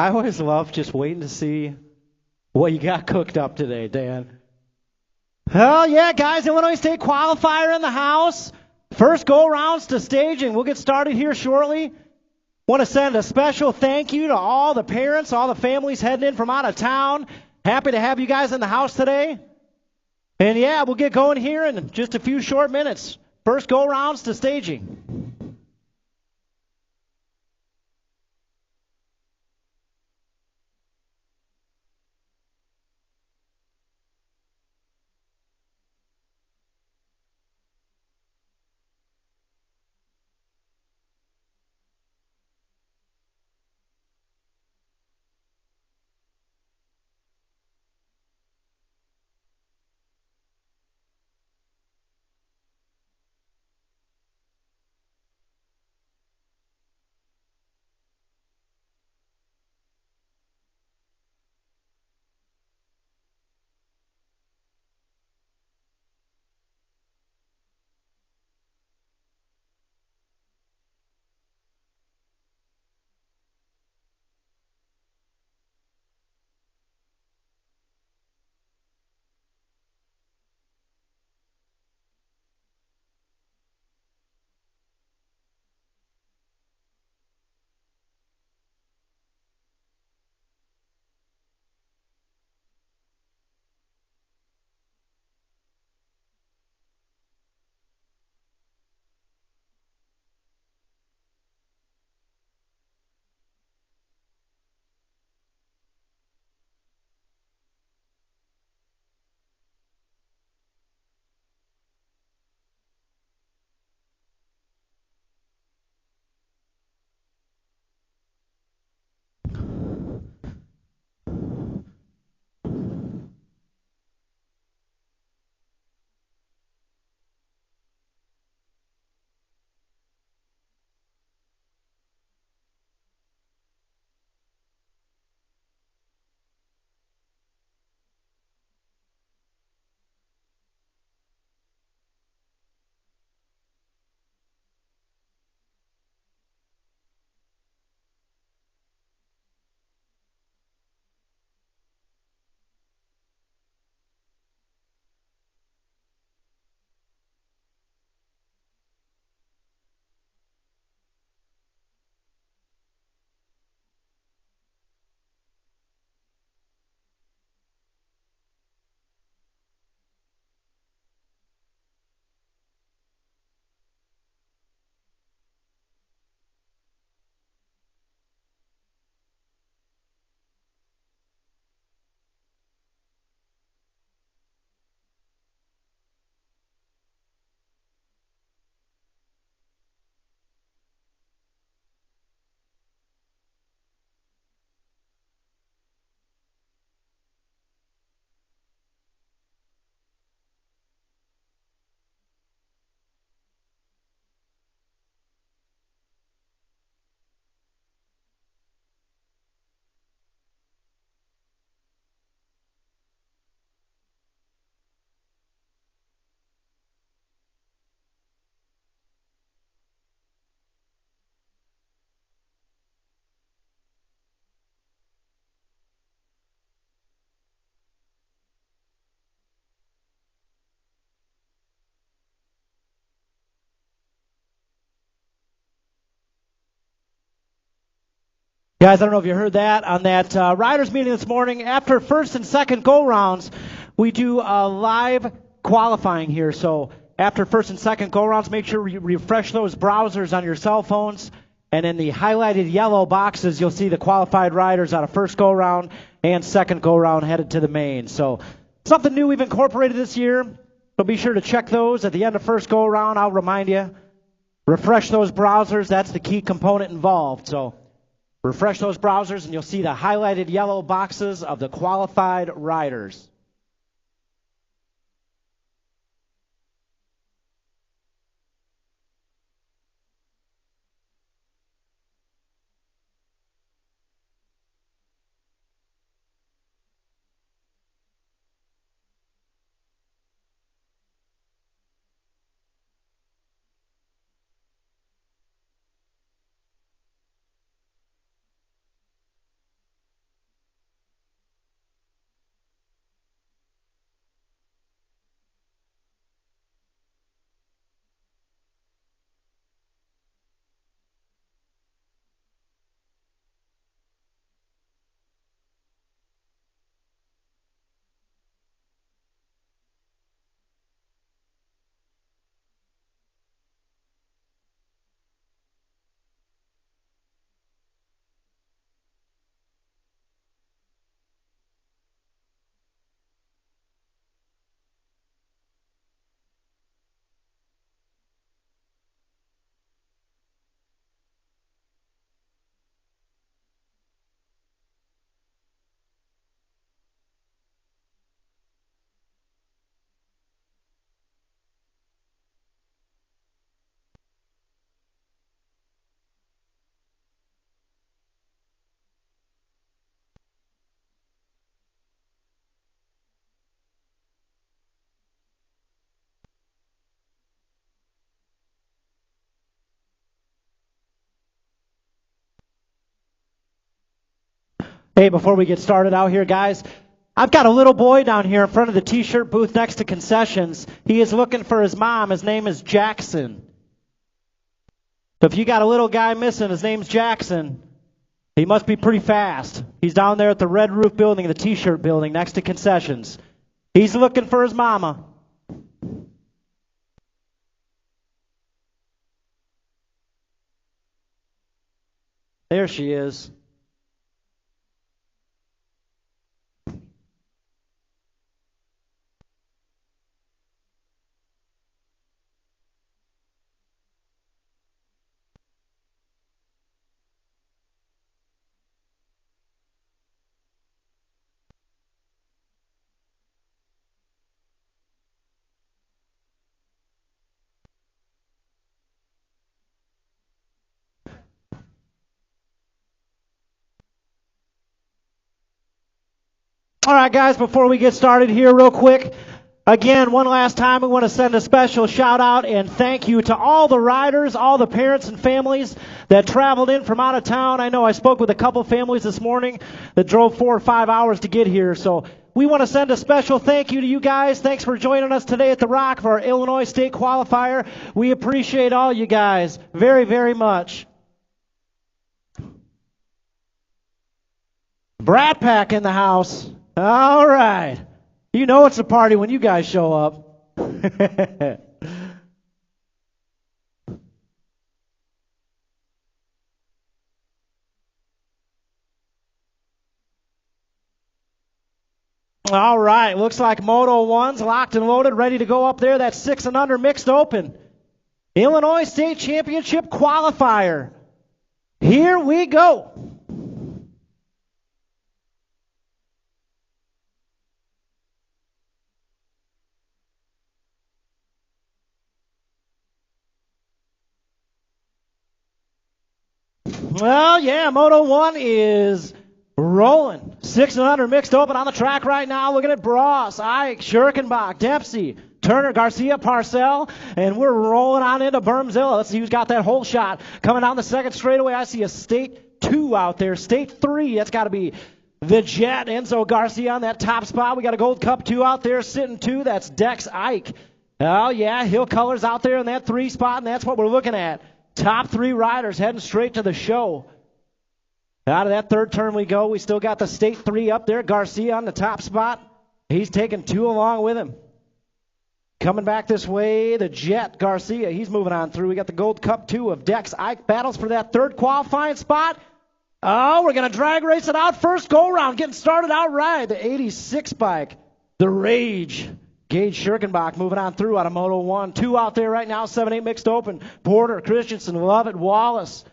I always love just waiting to see what you got cooked up today, Dan. Oh, yeah, guys, Illinois State qualifier in the house. First go-rounds to staging. We'll get started here shortly. Want to send a special thank you to all the parents, all the families heading in from out of town. Happy to have you guys in the house today. And, yeah, we'll get going here in just a few short minutes. First go-rounds to staging. Guys, I don't know if you heard that on that riders meeting this morning. After first and second go-rounds, we do live qualifying here. So after first and second go-rounds, make sure you refresh those browsers on your cell phones. And in the highlighted yellow boxes, you'll see the qualified riders out of first go-round and second go-round headed to the main. So something new we've incorporated this year. So be sure to check those at the end of first go-round. I'll remind you, refresh those browsers. That's the key component involved. So refresh those browsers, and you'll see the highlighted yellow boxes of the qualified riders. Hey, before we get started out here, guys, I've got a little boy down here in front of the T-shirt booth next to concessions. He is looking for his mom. His name is Jackson. So if you got a little guy missing, his name's Jackson. He must be pretty fast. He's down there at the Red Roof building, the T-shirt building next to concessions. He's looking for his mama. There she is. All right, guys, before we get started here real quick, again, one last time, we want to send a special shout out and thank you to all the riders, all the parents and families that traveled in from out of town. I know I spoke with a couple families this morning that drove 4 or 5 hours to get here. So we want to send a special thank you to you guys. Thanks for joining us today at the Rock for our Illinois State Qualifier. We appreciate all you guys very, very much. Brat Pack in the house. All right. You know it's a party when you guys show up. All right. Looks like Moto 1's locked and loaded, ready to go up there. That's 6 and under mixed open. Illinois State Championship qualifier. Here we go. Well, yeah, Moto 1 is rolling. 6 and under mixed open on the track right now. Looking at Bross, Ike, Schurkenbach, Dempsey, Turner, Garcia, Parcell, and we're rolling on into Bermzilla. Let's see who's got that whole shot. Coming down the second straightaway, I see a State 2 out there. State 3, that's got to be the Jet. Enzo Garcia on that top spot. We got a Gold Cup 2 out there sitting 2. That's Dex Ike. Oh, yeah, Hill Colors out there in that 3 spot, and that's what we're looking at. Top 3 riders heading straight to the show. Out of that third turn we go. We still got the State 3 up there. Garcia on the top spot. He's taking 2 along with him. Coming back this way, the Jet Garcia. He's moving on through. We got the Gold Cup 2 of Dex Ike. Battles for that third qualifying spot. Oh, we're going to drag race it out. First go round. Getting started out right. The 86 bike. The Rage. Gage Schurkenbach moving on through out of Moto 1. 2 out there right now, 7-8 mixed open. Porter, Christensen, Lovett, Wallace.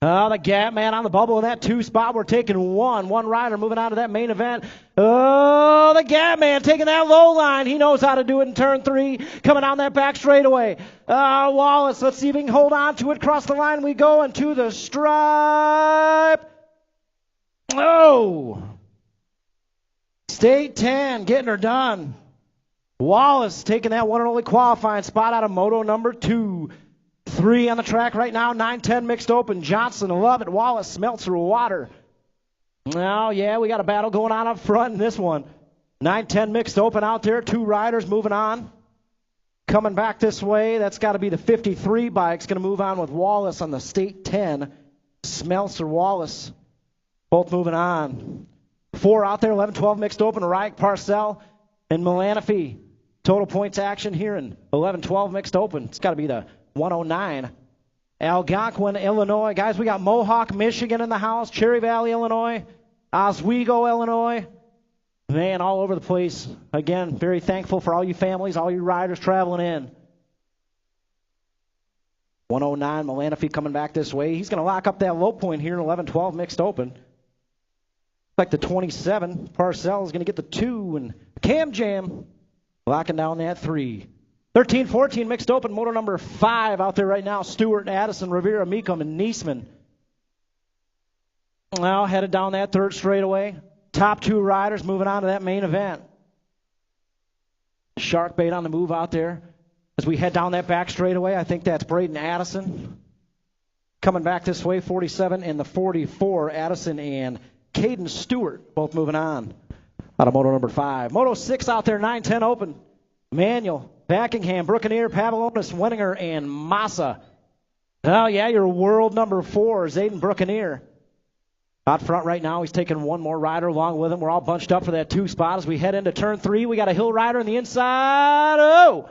The Gap Man on the bubble in that 2 spot. We're taking one rider moving on to that main event. Oh, the Gap Man taking that low line. He knows how to do it in turn 3. Coming down that back straightaway. Wallace, let's see if he can hold on to it. Cross the line we go and to the stripe. Oh! State 10 getting her done. Wallace taking that one and only qualifying spot out of Moto number 2. 3 on the track right now, 9-10 mixed open. Johnson, Lovett, Wallace, Smeltzer, Water. Oh, yeah, we got a battle going on up front in this one. 9-10 mixed open out there. 2 riders moving on. Coming back this way, that's got to be the 53 bike. It's going to move on with Wallace on the State 10. Smeltzer, Wallace, both moving on. 4 out there, 11-12 mixed open. Reich, Parcell, and Milanafi. Total points action here in 11-12 mixed open. It's got to be the 109. Algonquin, Illinois. Guys, we got Mohawk, Michigan in the house. Cherry Valley, Illinois. Oswego, Illinois. Man, all over the place. Again, very thankful for all you families, all you riders traveling in. 109, Milanafi coming back this way. He's going to lock up that low point here in 11-12 mixed open. Like the 27, Parcell is going to get the 2, and Cam Jam locking down that 3. 13-14 mixed open, motor number 5 out there right now. Stewart, Addison, Rivera, Meekum, and Niesman. Now headed down that third straightaway. Top 2 riders moving on to that main event. Shark bait on the move out there. As we head down that back straightaway, I think that's Braden Addison. Coming back this way, 47 and the 44, Addison and Caden Stewart, both moving on. Out of Moto number 5. Moto 6 out there, 9-10 open. Manuel, Backingham, Brookeneer, Pavlonis, Wenninger, and Massa. Oh, yeah, your world number 4 is Aiden Brookeneer. Out front right now, he's taking one more rider along with him. We're all bunched up for that 2 spot as we head into turn 3. We got a hill rider on the inside. Oh!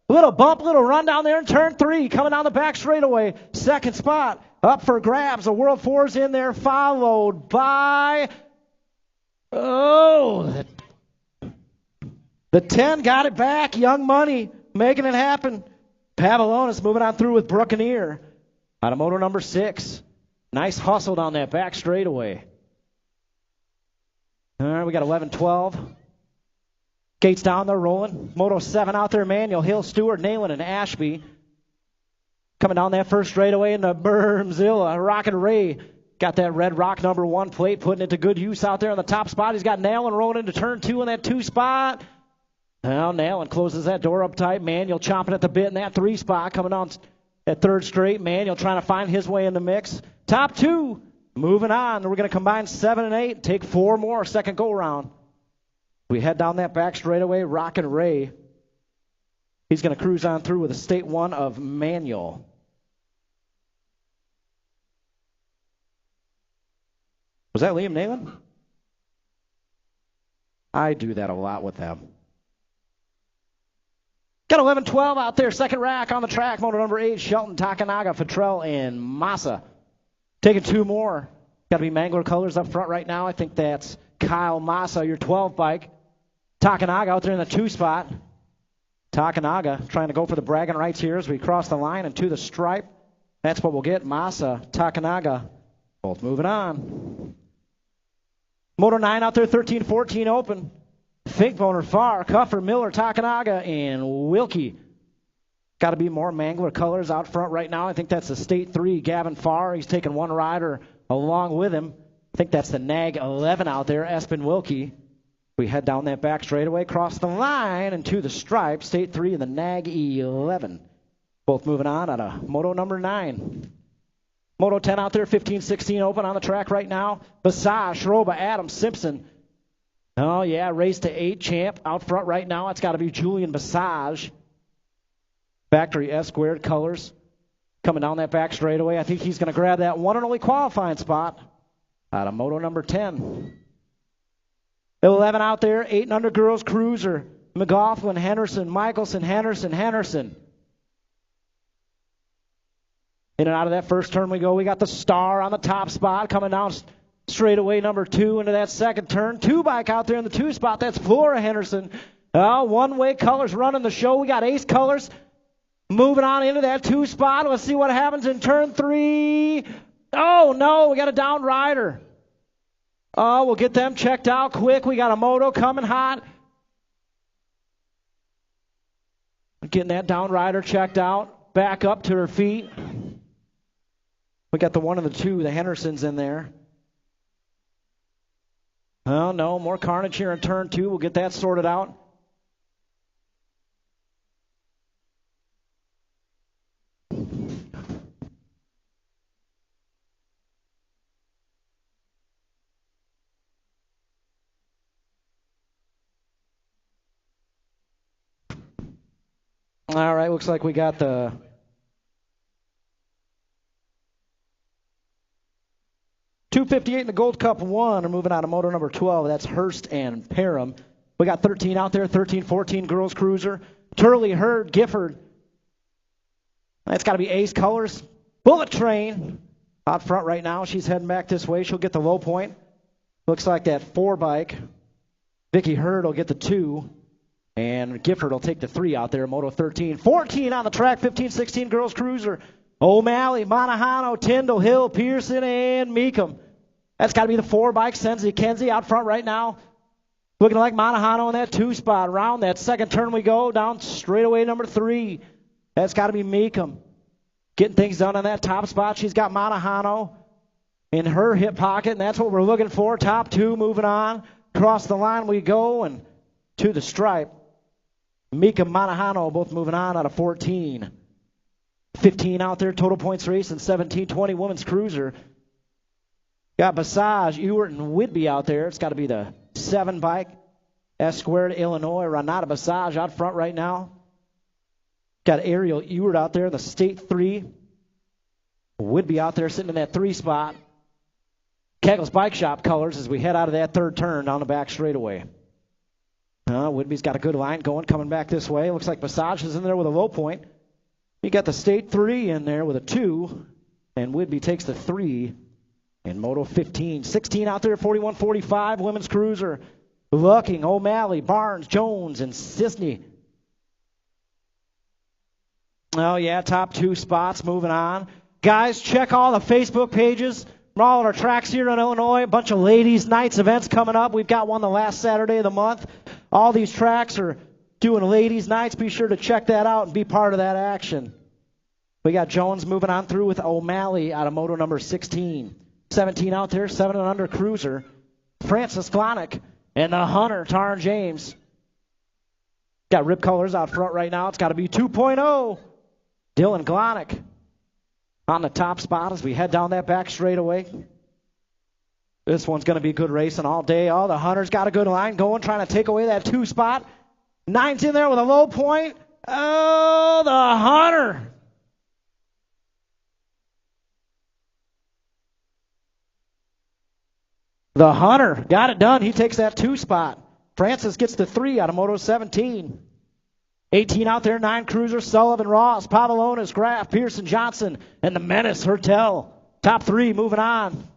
Little bump, little run down there in turn 3. Coming down the back straightaway. Second spot up for grabs. The World 4's in there, followed by... Oh, the 10 got it back. Young Money making it happen. Pavlonis moving on through with Brookeneer. Out of Moto number 6. Nice hustle down that back straightaway. All right, we got 11-12. Gates down, they're rolling. Moto 7 out there, Manuel, Hill, Stewart, Nayland, and Ashby. Coming down that first straightaway in the Bermzilla. Rockin' Ray got that red rock number 1 plate, putting it to good use out there on the top spot. He's got Nayland rolling into turn 2 in that 2 spot. Now Nayland closes that door up tight. Manuel chomping at the bit in that 3 spot. Coming on at third straight. Manuel trying to find his way in the mix. Top 2 moving on. We're going to combine 7 and 8. Take 4 more second go round. We head down that back straightaway. Rockin' Ray. He's going to cruise on through with a state 1 of Manuel. Was that Liam Nayland? I do that a lot with them. Got 11-12 out there. Second rack on the track. Moto number 8, Shelton, Takanaga, Futrell, and Massa. Taking 2 more. Got to be Mangler colors up front right now. I think that's Kyle Massa, your 12 bike. Takanaga out there in the 2 spot. Takanaga trying to go for the bragging rights here as we cross the line and to the stripe. That's what we'll get. Massa, Takanaga, both moving on. Moto 9 out there, 13-14 open. Finkboner, Farr, Cuffer, Miller, Takanaga, and Wilkie. Got to be more Mangler colors out front right now. I think that's the State 3, Gavin Farr. He's taking one rider along with him. I think that's the Nag 11 out there, Espen Wilkie. We head down that back straightaway, cross the line, and to the stripe. State 3 and the Nag 11. Both moving on out of Moto number 9. Moto 10 out there, 15-16 open on the track right now. Basage, Schroba, Adams, Simpson. Oh, yeah, race to 8 champ out front right now. It's got to be Julian Basage. Factory S-squared colors. Coming down that back straightaway. I think he's going to grab that one and only qualifying spot out of Moto number 10. 11 out there, 8 and under girls cruiser. McGoughlin, Henderson, Michelson, Henderson. In and out of that first turn we go. We got the Star on the top spot coming down straightaway number 2 into that second turn. 2 bike out there in the 2 spot. That's Flora Henderson. One-way colors running the show. We got Ace colors moving on into that 2 spot. Let's see what happens in turn 3. Oh, no, we got a down rider. We'll get them checked out quick. We got a moto coming hot. Getting that down rider checked out. Back up to her feet. We got the 1 and the 2, the Hendersons in there. Oh, no, more carnage here in turn 2. We'll get that sorted out. All right, looks like we got the .258 in the Gold Cup 1 are moving out of Moto number 12. That's Hurst and Parham. We got 13 out there, 13-14 girls cruiser. Turley, Hurd, Gifford. That's got to be Ace colors. Bullet Train out front right now. She's heading back this way. She'll get the low point. Looks like that 4 bike. Vicky Hurd will get the 2. And Gifford will take the 3 out there, Moto 13. 14 on the track, 15-16 girls cruiser. O'Malley, Monahano, Tyndall, Hill, Pearson, and Meekum. That's got to be the 4 bike. Senzi Kenzie out front right now. Looking like Monahano in that 2 spot. Around that second turn we go, down straightaway number 3. That's got to be Meekum. Getting things done on that top spot. She's got Monahano in her hip pocket, and that's what we're looking for. Top 2 moving on. Across the line we go, and to the stripe. Meekum, Monahano both moving on out of 14. 15 out there, total points race, and 17-20 women's cruiser. Got Basage, Ewart, and Whidbey out there. It's got to be the 7 bike. S squared Illinois. Renata Basage out front right now. Got Ariel Ewart out there in the State 3. Whidbey out there sitting in that 3 spot. Keggles Bike Shop colors as we head out of that third turn down the back straightaway. Whidbey's got a good line going, coming back this way. Looks like Basage is in there with a low point. You got the State 3 in there with a 2, and Whidbey takes the 3 in Moto 15. 16 out there, 41-45, women's cruiser. Looking, O'Malley, Barnes, Jones, and Sisney. Oh, yeah, top 2 spots, moving on. Guys, check all the Facebook pages from all of our tracks here in Illinois. A bunch of ladies' nights events coming up. We've got one the last Saturday of the month. All these tracks are doing ladies' nights. Be sure to check that out and be part of that action. We got Jones moving on through with O'Malley out of moto number 16. 17 out there, 7 and under cruiser. Francis Glonick and the Hunter, Taryn James. Got rip colors out front right now. It's got to be 2.0. Dylan Glonick on the top spot as we head down that back straightaway. This one's going to be good racing all day. Oh, the Hunter's got a good line going, trying to take away that 2 spot. 9's in there with a low point. Oh, the Hunter. The Hunter got it done. He takes that 2 spot. Francis gets the 3 out of Moto 17. 18 out there, 9 cruisers, Sullivan, Ross, Pavalonis, Graff, Pearson, Johnson, and the Menace, Hertel. Top 3 moving on.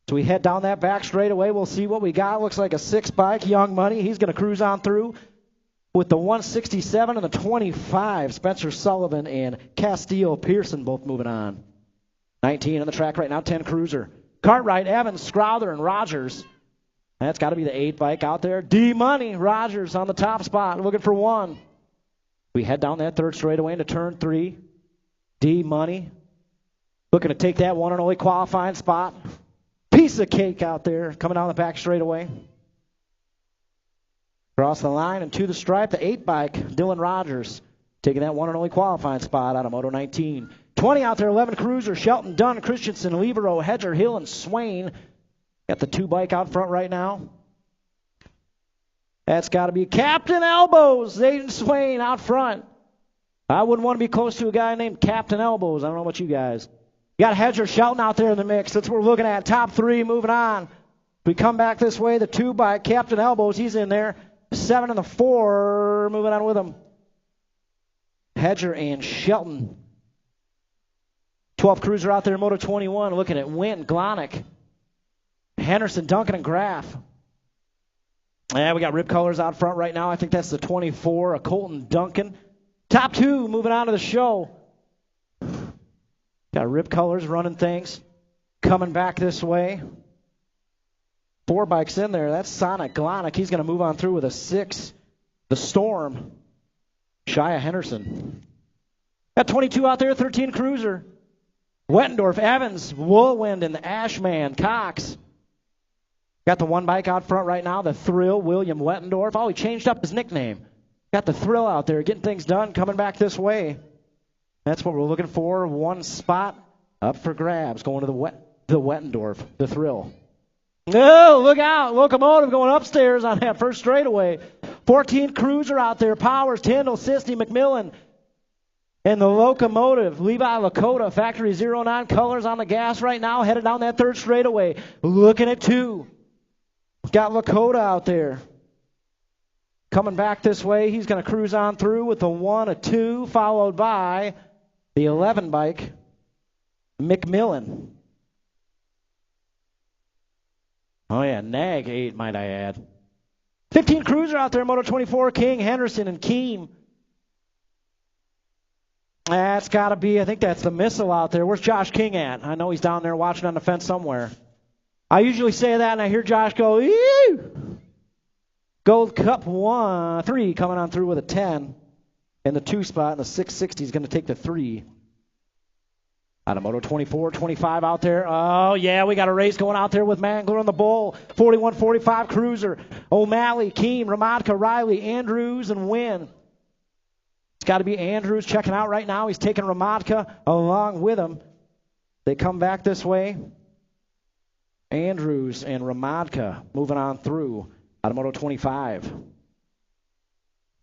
So we head down that back straightaway. We'll see what we got. Looks like a 6 bike, Young Money. He's going to cruise on through with the 167 and the 25. Spencer Sullivan and Castillo Pearson both moving on. 19 on the track right now, 10 cruiser. Cartwright, Evans, Scrowther, and Rogers. That's got to be the 8 bike out there. D-Money, Rogers on the top spot, looking for 1. We head down that third straightaway into turn 3. D-Money looking to take that one and only qualifying spot. Piece of cake out there coming down the back straightaway. Across the line and to the stripe, the 8 bike, Dylan Rogers, taking that one and only qualifying spot out of Moto 19. 20 out there, 11 cruiser, Shelton, Dunn, Christensen, Libero, Hedger, Hill, and Swain. Got the 2 bike out front right now. That's got to be Captain Elbows, Zayden Swain out front. I wouldn't want to be close to a guy named Captain Elbows. I don't know about you guys. You got Hedger, Shelton out there in the mix. That's what we're looking at. Top 3 moving on. We come back this way, the 2 bike, Captain Elbows, he's in there. 7 and the 4 moving on with him. Hedger and Shelton. 12 cruiser out there in Moto 21, looking at Wynn, Glonick, Henderson, Duncan, and Graff. Yeah, we got rip colors out front right now. I think that's the 24, a Colton Duncan. Top 2 moving on to the show. Got rip colors running things. Coming back this way. 4 bikes in there. That's Sonic Glonick. He's going to move on through with a 6. The Storm. Shia Henderson. Got 22 out there, 13 cruiser. Wettendorf, Evans, Woolwind, and the Ashman, Cox. Got the 1 bike out front right now, the Thrill, William Wettendorf. Oh, he changed up his nickname. Got the Thrill out there, getting things done, coming back this way. That's what we're looking for. 1 spot up for grabs, going to the Wettendorf, the Thrill. Oh, look out. Locomotive going upstairs on that first straightaway. 14 cruiser out there, Powers, Tyndall, Sisney, McMillan. And the Locomotive, Levi Lakota, Factory 09 colors on the gas right now, headed down that third straightaway. Looking at 2. Got Lakota out there. Coming back this way, he's going to cruise on through with the 1, a 2, followed by the 11 bike, McMillan. Oh, yeah, Nag 8, might I add. 15 cruiser out there, Moto 24, King, Henderson, and Keem. That's got to be, I think that's the Missile out there. Where's Josh King at? I know he's down there watching on the fence somewhere. I usually say that, and I hear Josh go, ew! Gold Cup 3 coming on through with a 10. And the 2 spot, and the 660 is going to take the 3. Out of Moto 24, 25 out there. Oh, yeah, we got a race going out there with Mangler on the Bull. 41-45 cruiser. O'Malley, Keem, Ramadka, Riley, Andrews, and Wynn. It's got to be Andrews checking out right now. He's taking Ramadka along with him. They come back this way. Andrews and Ramadka moving on through out of Moto 25.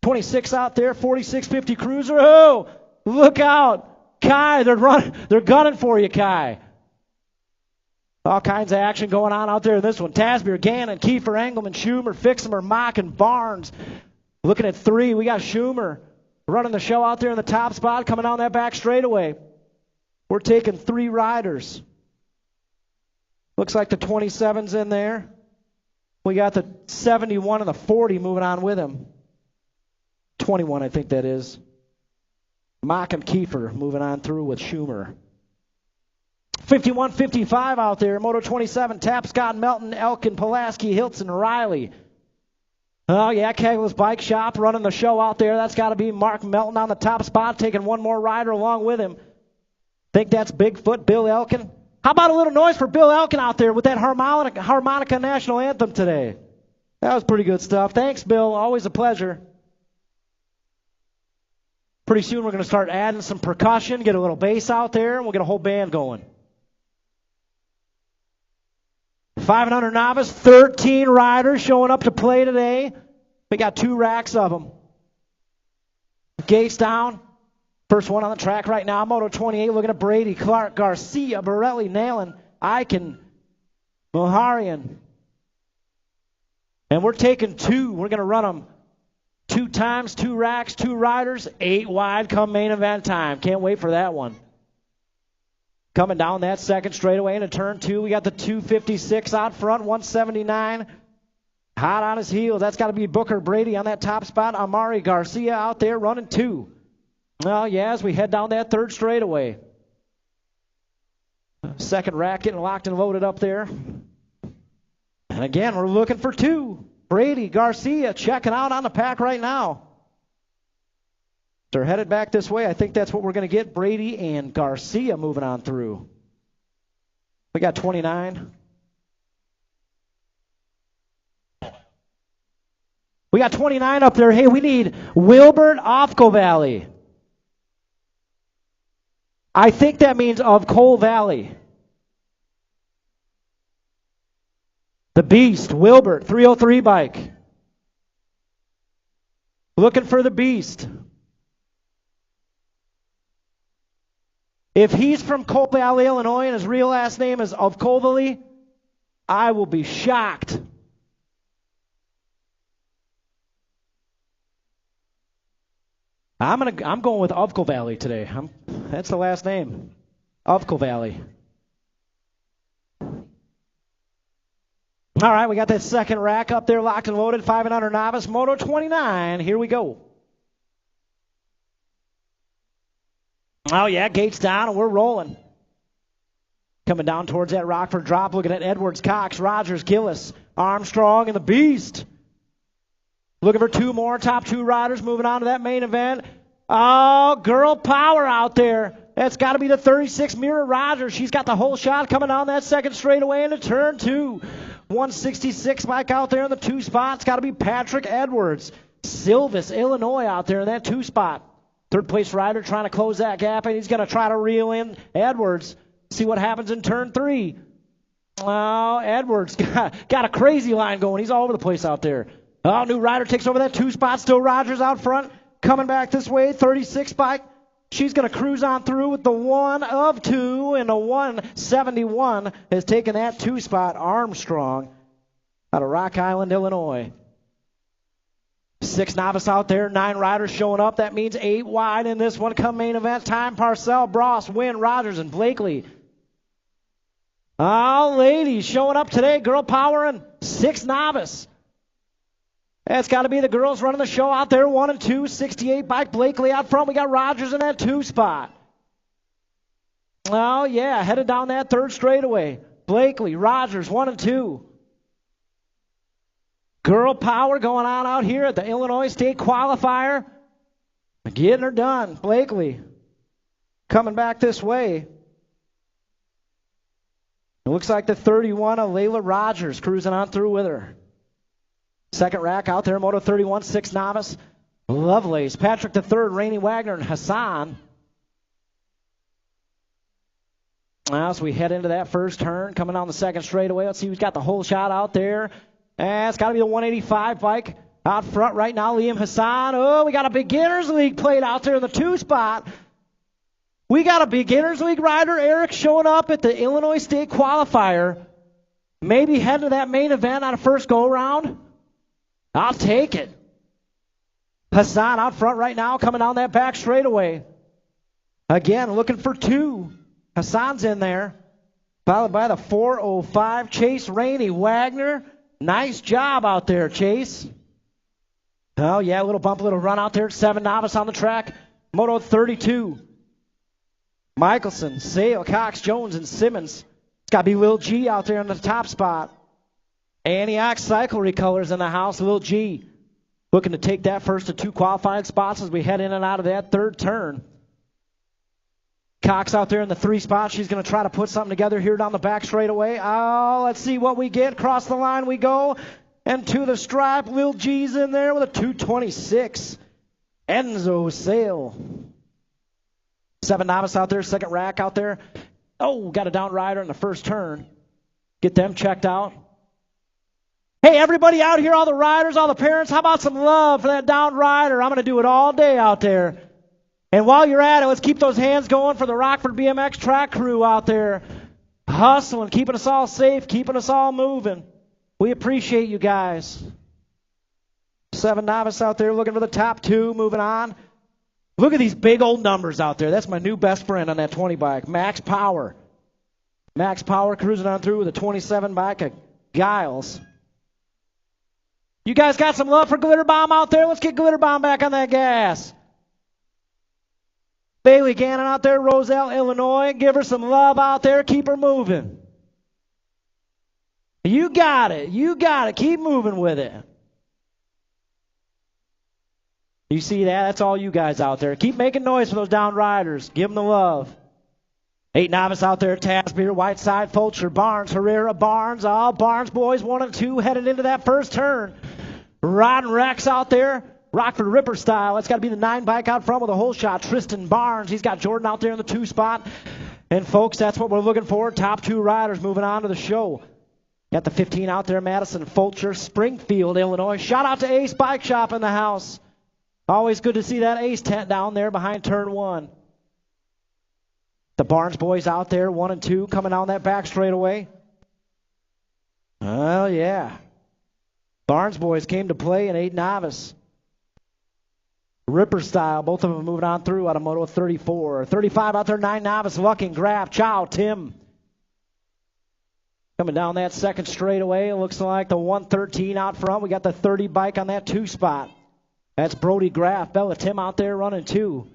26 out there, 4650 Cruiser. Oh, look out. Kai, they're gunning for you, Kai. All kinds of action going on out there in this one. Tasbeer, Gannon, Kiefer, Engelman, Schumer, Fixamer, Mock, and Barnes. Looking at 3, we got Schumer running the show out there in the top spot, coming down that back straightaway. We're taking 3 riders. Looks like the 27's in there. We got the 71 and the 40 moving on with him. 21, I think that is. Mock and Kiefer moving on through with Schumer. 51, 55 out there. Moto 27, Tapscott, Melton, Elkin, Pulaski, Hilton, Riley. Oh, yeah, Kegler's Bike Shop running the show out there. That's got to be Mark Melton on the top spot, taking one more rider along with him. Think that's Bigfoot, Bill Elkin. How about a little noise for Bill Elkin out there with that harmonica national anthem today? That was pretty good stuff. Thanks, Bill. Always a pleasure. Pretty soon we're going to start adding some percussion, get a little bass out there, and we'll get a whole band going. 500 novice, 13 riders showing up to play today. We got 2 racks of them. Gates down. First one on the track right now, Moto 28, looking at Brady, Clark, Garcia, Borelli, Nalen, Eichen, Moharian. And we're taking 2. We're going to run them 2 times, 2 racks, 2 riders, 8 wide come main event time. Can't wait for that one. Coming down that second straightaway into turn 2, we got the 256 out front, 179. Hot on his heels. That's got to be Booker Brady on that top spot. Amari Garcia out there running 2. Well, yeah, as we head down that third straightaway. Second rack getting locked and loaded up there. And again, we're looking for 2. Brady, Garcia checking out on the pack right now. They're headed back this way. I think that's what we're going to get. Brady and Garcia moving on through. We got 29. We got 29 up there. Hey, we need Wilbert Ofco Valley. I think that means of Coal Valley. The Beast, Wilbert, 303 bike. Looking for the Beast. If he's from Coal Valley, Illinois, and his real last name is of Coal Valley, I will be shocked. I'm going with Ovco Valley today. That's the last name. Ovco Valley. All right, we got that second rack up there locked and loaded. 500 novice, Moto 29. Here we go. Oh, yeah, gates down, and we're rolling. Coming down towards that Rockford drop, looking at Edwards, Cox, Rogers, Gillis, Armstrong, and the Beast. Looking for 2 more, top 2 riders moving on to that main event. Oh, girl power out there. That's got to be the 36 Mira Rogers. She's got the whole shot coming down that second straightaway into turn 2. 166 bike out there in the 2 spots. Got to be Patrick Edwards. Silvis, Illinois out there in that 2 spot. Third place rider trying to close that gap, and he's going to try to reel in Edwards. See what happens in turn 3. Oh, Edwards got a crazy line going. He's all over the place out there. Oh, new rider takes over that 2 spot. Still Rogers out front. Coming back this way, 36 bike. She's going to cruise on through with the 1 of 2, and the 171 has taken that 2 spot. Armstrong out of Rock Island, Illinois. 6 novice out there, 9 riders showing up. That means 8 wide in this one. Come main event time, Parcell, Bross, Wynn, Rogers, and Blakely. Oh, ladies showing up today. Girl power and 6 novice. That's got to be the girls running the show out there. 1 and 2, 68 bike. Blakely out front. We got Rogers in that 2 spot. Oh, yeah, headed down that third straightaway. Blakely, Rogers, 1 and 2. Girl power going on out here at the Illinois State Qualifier. Getting her done. Blakely coming back this way. It looks like the 31 of Layla Rogers cruising on through with her. Second rack out there, Moto 31, 6 novice. Lovelace, Patrick III, Rainey Wagner, and Hassan. Now, so we head into that first turn, coming on the second straightaway. Let's see who's got the whole shot out there. And it's got to be the 185 bike out front right now, Liam Hassan. Oh, we got a Beginners League plate out there in the 2 spot. We got a Beginners League rider, Eric, showing up at the Illinois State Qualifier. Maybe head to that main event on a first go-around. I'll take it. Hassan out front right now, coming down that back straightaway. Again, looking for 2. Hassan's in there, followed by the 405 Chase Rainey. Wagner, nice job out there, Chase. Oh, yeah, a little bump, a little run out there. 7 novice on the track. Moto 32. Michelson, Sale, Cox, Jones, and Simmons. It's got to be Lil G out there in the top spot. Antioch Cycle Recolors in the house. Lil G looking to take that first of 2 qualifying spots as we head in and out of that third turn. Cox out there in the 3 spot. She's going to try to put something together here down the back straightaway. Oh, let's see what we get. Across the line we go. And to the stripe, Lil G's in there with a 226. Enzo Sale. 7 novice out there, second rack out there. Oh, got a down rider in the first turn. Get them checked out. Hey, everybody out here, all the riders, all the parents, how about some love for that down rider? I'm going to do it all day out there. And while you're at it, let's keep those hands going for the Rockford BMX track crew out there. Hustling, keeping us all safe, keeping us all moving. We appreciate you guys. 7 novice out there looking for the top 2, moving on. Look at these big old numbers out there. That's my new best friend on that 20 bike, Max Power. Max Power cruising on through with a 27 bike of Giles. You guys got some love for Glitter Bomb out there? Let's get Glitter Bomb back on that gas. Bailey Gannon out there, Roselle, Illinois. Give her some love out there. Keep her moving. You got it. You got it. Keep moving with it. You see that? That's all you guys out there. Keep making noise for those down riders. Give them the love. 8 novice out there, Tasbeer, Whiteside, Fulcher, Barnes, Herrera, Barnes. All Barnes boys, 1 and 2 headed into that first turn. Rod and Rex out there, Rockford Ripper style. That's got to be the 9 bike out front with a whole shot. Tristan Barnes, he's got Jordan out there in the 2 spot. And folks, that's what we're looking for. Top 2 riders moving on to the show. Got the 15 out there, Madison Fulcher, Springfield, Illinois. Shout out to Ace Bike Shop in the house. Always good to see that Ace tent down there behind turn 1. The Barnes boys out there, 1 and 2, coming down that back straightaway. Oh, yeah. Barnes boys came to play in 8 novice. Ripper style, both of them moving on through out of Moto 34. 35 out there, 9 novice, Lucking, Graff, Chow, Tim. Coming down that second straightaway, it looks like the 113 out front. We got the 30 bike on that 2 spot. That's Brody Graff. Bella Tim out there running 2.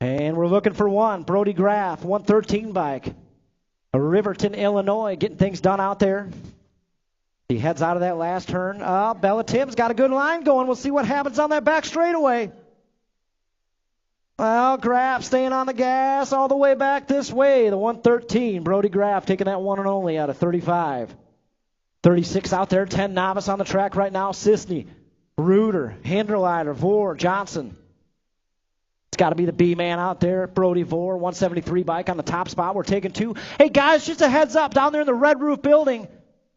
And we're looking for 1. Brody Graff, 113 bike. Riverton, Illinois, getting things done out there. He heads out of that last turn. Bella Tim's got a good line going. We'll see what happens on that back straightaway. Well, Graff staying on the gas all the way back this way. The 113, Brody Graff taking that 1 and only out of 35. 36 out there, 10 novice on the track right now. Sisney, Reuter, Hinderleiter, Vore, Johnson. It's got to be the B-man out there, Brody Vore, 173 bike on the top spot. We're taking 2. Hey, guys, just a heads up, down there in the Red Roof building,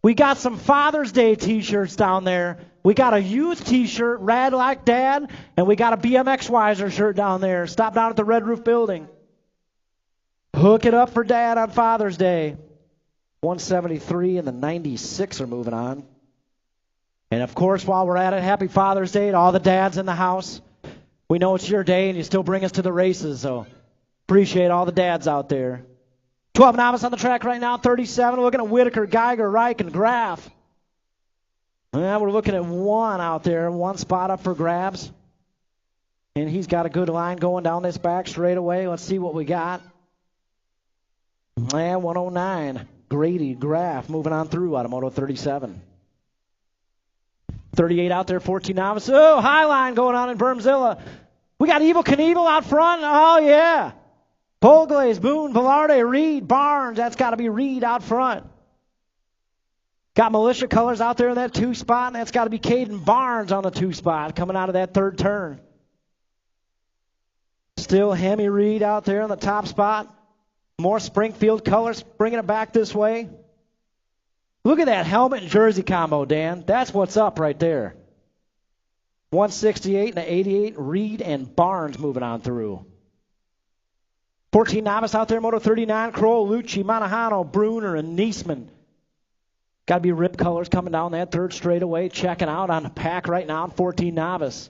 we got some Father's Day T-shirts down there. We got a youth T-shirt, Rad Like Dad, and we got a BMX Wiser shirt down there. Stop down at the Red Roof building. Hook it up for Dad on Father's Day. 173 and the 96 are moving on. And, of course, while we're at it, happy Father's Day to all the dads in the house. We know it's your day, and you still bring us to the races, so appreciate all the dads out there. 12 novice on the track right now, 37. We're looking at Whitaker, Geiger, Reich, and Graff. Yeah, we're looking at 1 out there, 1 spot up for grabs. And he's got a good line going down this back straight away. Let's see what we got. And 109, Grady, Graff, moving on through out of Moto 37. 38 out there, 14 novice. Oh, high line going on in Bermzilla. We got Evil Knievel out front. Oh, yeah. Polglaze, Boone, Velarde, Reed, Barnes. That's got to be Reed out front. Got Militia Colors out there in that 2 spot, and that's got to be Caden Barnes on the 2 spot coming out of that third turn. Still Hemi Reed out there in the top spot. More Springfield colors, bringing it back this way. Look at that helmet and jersey combo, Dan. That's what's up right there. 168 and an 88, Reed and Barnes moving on through. 14 novice out there, Moto 39, Kroll, Lucci, Manahano, Bruner, and Niesman. Got to be Rip colors coming down that third straightaway, checking out on the pack right now, 14 novice.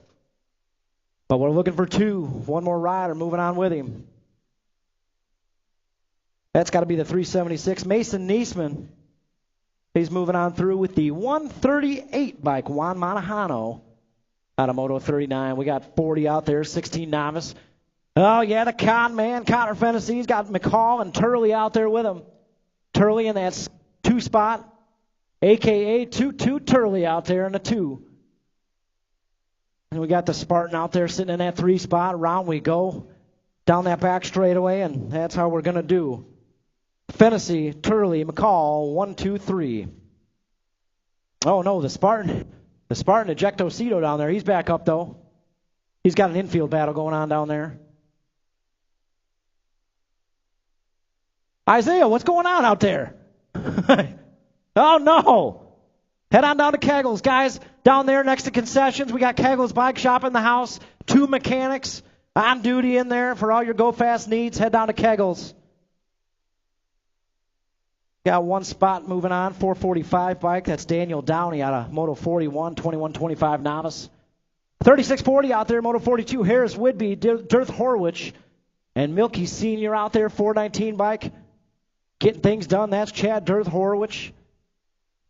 But we're looking for 2. One more rider moving on with him. That's got to be the 376, Mason Niesman. He's moving on through with the 138 bike, Juan Manahano, out of Moto 39. We got 40 out there, 16 novice. Oh, yeah, the con man, Connor Fennessy. He's got McCall and Turley out there with him. Turley in that 2 spot, a.k.a. 2-2 Turley out there in the 2. And we got the Spartan out there sitting in that 3 spot. Around we go down that back straightaway, and that's how we're going to do. Fennessy, Turley, McCall, 1, 2, 3. Oh, no, the Spartan Ejectocito down there. He's back up, though. He's got an infield battle going on down there. Isaiah, what's going on out there? Oh, no. Head on down to Kegel's, guys. Down there next to concessions, we got Kegel's Bike Shop in the house. 2 mechanics on duty in there for all your go-fast needs. Head down to Kegel's. Got 1 spot moving on, 445 bike. That's Daniel Downey out of Moto 41, 21-25 novice. 3640 out there, Moto 42, Harris Whidbey, Dirth Horwich, and Milky Sr. out there, 419 bike. Getting things done, that's Chad Dirth Horwich.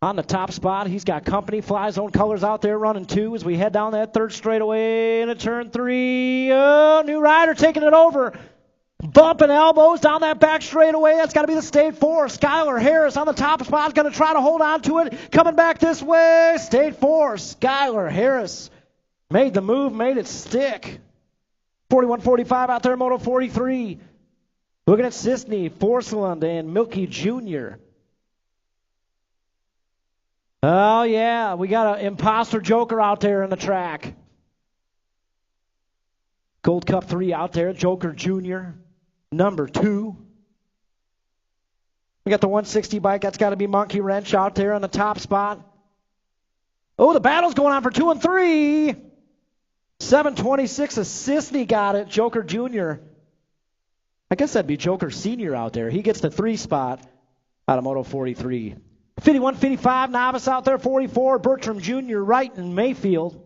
On the top spot, he's got company, Fly Zone colors out there running 2 as we head down that third straightaway into turn 3. Oh, new rider taking it over. Bumping elbows down that back straightaway. That's got to be the State 4. Skylar Harris on the top spot, going to try to hold on to it. Coming back this way, State 4. Skylar Harris made the move, made it stick. 41-45 out there, Moto 43. Looking at Sisney, Forceland, and Milky Jr. Oh, yeah, we got an imposter joker out there in the track. Gold Cup 3 out there, Joker Jr., number 2. We got the 160 bike, that's got to be Monkey Wrench out there on the top spot. Oh, the battle's going on for 2 and 3. 726, a Sisney got it, Joker Jr. I guess that'd be Joker Sr. out there. He gets the 3 spot out of Moto 43. 51-55, novice out there, 44, Bertram Jr., Wright, and Mayfield.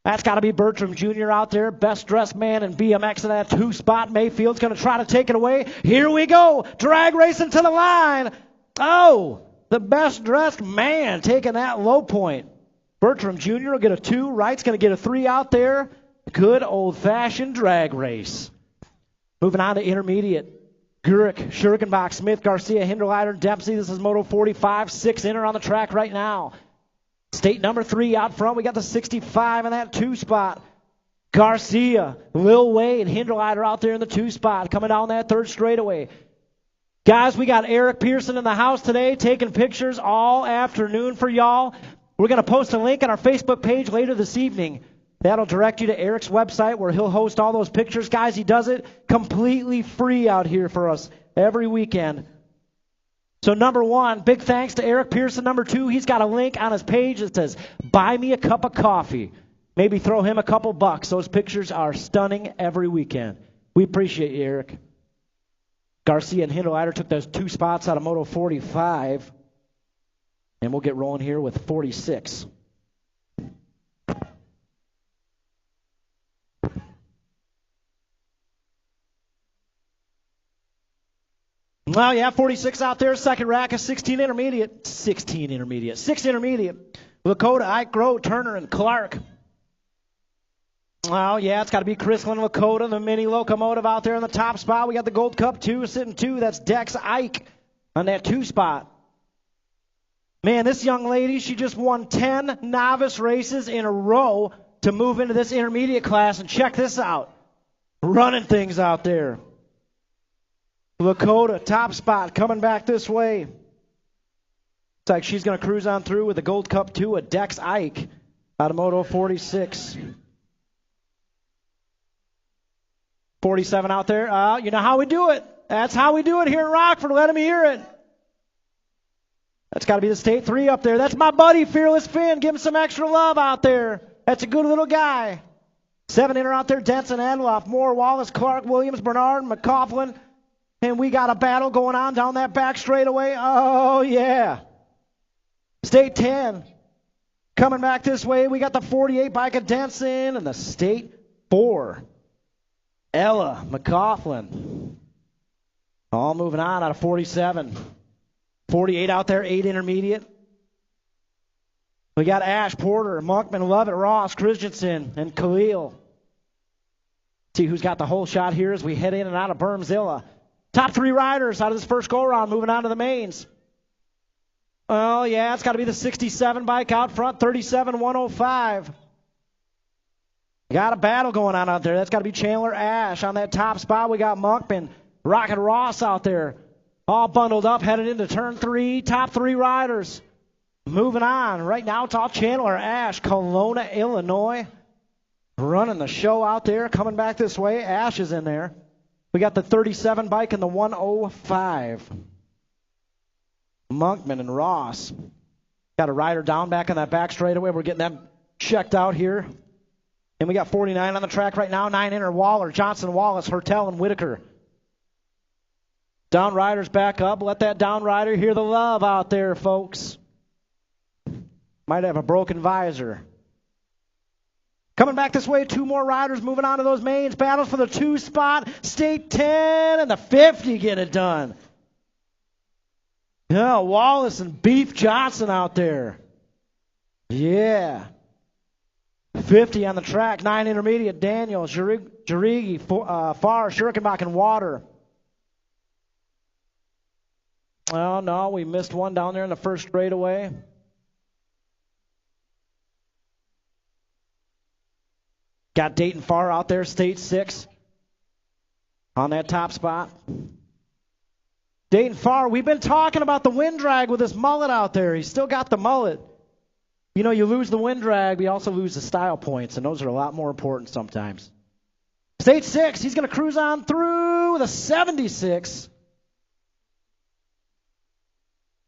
That's got to be Bertram Jr. out there, best dressed man in BMX in that 2 spot. Mayfield's going to try to take it away. Here we go, drag racing to the line. Oh, the best dressed man taking that low point. Bertram Jr. will get a 2, Wright's going to get a 3 out there. Good old-fashioned drag race. Moving on to intermediate. Gurek, Schurkenbach, Smith, Garcia, Hinderleiter, Dempsey. This is Moto 45, 6 inner on the track right now. State number 3 out front. We got the 65 in that 2 spot. Garcia, Lil Wade, Hinderleiter out there in the 2 spot. Coming down that third straightaway. Guys, we got Eric Pearson in the house today taking pictures all afternoon for y'all. We're going to post a link on our Facebook page later this evening. That'll direct you to Eric's website where he'll host all those pictures. Guys, he does it completely free out here for us every weekend. So number 1, big thanks to Eric Pearson. Number 2, he's got a link on his page that says, buy me a cup of coffee. Maybe throw him a couple bucks. Those pictures are stunning every weekend. We appreciate you, Eric. Garcia and Hinderleiter took those 2 spots out of Moto 45. And we'll get rolling here with 46. Well, yeah, 46 out there. Second rack is 16 intermediate. 6 intermediate. Lakota, Ike, Groh, Turner, and Clark. Well, yeah, it's got to be Chrislin, Lakota, the mini locomotive out there in the top spot. We got the Gold Cup 2 sitting 2. That's Dex Ike on that 2 spot. Man, this young lady, she just won 10 novice races in a row to move into this intermediate class. And check this out. Running things out there. Lakota, top spot, coming back this way. Looks like she's going to cruise on through with the Gold Cup 2, a Dex Ike out of Moto 46. 47 out there. You know how we do it. That's how we do it here in Rockford. Let him hear it. That's got to be the State 3 up there. That's my buddy, Fearless Finn. Give him some extra love out there. That's a good little guy. 7 inner out there, Denson, Adloff, Moore, Wallace, Clark, Williams, Bernard, McCaughlin. And we got a battle going on down that back straightaway. Oh, yeah. State 10. Coming back this way, we got the 48 bike of Denson and the State 4. Ella McCaughlin. All moving on out of 47. 48 out there, 8 intermediate. We got Ash, Porter, Monkman, Lovett, Ross, Christensen, and Khalil. See who's got the whole shot here as we head in and out of Bermzilla. Top 3 riders out of this first go-around moving on to the mains. Oh, yeah, it's got to be the 67 bike out front, 37-105. Got a battle going on out there. That's got to be Chandler Ash. On that top spot, we got Monkman, Rocket Ross out there. All bundled up, headed into turn 3. Top 3 riders. Moving on. Right now, it's all Chandler Ash, Kelowna, Illinois. Running the show out there. Coming back this way, Ash is in there. We got the 37 bike and the 105. Monkman and Ross. Got a rider down back on that back straightaway. We're getting them checked out here. And we got 49 on the track right now. 9 inner, Waller, Johnson, Wallace, Hertel, and Whitaker. Down riders back up. Let that down rider hear the love out there, folks. Might have a broken visor. Coming back this way, 2 more riders moving on to those mains. Battles for the 2 spot. State 10 and the 50 get it done. Yeah, Wallace and Beef Johnson out there. Yeah. 50 on the track. 9 intermediate. Daniel, Jarigi, Farr, Schurkenbach, and Water. Oh, no, we missed one down there in the first straightaway. Got Dayton Farr out there, State 6, on that top spot. Dayton Farr, we've been talking about the wind drag with this mullet out there. He's still got the mullet. You know, you lose the wind drag, but you also lose the style points, and those are a lot more important sometimes. State 6, he's going to cruise on through the 76.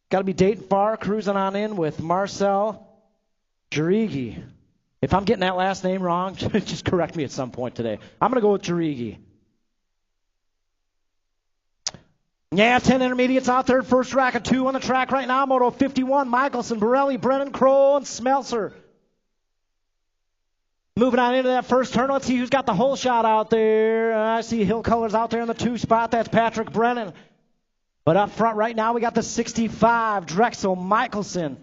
Got to be Dayton Farr cruising on in with Marcel Jarigi. If I'm getting that last name wrong, just correct me at some point today. I'm going to go with Jarigi. Yeah, 10 intermediates out there. First rack of 2 on the track right now. Moto 51, Michelson, Borelli, Brennan, Kroll, and Smeltzer. Moving on into that first turn. Let's see who's got the whole shot out there. I see Hill Colors out there in the 2 spot. That's Patrick Brennan. But up front right now, we got the 65, Drexel Michelson.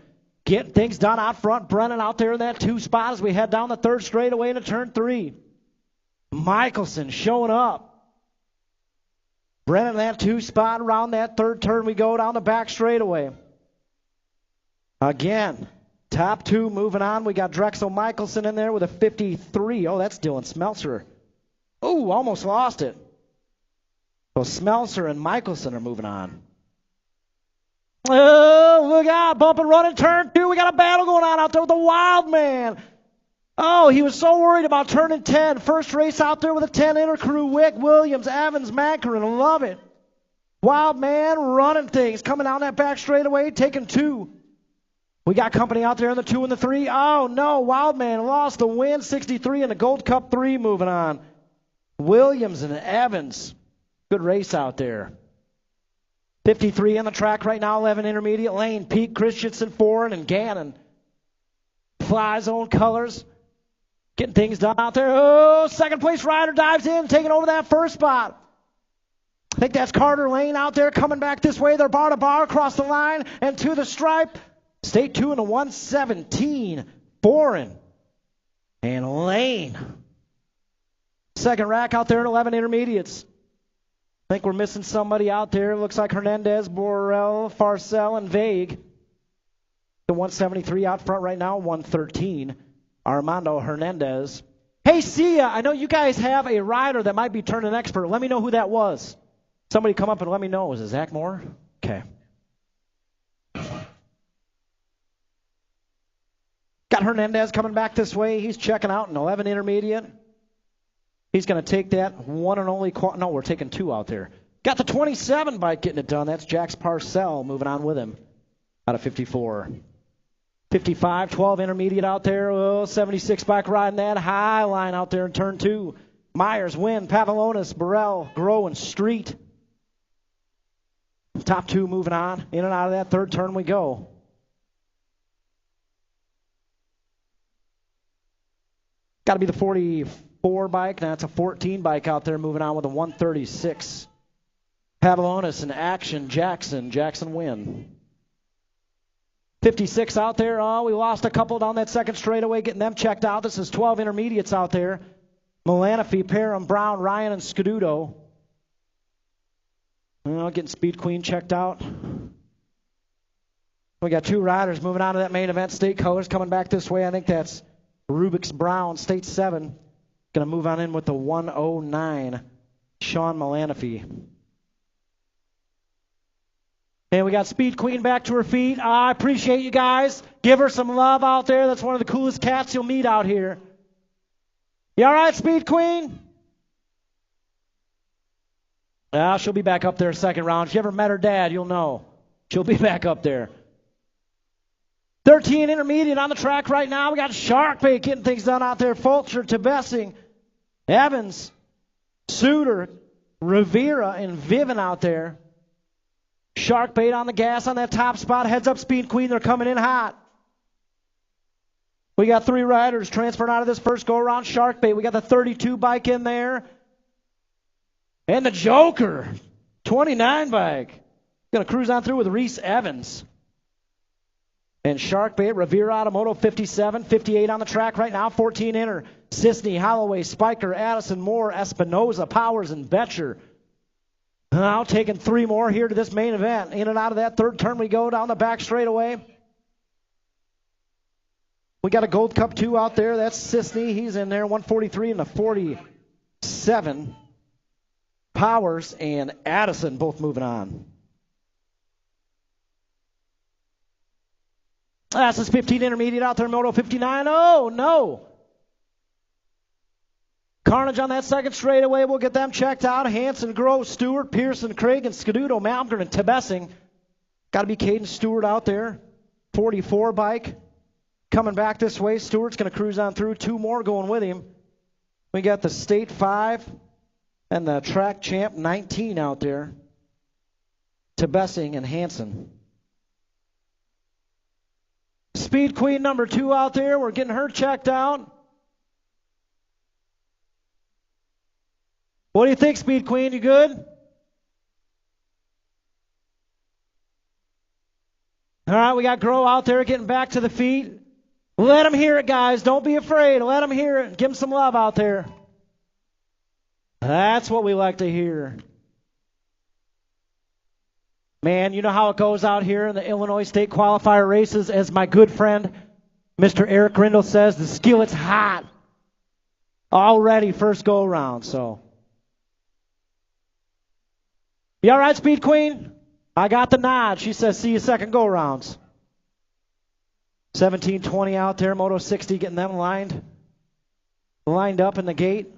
Getting things done out front. Brennan out there in that 2 spot as we head down the 3rd straightaway into turn 3. Michelson showing up. Brennan in that 2 spot. Around that 3rd turn we go down the back straightaway. Again, top 2 moving on. We got Drexel Michelson in there with a 53. Oh, that's Dylan Smeltzer. Oh, almost lost it. So Smeltzer and Michelson are moving on. Oh, look out. Bump and run in turn 2. We got a battle going on out there with the Wild Man. Oh, he was so worried about turning 10. First race out there with a 10 inner crew. Wick, Williams, Evans, Mankarin. Love it. Wild Man running things. Coming down that back straightaway, taking 2. We got company out there in the 2 and the 3. Oh, no. Wild Man lost the win. 63 and the Gold Cup 3 moving on. Williams and Evans. Good race out there. 53 on the track right now, 11 intermediate lane. Pete, Christensen, Foran, and Gannon. Fly zone colors. Getting things done out there. Oh, second place rider dives in, taking over that first spot. I think that's Carter Lane out there coming back this way. They're bar to bar across the line and to the stripe. State 2 and a 117. Foran and Lane. Second rack out there at 11 intermediates. I think we're missing somebody out there. Looks like Hernandez, Borrell, Farcell, and Vague. The 173 out front right now, 113. Armando Hernandez. Hey, Sia, I know you guys have a rider that might be turning expert. Let me know who that was. Somebody come up and let me know. Is it Zach Moore? Okay. Got Hernandez coming back this way. He's checking out an 11 intermediate. He's going to take that one and only, no, we're taking 2 out there. Got the 27 bike getting it done. That's Jax Parcell moving on with him out of 54. 55, 12 intermediate out there. Oh, 76 bike riding that high line out there in turn 2. Myers, Wynn, Pavilonis, Burrell, Groh, and Street. Top 2 moving on. In and out of that third turn we go. Got to be the 44 bike. That's a 14 bike out there moving on with a 136. Pavilonis in action. Jackson win. 56 out there. Oh, we lost a couple down that second straightaway, getting them checked out. This is 12 intermediates out there. Milanofi, Parham, Brown, Ryan, and Scuduto. Well, getting Speed Queen checked out. We got 2 riders moving on to that main event. State colors coming back this way. I think that's Rubik's Brown, State 7. Going to move on in with the 109, Sean Milanofi. And we got Speed Queen back to her feet. I appreciate you guys. Give her some love out there. That's one of the coolest cats you'll meet out here. You all right, Speed Queen? Yeah, she'll be back up there second round. If you ever met her dad, you'll know. She'll be back up there. 13 intermediate on the track right now. We got Sharkbait getting things done out there. Fulcher, Tebessing, Evans, Suter, Rivera, and Viven out there. Sharkbait on the gas on that top spot. Heads up Speed Queen. They're coming in hot. We got 3 riders transferring out of this first go-around. Sharkbait. We got the 32 bike in there. And the Joker, 29 bike. Going to cruise on through with Reese Evans. And Sharkbait, Rivera Automoto, 57, 58 on the track right now. 14 inner. Sisney, Holloway, Spiker, Addison, Moore, Espinoza, Powers, and Betcher. Now taking 3 more here to this main event. In and out of that third turn we go down the back straightaway. We got a Gold Cup 2 out there. That's Sisney. He's in there. 143 and a 47. Powers and Addison both moving on. That's his 15 intermediate out there. Moto 59. Oh, no. Carnage on that second straightaway. We'll get them checked out. Hanson, Gross, Stewart, Pearson, Craig, and Scuduto, Malmgren, and Tebessing. Got to be Caden Stewart out there. 44 bike. Coming back this way. Stewart's going to cruise on through. 2 more going with him. We got the State 5 and the Track Champ 19 out there. Tebessing and Hanson. Speed Queen number 2 out there. We're getting her checked out. What do you think, Speed Queen? You good? All right, we got Grow out there getting back to the feet. Let them hear it, guys. Don't be afraid. Let them hear it. Give them some love out there. That's what we like to hear. Man, you know how it goes out here in the Illinois State qualifier races. As my good friend, Mr. Eric Grindle says, the skillet's hot. Already first go-around, so. You all right, Speed Queen? I got the nod. She says, see you second go-rounds. 17-20 out there. Moto 60 getting them lined up in the gate.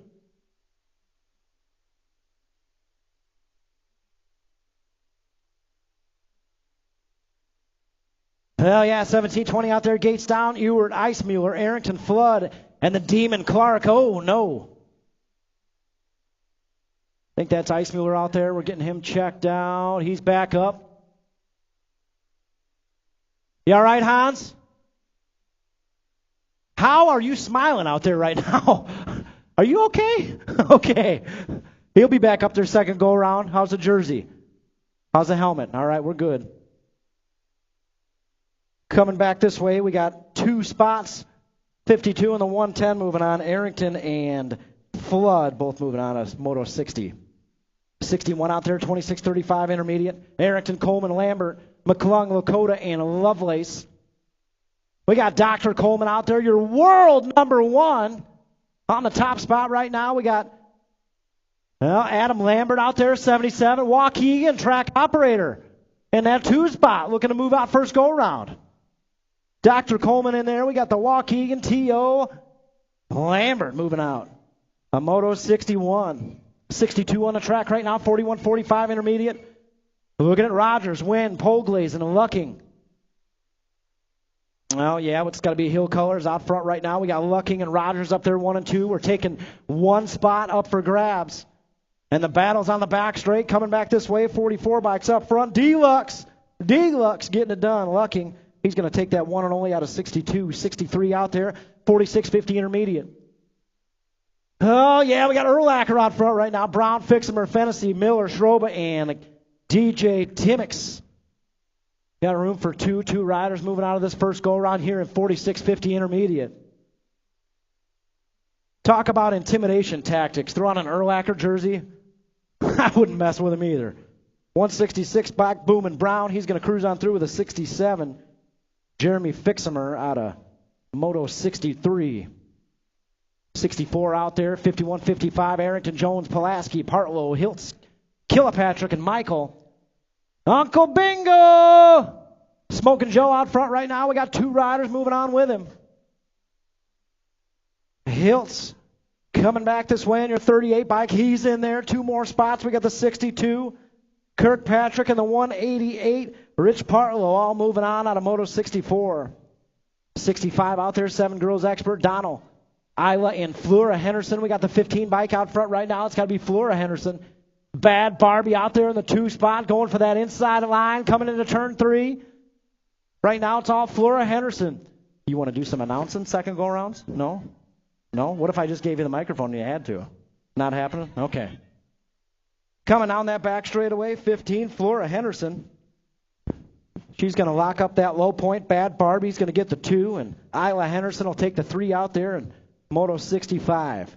Hell yeah, 17-20 out there. Gates down. Ewart, Icemuller, Arrington, Flood, and the Demon Clark. Oh, no. I think that's Icemuller out there. We're getting him checked out. He's back up. You all right, Hans? How are you smiling out there right now? Are you okay? Okay. He'll be back up there second go-around. How's the jersey? How's the helmet? All right, we're good. Coming back this way, we got 2 spots. 52 and the 110 moving on. Arrington and Flood both moving on to Moto 60. 61 out there, 26-35 intermediate. Arrington, Coleman, Lambert, McClung, Lakota, and Lovelace. We got Dr. Coleman out there, your world number 1 on the top spot right now. We got Adam Lambert out there, 77. Waukegan, track operator, in that 2 spot, looking to move out first go-around. Dr. Coleman in there. We got the Waukegan, T.O. Lambert moving out. A Moto 61. 62 on the track right now, 41-45 intermediate. Looking at Rogers, Wynn, Poglaze, and Lucking. Well, yeah, it's got to be Hill Colors out front right now. We got Lucking and Rogers up there 1 and 2. We're taking one spot up for grabs. And the battle's on the back straight. Coming back this way, 44 bikes up front. Deluxe getting it done. Lucking, he's going to take that one and only out of 62. 63 out there, 46-50 intermediate. Oh, yeah, we got Erlacher out front right now. Brown, Fixamer, Fennessy, Miller, Schroba, and DJ Timmix. Got room for two riders moving out of this first go-around here in 46-50 intermediate. Talk about intimidation tactics. Throw on an Erlacher jersey. I wouldn't mess with him either. 166 back, Boomin' Brown. He's going to cruise on through with a 67. Jeremy Fixamer out of Moto 63. 64 out there, 51-55. Arrington, Jones, Pulaski, Partlow, Hiltz, Kilpatrick, and Michael. Uncle Bingo! Smoking Joe out front right now. We got 2 riders moving on with him. Hiltz coming back this way in your 38 bike. He's in there. 2 more spots. We got the 62. Kirkpatrick and the 188. Rich Partlow all moving on out of Moto 64. 65 out there. 7 girls expert. Donald, Isla, and Flora Henderson. We got the 15 bike out front right now. It's got to be Flora Henderson. Bad Barbie out there in the 2 spot, going for that inside line, coming into turn 3. Right now, it's all Flora Henderson. You want to do some announcing second go-arounds? No? No? What if I just gave you the microphone and you had to? Not happening? Okay. Coming down that back straightaway, 15, Flora Henderson. She's going to lock up that low point. Bad Barbie's going to get the 2, and Isla Henderson will take the 3 out there in Moto 65.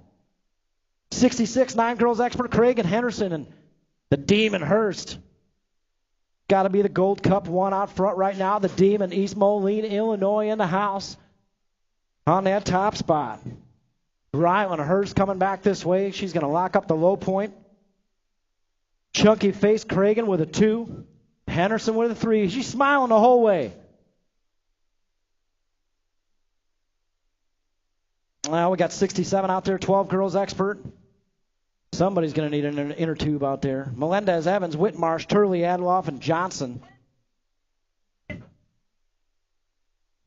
66, 9 girls expert, Craig and Henderson, and the Demon Hurst. Got to be the Gold Cup 1 out front right now. The Demon, East Moline, Illinois in the house on that top spot. Rylan Hurst coming back this way. She's going to lock up the low point. Chunky face Cragen with a 2. Henderson with a 3. She's smiling the whole way. Well, we got 67 out there, 12 girls expert. Somebody's going to need an inner tube out there. Melendez, Evans, Whitmarsh, Turley, Adloff, and Johnson.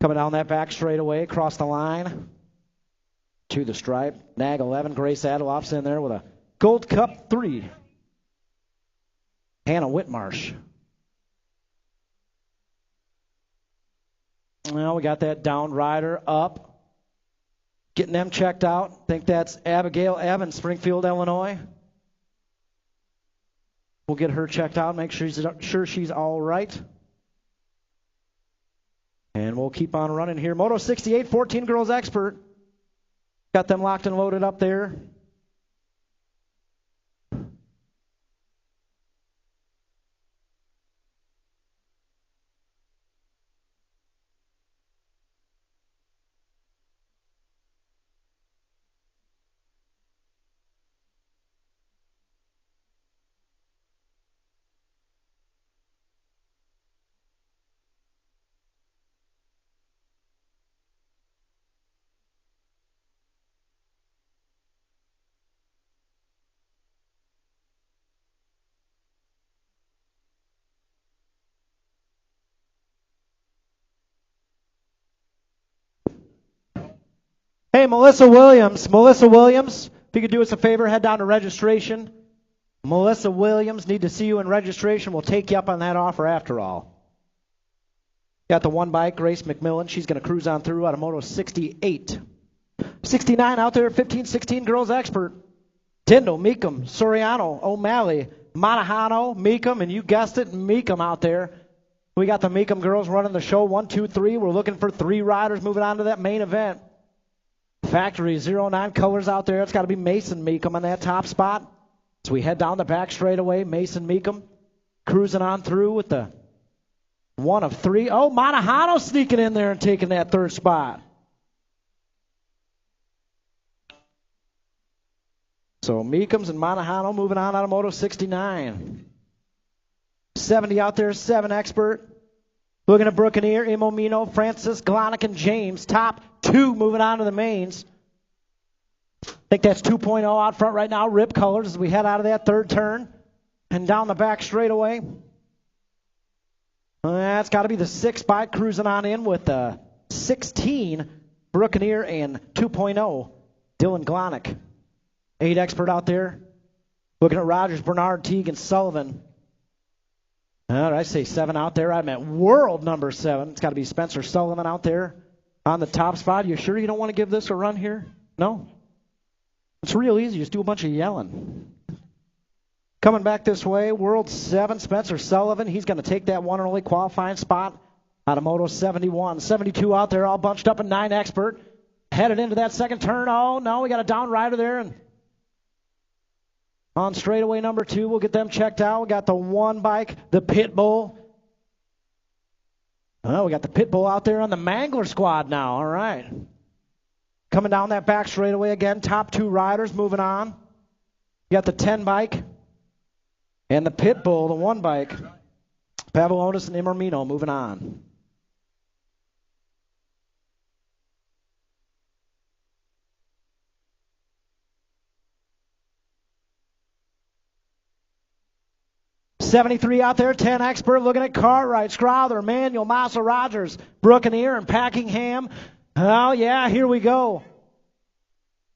Coming down that back straightaway, across the line to the stripe. Nag 11, Grace Adloff's in there with a Gold Cup 3. Hannah Whitmarsh. Well, we got that down rider up. Getting them checked out. Think that's Abigail Evans, Springfield, Illinois. We'll get her checked out, make sure she's all right. And we'll keep on running here. Moto 68, 14 girls expert. Got them locked and loaded up there. Hey, Melissa Williams, if you could do us a favor, head down to registration. Melissa Williams, need to see you in registration. We'll take you up on that offer after all. Got the 1 bike, Grace McMillan. She's going to cruise on through out of Moto 68. 69 out there, 15-16 girls expert. Tyndall, Meekum, Soriano, O'Malley, Monahano, Meekum, and you guessed it, Meekum out there. We got the Meekum girls running the show, 1, 2, 3. We're looking for 3 riders moving on to that main event. Factory 09 colors out there. It's got to be Mason Meekum on that top spot. So we head down the back straightaway. Mason Meekum cruising on through with the 1 of 3. Oh, Monahano sneaking in there and taking that 3rd spot. So Meekums and Monahano moving on out of Moto 69. 70 out there, 7 expert. Looking at Brookeneer, Imomino, Francis, Glonick, and James. Top 2 moving on to the mains. I think that's 2.0 out front right now. Rip colors as we head out of that third turn and down the back straightaway. That's got to be the 6 bike cruising on in with 16 Buccaneer and 2.0 Dylan Glonick. 8 expert out there. Looking at Rogers, Bernard, Teague, and Sullivan. Did I say 7 out there? I meant world number 7. It's got to be Spencer Sullivan out there on the top spot. You sure you don't want to give this a run here? No? It's real easy. Just do a bunch of yelling. Coming back this way, World 7, Spencer Sullivan. He's going to take that one early qualifying spot out of Moto 71. 72 out there, all bunched up, and 9 expert. Headed into that second turn. Oh, no, we got a down rider there. And on straightaway number 2, we'll get them checked out. We got the 1 bike, the Pitbull. Oh, we got the Pitbull out there on the Mangler squad now. All right. Coming down that back straightaway again, top 2 riders moving on. You got the 10 bike. And the Pitbull, the 1 bike, Pavlonis and Immermino moving on. '73 out there, 10 expert, looking at Cartwright, Scrowther, Manuel, Massa, Rogers, Buccaneer, and Packingham. Oh, yeah, here we go.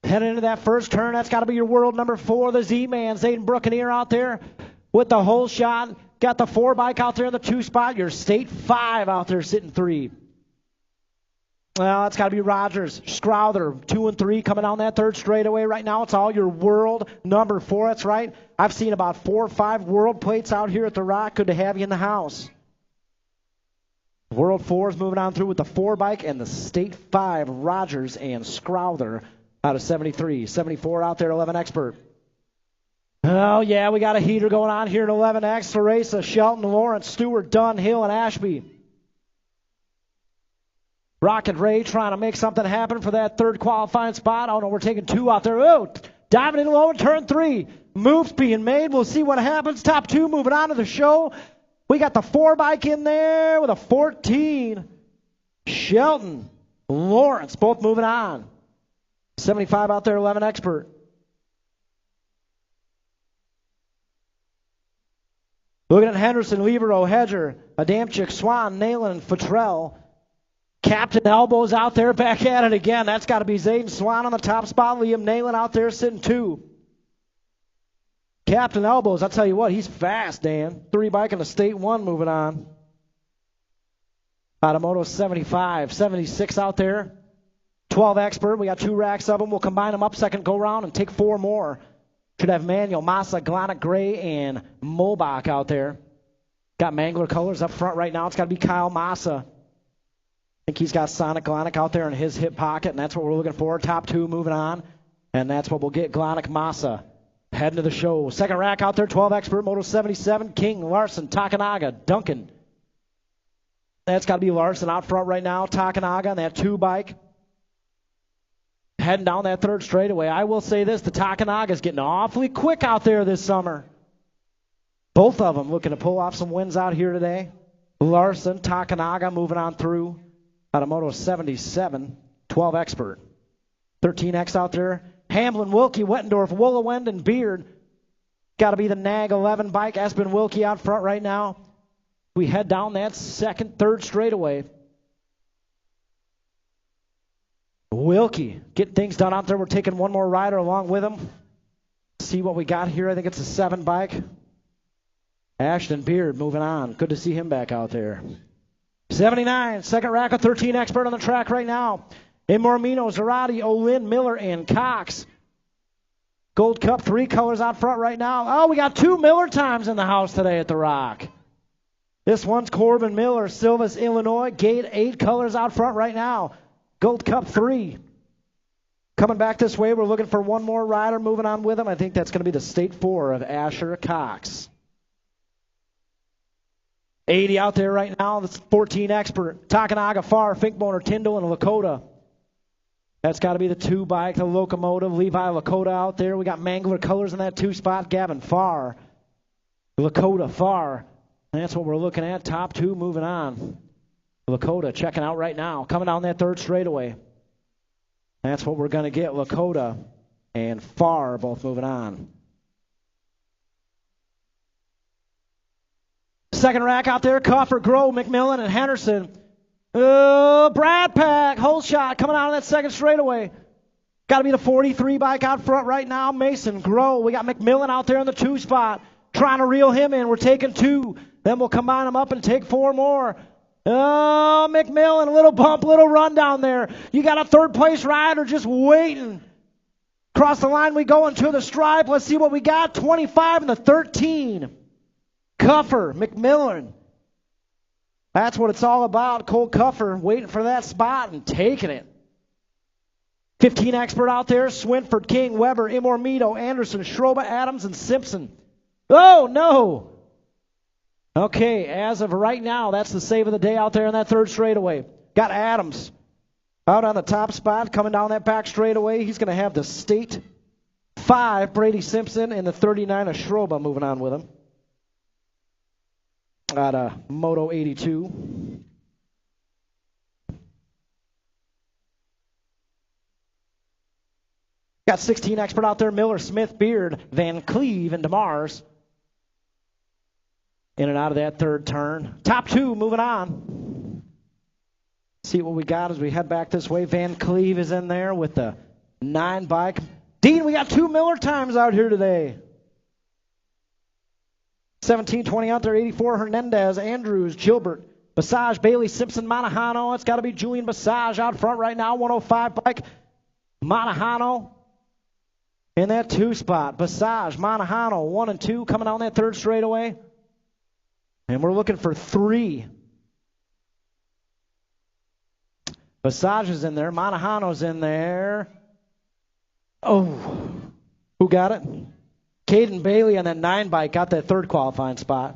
Heading into that first turn, that's got to be your world number 4, the Z-Man, Zayden Buccaneer out there. With the whole shot, got the 4 bike out there in the 2 spot. Your state 5 out there sitting 3. Well, that's got to be Rogers, Scrowther, 2 and 3 coming down that third straightaway right now. It's all your world number 4. That's right. I've seen about 4 or 5 world plates out here at the Rock. Good to have you in the house. World 4 is moving on through with the 4 bike and the state 5, Rogers and Scrowther out of 73. 74 out there, 11 expert. Oh, yeah, we got a heater going on here at 11X. Ceresa, Shelton, Lawrence, Stewart, Dunn, Hill, and Ashby. Rocket Ray trying to make something happen for that third qualifying spot. Oh, no, we're taking 2 out there. Oh, diving in low in turn 3. Moves being made. We'll see what happens. Top 2 moving on to the show. We got the 4 bike in there with a 14. Shelton, Lawrence, both moving on. 75 out there, 11 expert. Looking at Henderson, Levero, Hedger, Adamczyk, Swan, Nalen, and Futrell. Captain Elbows out there back at it again. That's got to be Zayden Swan on the top spot. Liam Nalen out there sitting 2. Captain Elbows, I'll tell you what, he's fast, Dan. 3 bike in the state 1 moving on. Out of Moto 75. 76 out there. 12 expert. We got 2 racks of them. We'll combine them up second go round and take 4 more. Should have Manuel, Massa, Glonick, Gray, and Mobach out there. Got Mangler colors up front right now. It's got to be Kyle Massa. I think he's got Sonic Glonick out there in his hip pocket, and that's what we're looking for. Top 2 moving on, and that's what we'll get. Glonick, Massa heading to the show. Second rack out there, 12 expert, Moto 77, King, Larson, Takanaga, Duncan. That's got to be Larson out front right now. Takanaga on that 2 bike. Heading down that third straightaway. I will say this, the Takanaga's getting awfully quick out there this summer. Both of them looking to pull off some wins out here today. Larson, Takanaga moving on through out of Moto 77, 12 expert. 13X out there. Hamlin, Wilkie, Wettendorf, Woolawend, and Beard. Got to be the Nag 11 bike. Espen Wilkie out front right now. We head down that third straightaway. Wilkie getting things done out there. We're taking 1 more rider along with him. See what we got here. I think it's a 7 bike. Ashton Beard moving on. Good to see him back out there. 79, second rack of 13 expert on the track right now. Imormino, Zarati, Olin, Miller, and Cox. Gold Cup 3 colors out front right now. Oh, we got 2 Miller times in the house today at the Rock. This one's Corbin Miller, Silvis, Illinois. Gate 8 colors out front right now. Gold Cup 3. Coming back this way, we're looking for 1 more rider moving on with him. I think that's going to be the State 4 of Asher Cox. 80 out there right now. That's 14 expert. Takanaga, Farr, Finkboner, Tyndall, and Lakota. That's got to be the 2 bike, the locomotive. Levi Lakota out there. We got Mangler colors in that 2 spot. Gavin Farr. Lakota, Farr. That's what we're looking at. Top 2 moving on. Lakota checking out right now. Coming down that third straightaway. That's what we're going to get. Lakota and Farr both moving on. Second rack out there, Cuffer, Grove, McMillan, and Henderson. Brad Pack, whole shot coming out of that second straightaway. Got to be the 43 bike out front right now. Mason, Grove. We got McMillan out there in the 2 spot. Trying to reel him in. We're taking 2. Then we'll combine them up and take 4 more. Oh, McMillan, a little bump, little run down there. You got a third place rider just waiting. Across the line we go into the stripe. Let's see what we got. 25 and the 13. Cuffer, McMillan. That's what it's all about. Cole Cuffer waiting for that spot and taking it. 15 expert out there. Swinford, King, Weber, Imormito, Anderson, Schroba, Adams, and Simpson. Oh, no. Okay, as of right now, that's the save of the day out there in that third straightaway. Got Adams out on the top spot, coming down that back straightaway. He's going to have the state 5, Brady Simpson, and the 39 of Schroba moving on with him. Out of Moto 82. Got 16 expert out there. Miller, Smith, Beard, Van Cleve, and DeMars. In and out of that third turn. Top 2 moving on. See what we got as we head back this way. Van Cleve is in there with the 9 bike. Dean, we got 2 Miller times out here today. 17-20 out there. 84 Hernandez, Andrews, Gilbert, Basage, Bailey, Simpson, Monahano. It's got to be Julian Basage out front right now. 105 bike. Monahano in that 2 spot. Basage, Monahano, 1 and 2 coming down that third straightaway. And we're looking for 3. Basage is in there. Monahano's in there. Oh, who got it? Caden Bailey on that 9 bike got that third qualifying spot.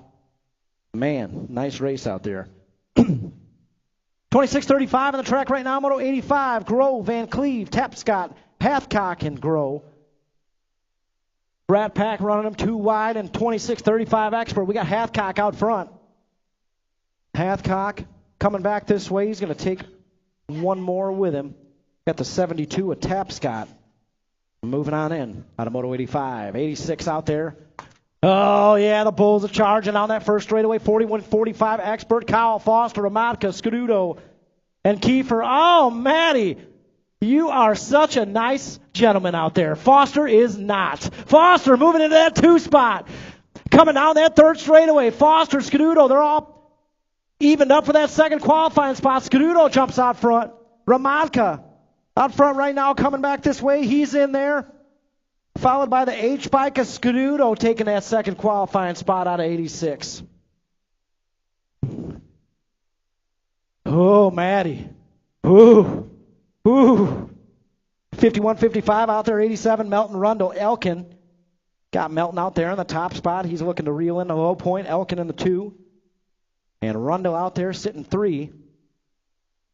Man, nice race out there. 26:35 on the track right now. Moto 85. Grove, Van Cleve, Tapscott, Hathcock, and Grove. Brad Pack running them 2 wide and 26:35 expert. We got Hathcock out front. Hathcock coming back this way. He's going to take 1 more with him. Got the 72 of Tapscott. Moving on in out of Moto 85. 86 out there. Oh, yeah, the Bulls are charging on that first straightaway. 41-45 expert. Kyle Foster, Ramatka, Scuduto, and Kiefer. Oh, Matty, you are such a nice gentleman out there. Foster is not. Foster moving into that 2 spot. Coming down that third straightaway. Foster, Scuduto, they're all evened up for that second qualifying spot. Scuduto jumps out front. Ramatka out front right now, coming back this way. He's in there. Followed by the H-bike of Scuduto taking that second qualifying spot out of 86. Oh, Matty. Ooh. Ooh. 51-55 out there. 87, Melton Rundle. Elkin. Got Melton out there in the top spot. He's looking to reel in the low point. Elkin in the 2. And Rundle out there sitting 3.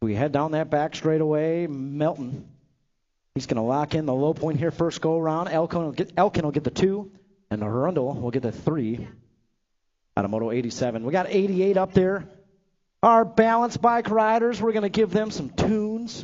We head down that back straightaway. Melton. He's going to lock in the low point here first go around. Elkin will get the 2. And Rundle will get the 3 out of Moto 87. We got 88 up there. Our balance bike riders, we're going to give them some tunes.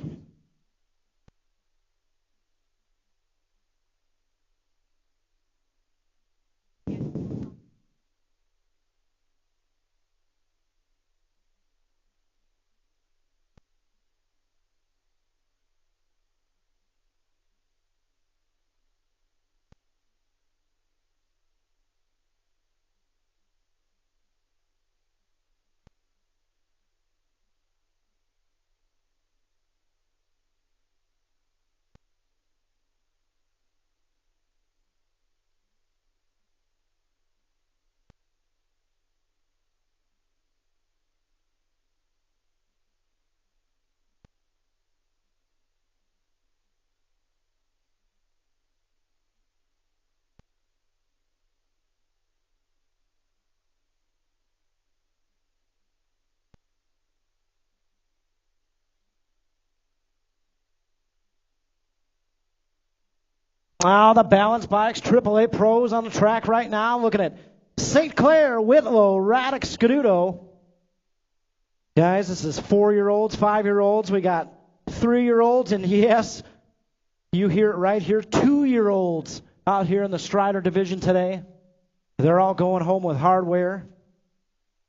Now the balance bikes, AAA pros on the track right now. Looking at St. Clair, Whitlow, Raddick, Scuduto. Guys, this is 4-year-olds, 5-year-olds. We got 3-year-olds, and yes, You hear it right here. 2-year-olds out here in the Strider division today. They're all going home with hardware.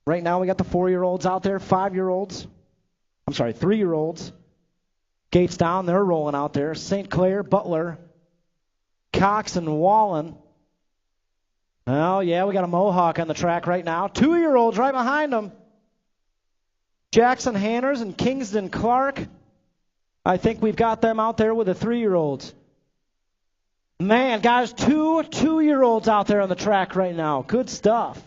Right now we got the 4-year-olds out there, 5-year-olds. I'm sorry, 3-year-olds. Gates down, they're rolling out there. St. Clair, Butler, Cox, and Wallen. Oh, yeah, we got a Mohawk on the track right now. 2-year-olds right behind them. Jackson Hanners and Kingston Clark. I think we've got them out there with the 3-year-olds. Man, guys, 2-year-olds out there on the track right now. Good stuff.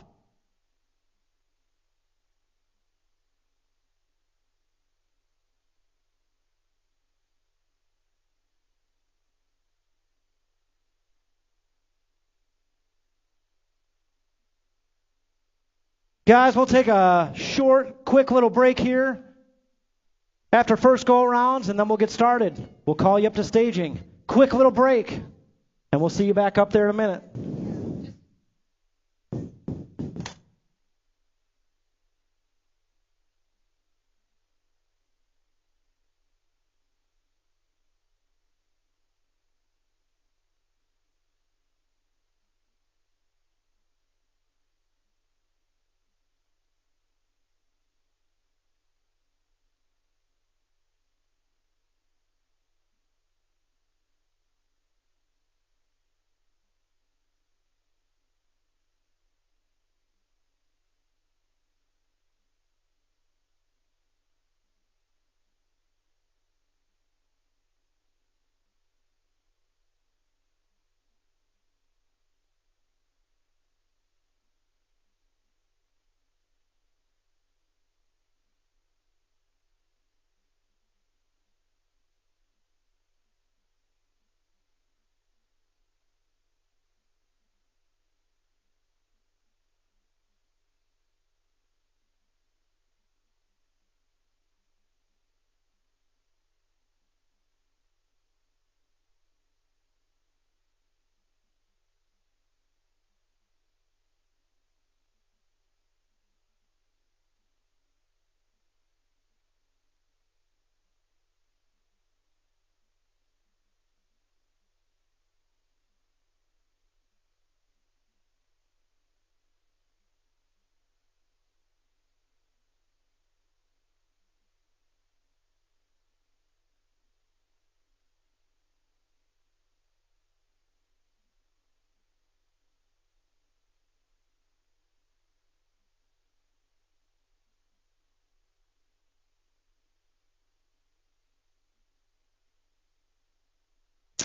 Guys, we'll take a short, quick little break here after first go-arounds, and then we'll get started. We'll call you up to staging. Quick little break, and we'll see you back up there in a minute.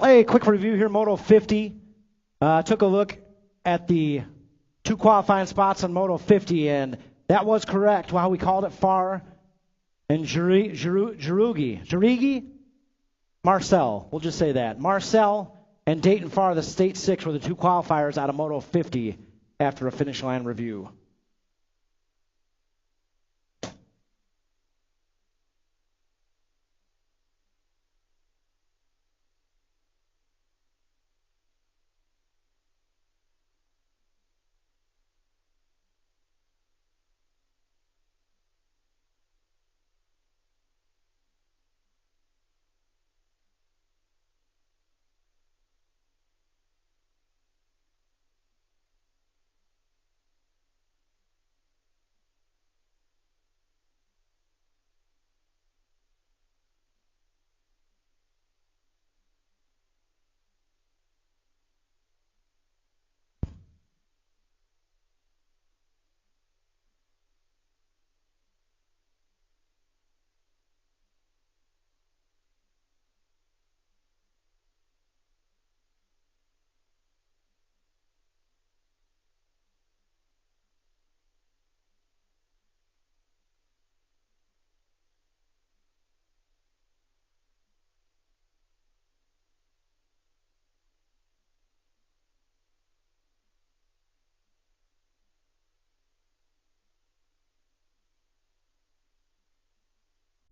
Hey, quick review here, Moto 50. Took a look at the 2 qualifying spots on Moto 50, and that was correct. Wow, we called it Farr and Jirigi? Marcel, we'll just say that. Marcel and Dayton Farr, the State 6, were the 2 qualifiers out of Moto 50 after a finish line review.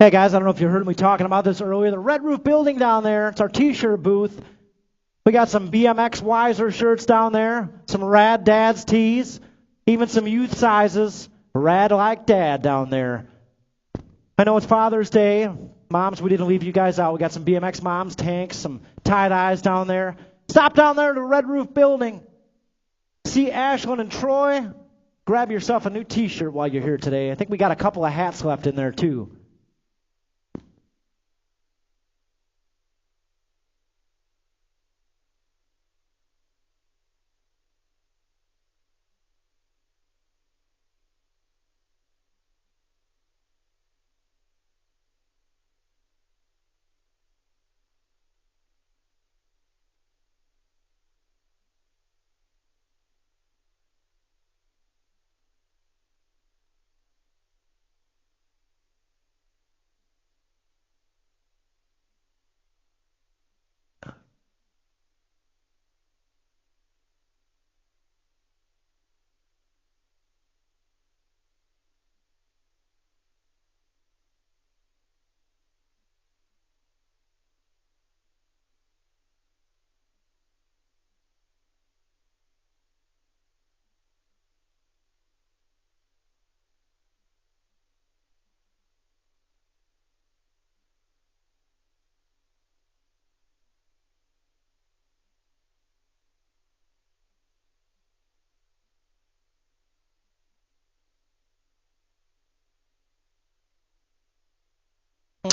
Hey guys, I don't know if you heard me talking about this earlier. The Red Roof Building down there, it's our t-shirt booth. We got some BMX Wiser shirts down there, some Rad Dad's tees, even some youth sizes. Rad like Dad down there. I know it's Father's Day. Moms, we didn't leave you guys out. We got some BMX moms, tanks, some tie-dyes down there. Stop down there to the Red Roof Building. See Ashlyn and Troy. Grab yourself a new T-shirt while you're here today. I think we got a couple of hats left in there, too.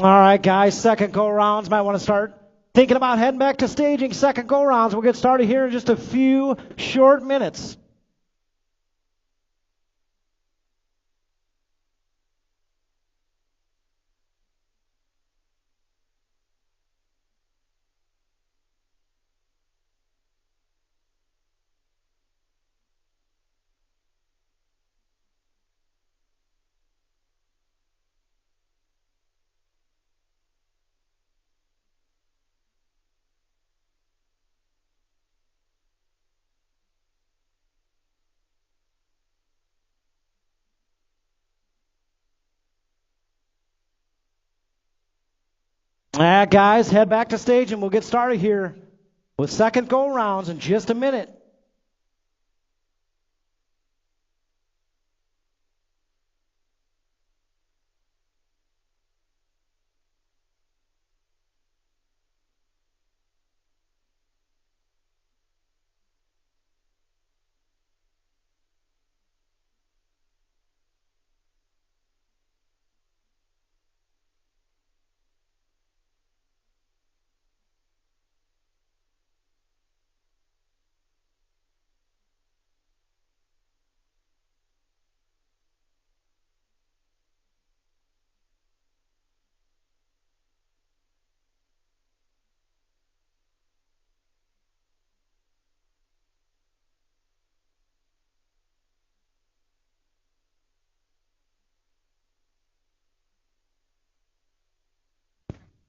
All right, guys, second go-rounds. Might want to start thinking about heading back to staging second go-rounds. We'll get started here in just a few short minutes. All right, guys, head back to stage and we'll get started here with second go-rounds in just a minute.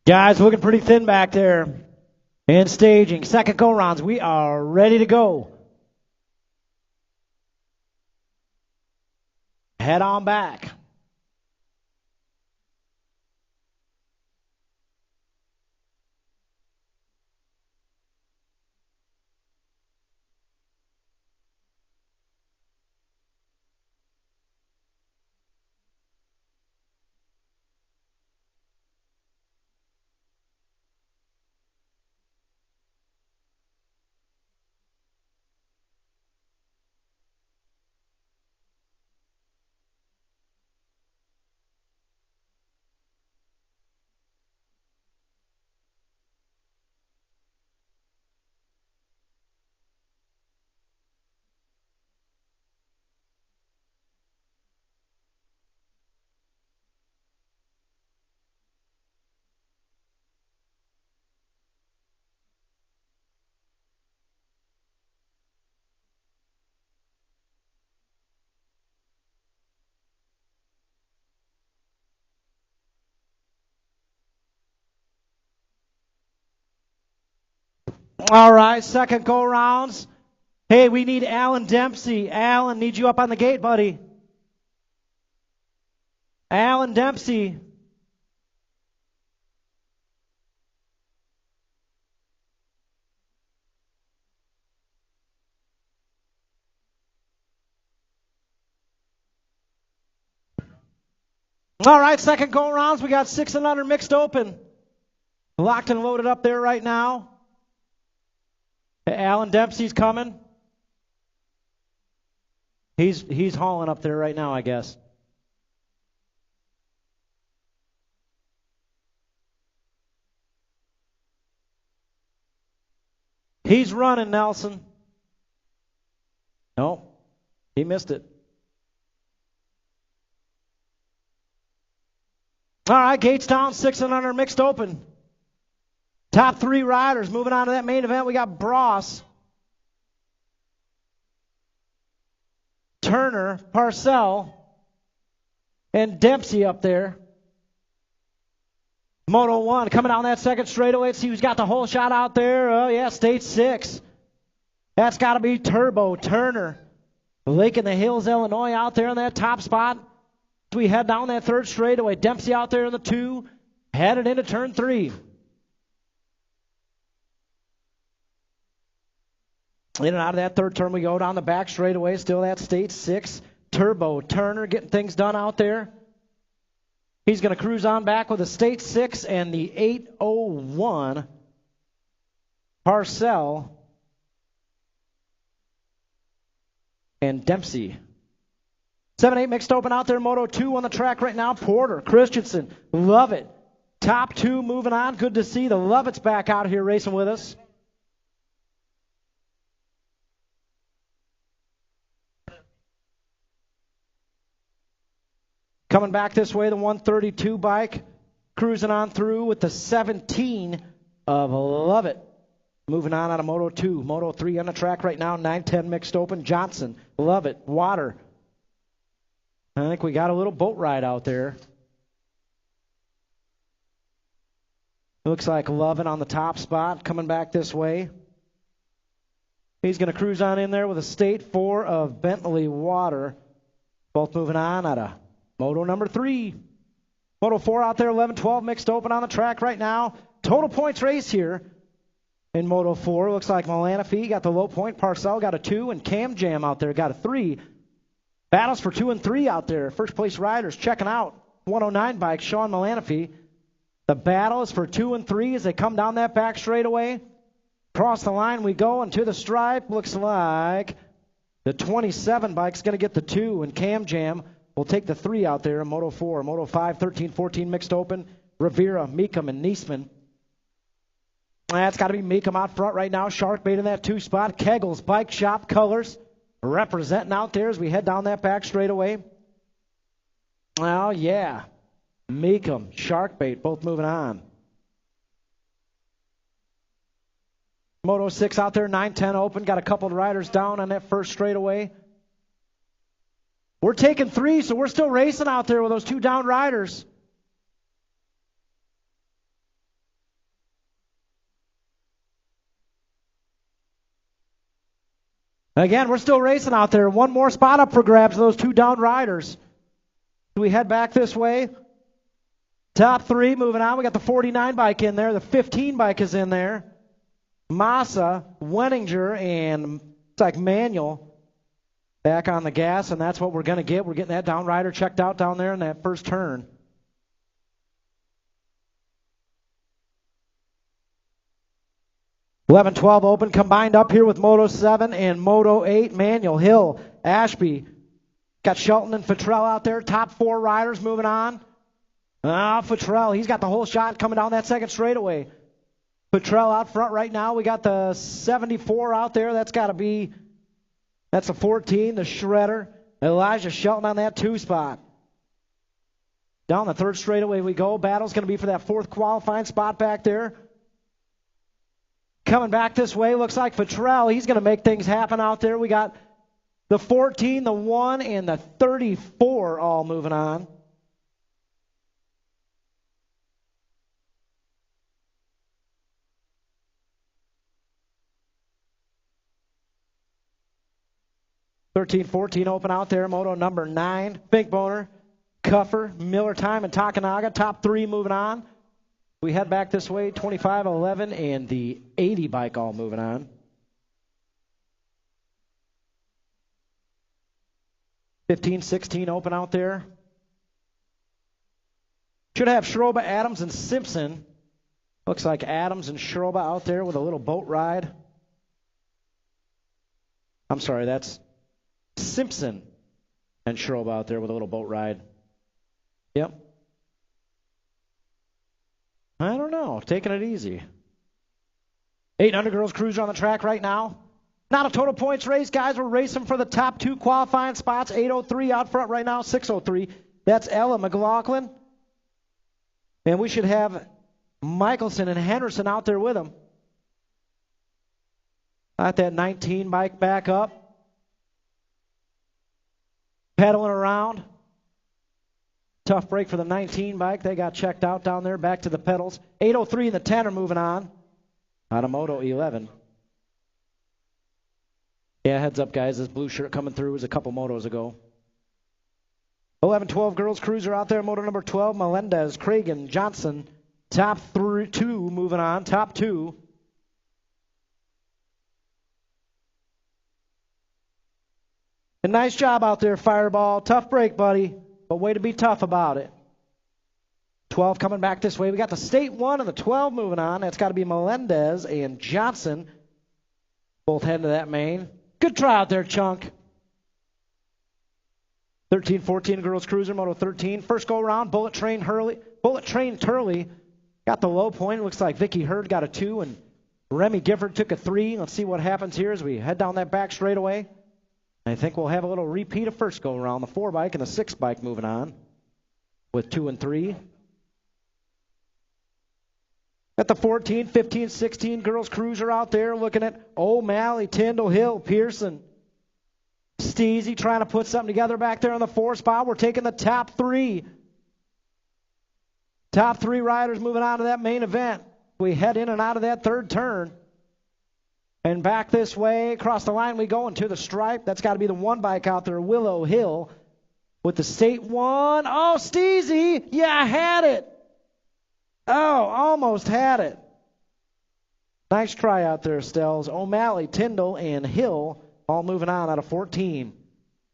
Guys, looking pretty thin back there. And staging, second go-rounds. We are ready to go. Head on back. All right, second go-rounds. Hey, we need Alan Dempsey. Alan, need you up on the gate, buddy. Alan Dempsey. All right, second go-rounds. We got 6 and under mixed open. Locked and loaded up there right now. Alan Dempsey's coming. He's hauling up there right now, I guess. He's running, Nelson. No, he missed it. All right, gates down, 6 and under mixed open. Top 3 riders moving on to that main event. We got Bross, Turner, Parcell, and Dempsey up there. Moto 1 coming down that second straightaway. Let's see who's got the whole shot out there. Oh, yeah, stage 6. That's got to be Turbo Turner. Lake in the Hills, Illinois out there in that top spot. As we head down that third straightaway. Dempsey out there in the 2. Headed into turn 3. In and out of that third turn we go down the back straightaway. Still that stage 6. Turbo Turner getting things done out there. He's going to cruise on back with a stage 6 and the 8:01. Parcell and Dempsey. 7-8 mixed open out there. Moto 2 on the track right now. Porter, Christensen, Lovett. Top 2 moving on. Good to see the Lovett's back out here racing with us. Coming back this way, the 132 bike. Cruising on through with the 17 of Lovett. Moving on out of Moto 2. Moto 3 on the track right now. 9-10 mixed open. Johnson, Lovett, Water. I think we got a little boat ride out there. Looks like Lovett on the top spot. Coming back this way. He's going to cruise on in there with a state 4 of Bentley Water. Both moving on out of Moto number 3. Moto 4 out there, 11-12 mixed open on the track right now. Total points race here in Moto 4. Looks like Milanafi got the low point. Parcell got a 2, and Cam Jam out there got a 3. Battles for 2 and 3 out there. First place riders checking out. 109 bike, Sean Milanafi. The battle is for 2 and 3 as they come down that back straightaway. Across the line we go, and to the stripe looks like the 27 bike's going to get the 2, and Cam Jam will take the 3 out there in Moto 4. Moto 5, 13-14 mixed open. Rivera, Meekum, and Niesman. That's got to be Meekum out front right now. Sharkbait in that 2 spot. Kegel's Bike Shop Colors representing out there as we head down that back straightaway. Oh, yeah. Meekum, Sharkbait, both moving on. Moto 6 out there, 9-10 open. Got a couple of riders down on that first straightaway. We're taking 3, so we're still racing out there with those 2 down riders. Again, we're still racing out there. 1 more spot up for grabs of those 2 down riders. We head back this way. Top 3 moving on. We got the 49 bike in there. The 15 bike is in there. Massa, Wenninger, and it's like Manuel back on the gas, and that's what we're going to get. We're getting that down rider checked out down there in that first turn. (11-12) open, combined up here with Moto 7 and Moto 8. Manuel, Hill, Ashby. Got Shelton and Futrell out there. Top 4 riders moving on. Futrell, he's got the whole shot coming down that second straightaway. Futrell out front right now. We got the 74 out there. That's a 14, the Shredder. Elijah Shelton on that 2 spot. Down the third straightaway we go. Battle's going to be for that 4th qualifying spot back there. Coming back this way, looks like Futrell. He's going to make things happen out there. We got the 14, the 1, and the 34 all moving on. (13-14) open out there. Moto number 9. Finkboner, Cuffer, Miller Time, and Takanaga. Top 3 moving on. We head back this way. 25-11 and the 80 bike all moving on. 15-16 open out there. Should have Schroba, Adams, and Simpson. Looks like Adams and Schroba out there with a little boat ride. I'm sorry, that's Simpson and Schroba out there with a little boat ride. Yep. I don't know. Taking it easy. 800 girls cruiser on the track right now. Not a total points race, guys. We're racing for the top 2 qualifying spots. 803 out front right now, 603. That's Ella McLaughlin. And we should have Michelson and Henderson out there with them. Got that 19 bike back up. Pedaling around. Tough break for the 19 bike. They got checked out down there. Back to the pedals. 803 and the 10 are moving on. Out of Moto 11. Yeah, heads up, guys. This blue shirt coming through was a couple motos ago. 11-12 girls cruiser out there. Moto number 12, Melendez, Cragen, Johnson. Top 2 moving on. Top 2. A nice job out there, Fireball. Tough break, buddy. But way to be tough about it. 12 coming back this way. We got the State 1 and the 12 moving on. That's got to be Melendez and Johnson. Both heading to that main. Good try out there, Chunk. 13-14 girls cruiser, Moto 13. First go around, Bullet Train Turley got the low point. It looks like Vicky Hurd got a 2 and Remy Gifford took a 3. Let's see what happens here as we head down that back straightaway. I think we'll have a little repeat of first go around. The 4 bike and the 6 bike moving on with 2 and 3. At the 14, 15, 16 girls cruiser out there looking at O'Malley, Tyndall, Hill, Pearson. Steezy trying to put something together back there on the 4 spot. We're taking the top 3. Top 3 riders moving on to that main event. We head in and out of that third turn. And back this way, across the line we go into the stripe. That's got to be the 1 bike out there, Willow Hill, with the State 1. Oh, Steezy! Yeah, I had it! Oh, almost had it. Nice try out there, Stells. O'Malley, Tyndall, and Hill all moving on out of 14.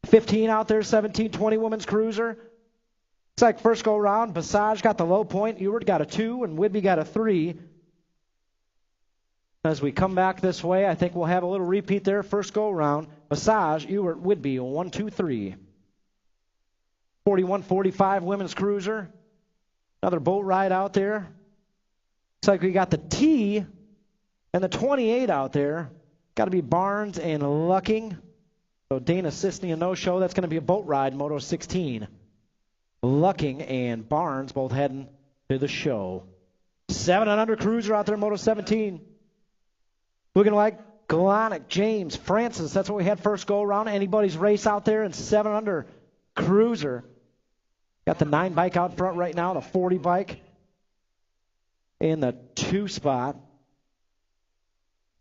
15 out there, 17-20 women's cruiser. Looks like first go round, Passage got the low point. Ewart got a 2, and Whidbey got a 3. As we come back this way, I think we'll have a little repeat there. First go round, Passage, Ewart, Whidbey, 1, 2, 3. 41-45 women's cruiser. Another boat ride out there. Looks like we got the T and the 28 out there. Got to be Barnes and Lucking. So Dana Sisney a no-show. That's going to be a boat ride, Moto 16. Lucking and Barnes both heading to the show. 700 cruiser out there, Moto 17. Looking like Galonic, James, Francis. That's what we had first go around. Anybody's race out there in 700 cruiser. Got the 9 bike out front right now, the 40 bike in the 2 spot.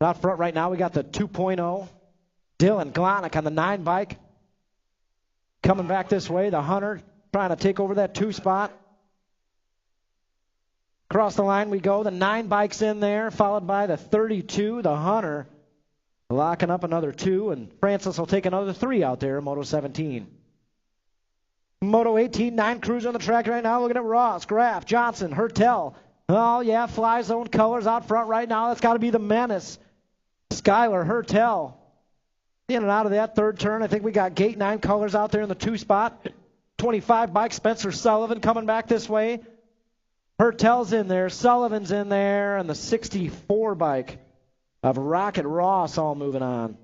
Out front right now, we got the 2.0. Dylan Glonick on the 9 bike. Coming back this way, the Hunter trying to take over that 2 spot. Across the line we go, the 9 bike's in there, followed by the 32, the Hunter. Locking up another 2, and Francis will take another 3 out there in Moto 17. Moto 18, 9 crews on the track right now. Looking at Ross, Graff, Johnson, Hertel. Oh, yeah, Fly Zone colors out front right now. That's got to be the Menace. Skylar, Hertel. In and out of that third turn. I think we got Gate 9 colors out there in the 2 spot. 25 bike, Spencer Sullivan coming back this way. Hertel's in there. Sullivan's in there. And the 64 bike of Rocket Ross all moving on.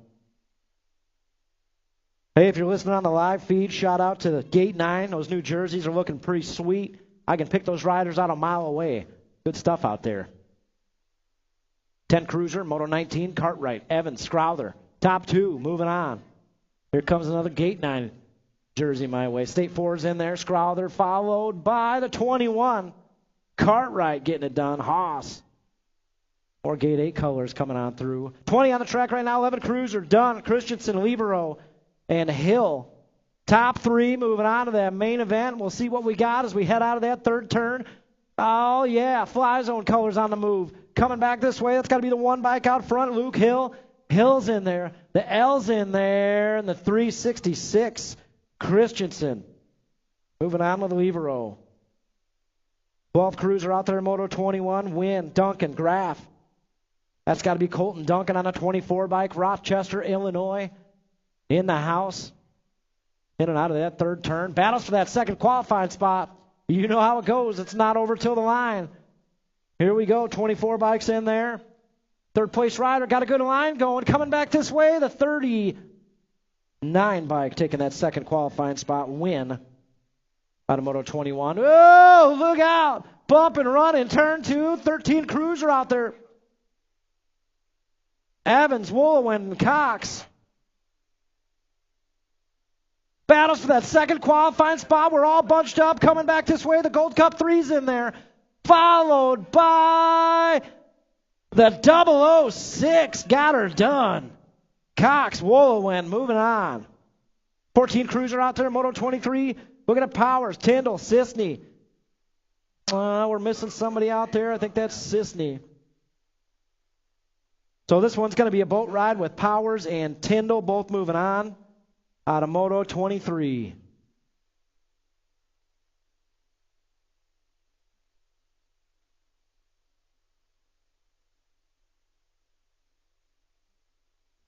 Hey, if you're listening on the live feed, shout out to the Gate 9. Those new jerseys are looking pretty sweet. I can pick those riders out a mile away. Good stuff out there. 10 cruiser, Moto 19, Cartwright, Evans, Scrowther. Top 2, moving on. Here comes another Gate 9 jersey my way. State 4's in there. Scrowther followed by the 21. Cartwright getting it done. Haas. More Gate 8 colors coming on through. 20 on the track right now. 11 cruiser, Dunn, Christensen, Libero, and Hill. Top 3 moving on to that main event. We'll see what we got as we head out of that third turn. Oh, yeah, Fly Zone colors on the move. Coming back this way, that's got to be the 1 bike out front. Luke Hill. Hill's in there. The L's in there. And the 366, Christensen. Moving on with Libero. 12 Cruiser out there in Moto 21. Win, Duncan, Graff. That's got to be Colton Duncan on a 24 bike. Rochester, Illinois in the house. In and out of that third turn. Battles for that second qualifying spot. You know how it goes. It's not over till the line. Here we go. 24 bikes in there. Third place rider got a good line going. Coming back this way, the 39 bike taking that second qualifying spot. Win out of Moto 21. Oh, look out. Bump and run in turn 2. 13 Cruiser out there. Evans, Woolowin, Cox. Battles for that second qualifying spot. We're all bunched up. Coming back this way. The Gold Cup 3's in there. Followed by the 006. Got her done. Cox, Woolowin, moving on. 14 Cruiser out there. Moto 23. Looking at Powers, Tyndall, Sisney. We're missing somebody out there. I think that's Sisney. So this one's going to be a boat ride with Powers and Tyndall both moving on out of Moto 23.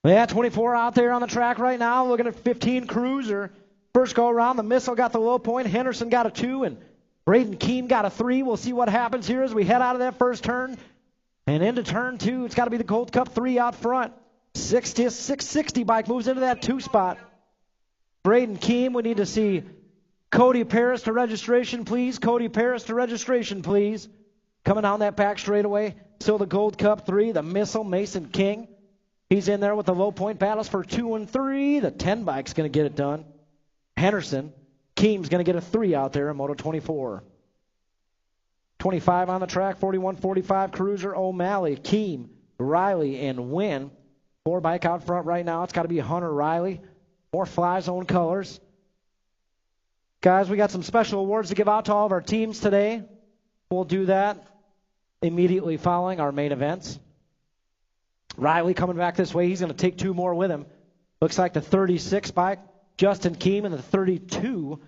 Yeah, 24 out there on the track right now. Looking at 15 Cruiser. First go around, the Missile got the low point. Henderson got a 2, and Braden Keem got a 3. We'll see what happens here as we head out of that first turn. And into turn 2, it's got to be the Gold Cup 3 out front. 660 bike moves into that 2 spot. Braden Keem, we need to see Cody Paris to registration, please. Cody Paris to registration, please. Coming down that back straightaway. Still the Gold Cup 3, the Missile, Mason King. He's in there with the low point battles for 2 and 3. The 10 bike's going to get it done. Henderson, Keem's going to get a 3 out there in Moto 24. 25 on the track, 41-45 Cruiser, O'Malley, Keem, Riley, and Wynn. 4 bike out front right now. It's got to be Hunter Riley. More Fly Zone colors. Guys, we got some special awards to give out to all of our teams today. We'll do that immediately following our main events. Riley coming back this way. He's going to take 2 more with him. Looks like the 36 bike, Justin Keem, and the 32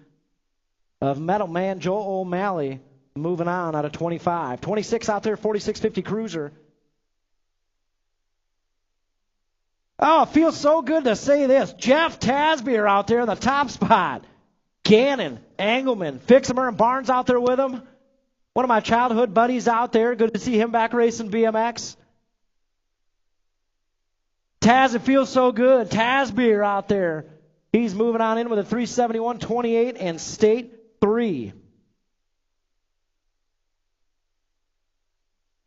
of Metal Man Joel O'Malley moving on out of 25. 26 out there, 4650 Cruiser. Oh, it feels so good to say this. Jeff Tasbier out there in the top spot. Gannon, Engelman, Fixamer, and Barnes out there with him. One of my childhood buddies out there. Good to see him back racing BMX. Taz, it feels so good. Tasbier out there. He's moving on in with a 371.28 and state 3.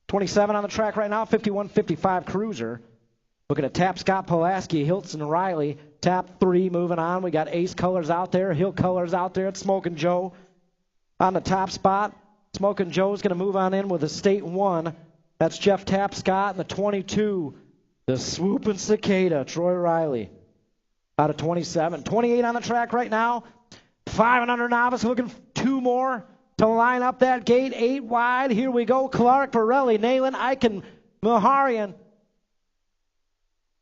27 on the track right now, 51-55 Cruiser. Looking at Tap, Scott Pulaski, Hilton Riley. Tap 3 moving on. We got Ace Colors out there, Hill Colors out there. It's Smokin' Joe on the top spot. Smokin' Joe's going to move on in with a state 1. That's Jeff Tap Scott and the 22. The Swoopin' Cicada, Troy Riley, out of 27. 28 on the track right now. 5 and under novice, looking for 2 more to line up that gate. 8 wide. Here we go. Clark, Pirelli, Nalen, Eichen, Maharian.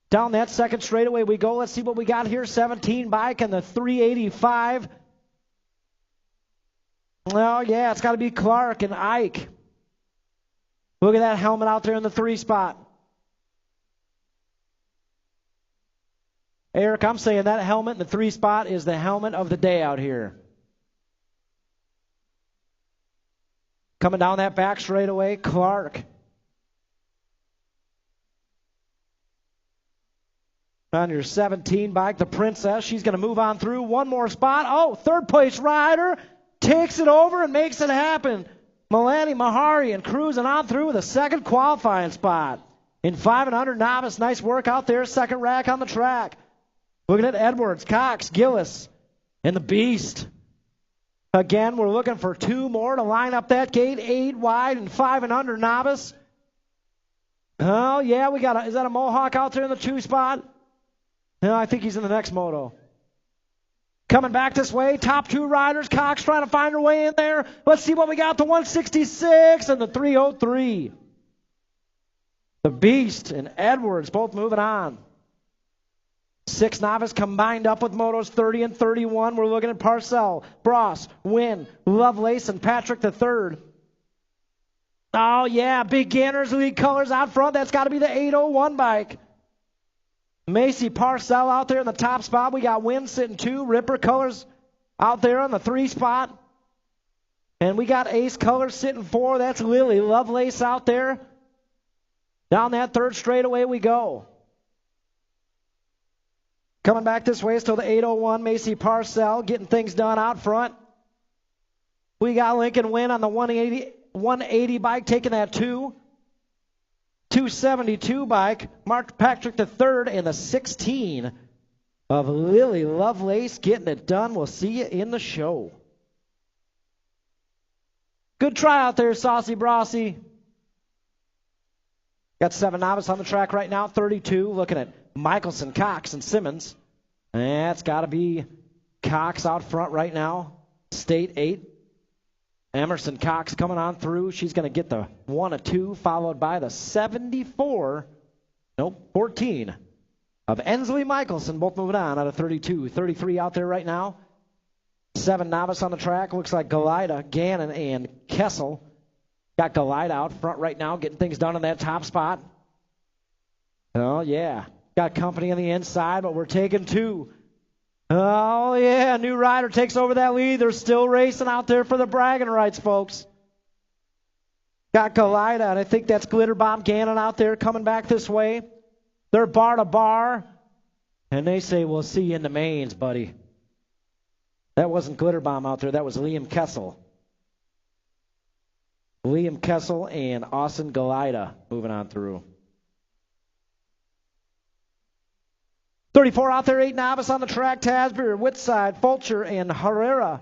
Down that second straightaway we go. Let's see what we got here. 17 bike and the 385. Oh, yeah, it's got to be Clark and Ike. Look at that helmet out there in the 3 spot. Eric, I'm saying that helmet in the 3 spot is the helmet of the day out here. Coming down that back straightaway, Clark. On your 17 bike, the Princess, she's going to move on through. 1 more spot. Oh, 3rd place rider takes it over and makes it happen. Milani Maharian cruising on through with a 2nd qualifying spot. In 5 and under novice, nice work out there. 2nd rack on the track. Looking at Edwards, Cox, Gillis, and the Beast. Again, we're looking for 2 more to line up that gate. 8 wide and 5 and under novice. Oh, yeah, we got is that a Mohawk out there in the 2 spot? No, I think he's in the next moto. Coming back this way, top 2 riders. Cox trying to find her way in there. Let's see what we got. The 166 and the 303. The Beast and Edwards both moving on. 6 novice combined up with motos 30 and 31. We're looking at Parcell, Bross, Wynn, Lovelace, and Patrick III. Oh, yeah, beginners lead colors out front. That's got to be the 801 bike. Macy Parcell out there in the top spot. We got Win sitting 2. Ripper Colors out there on the 3 spot. And we got Ace Colors sitting 4. That's Lily Lovelace out there. Down that 3rd straightaway we go. Coming back this way, still the 801, Macy Parcell getting things done out front. We got Lincoln Win on the 180 bike taking that 2. 272 bike, Mark Patrick the 3rd, and the 16 of Lily Lovelace getting it done. We'll see you in the show. Good try out there, Saucy Brossy. Got 7 novice on the track right now, 32. Looking at Michelson, Cox, and Simmons. That's got to be Cox out front right now. State 8. Emerson Cox coming on through. She's going to get the 1-2, followed by the 14 of Ensley Michelson, both moving on out of 32. 33 out there right now. 7 novice on the track. Looks like Galida, Gannon, and Kessel. Got Galida out front right now, getting things done in that top spot. Oh, yeah. Got company on the inside, but we're taking 2. Oh, yeah, new rider takes over that lead. They're still racing out there for the bragging rights, folks. Got Galida, and I think that's Glitter Bomb Gannon out there coming back this way. They're bar to bar, and they say, we'll see you in the mains, buddy. That wasn't Glitter Bomb out there. That was Liam Kessel. Liam Kessel and Austin Galida moving on through. 34 out there, 8 novice on the track. Tasbury, Whitside, Fulcher, and Herrera.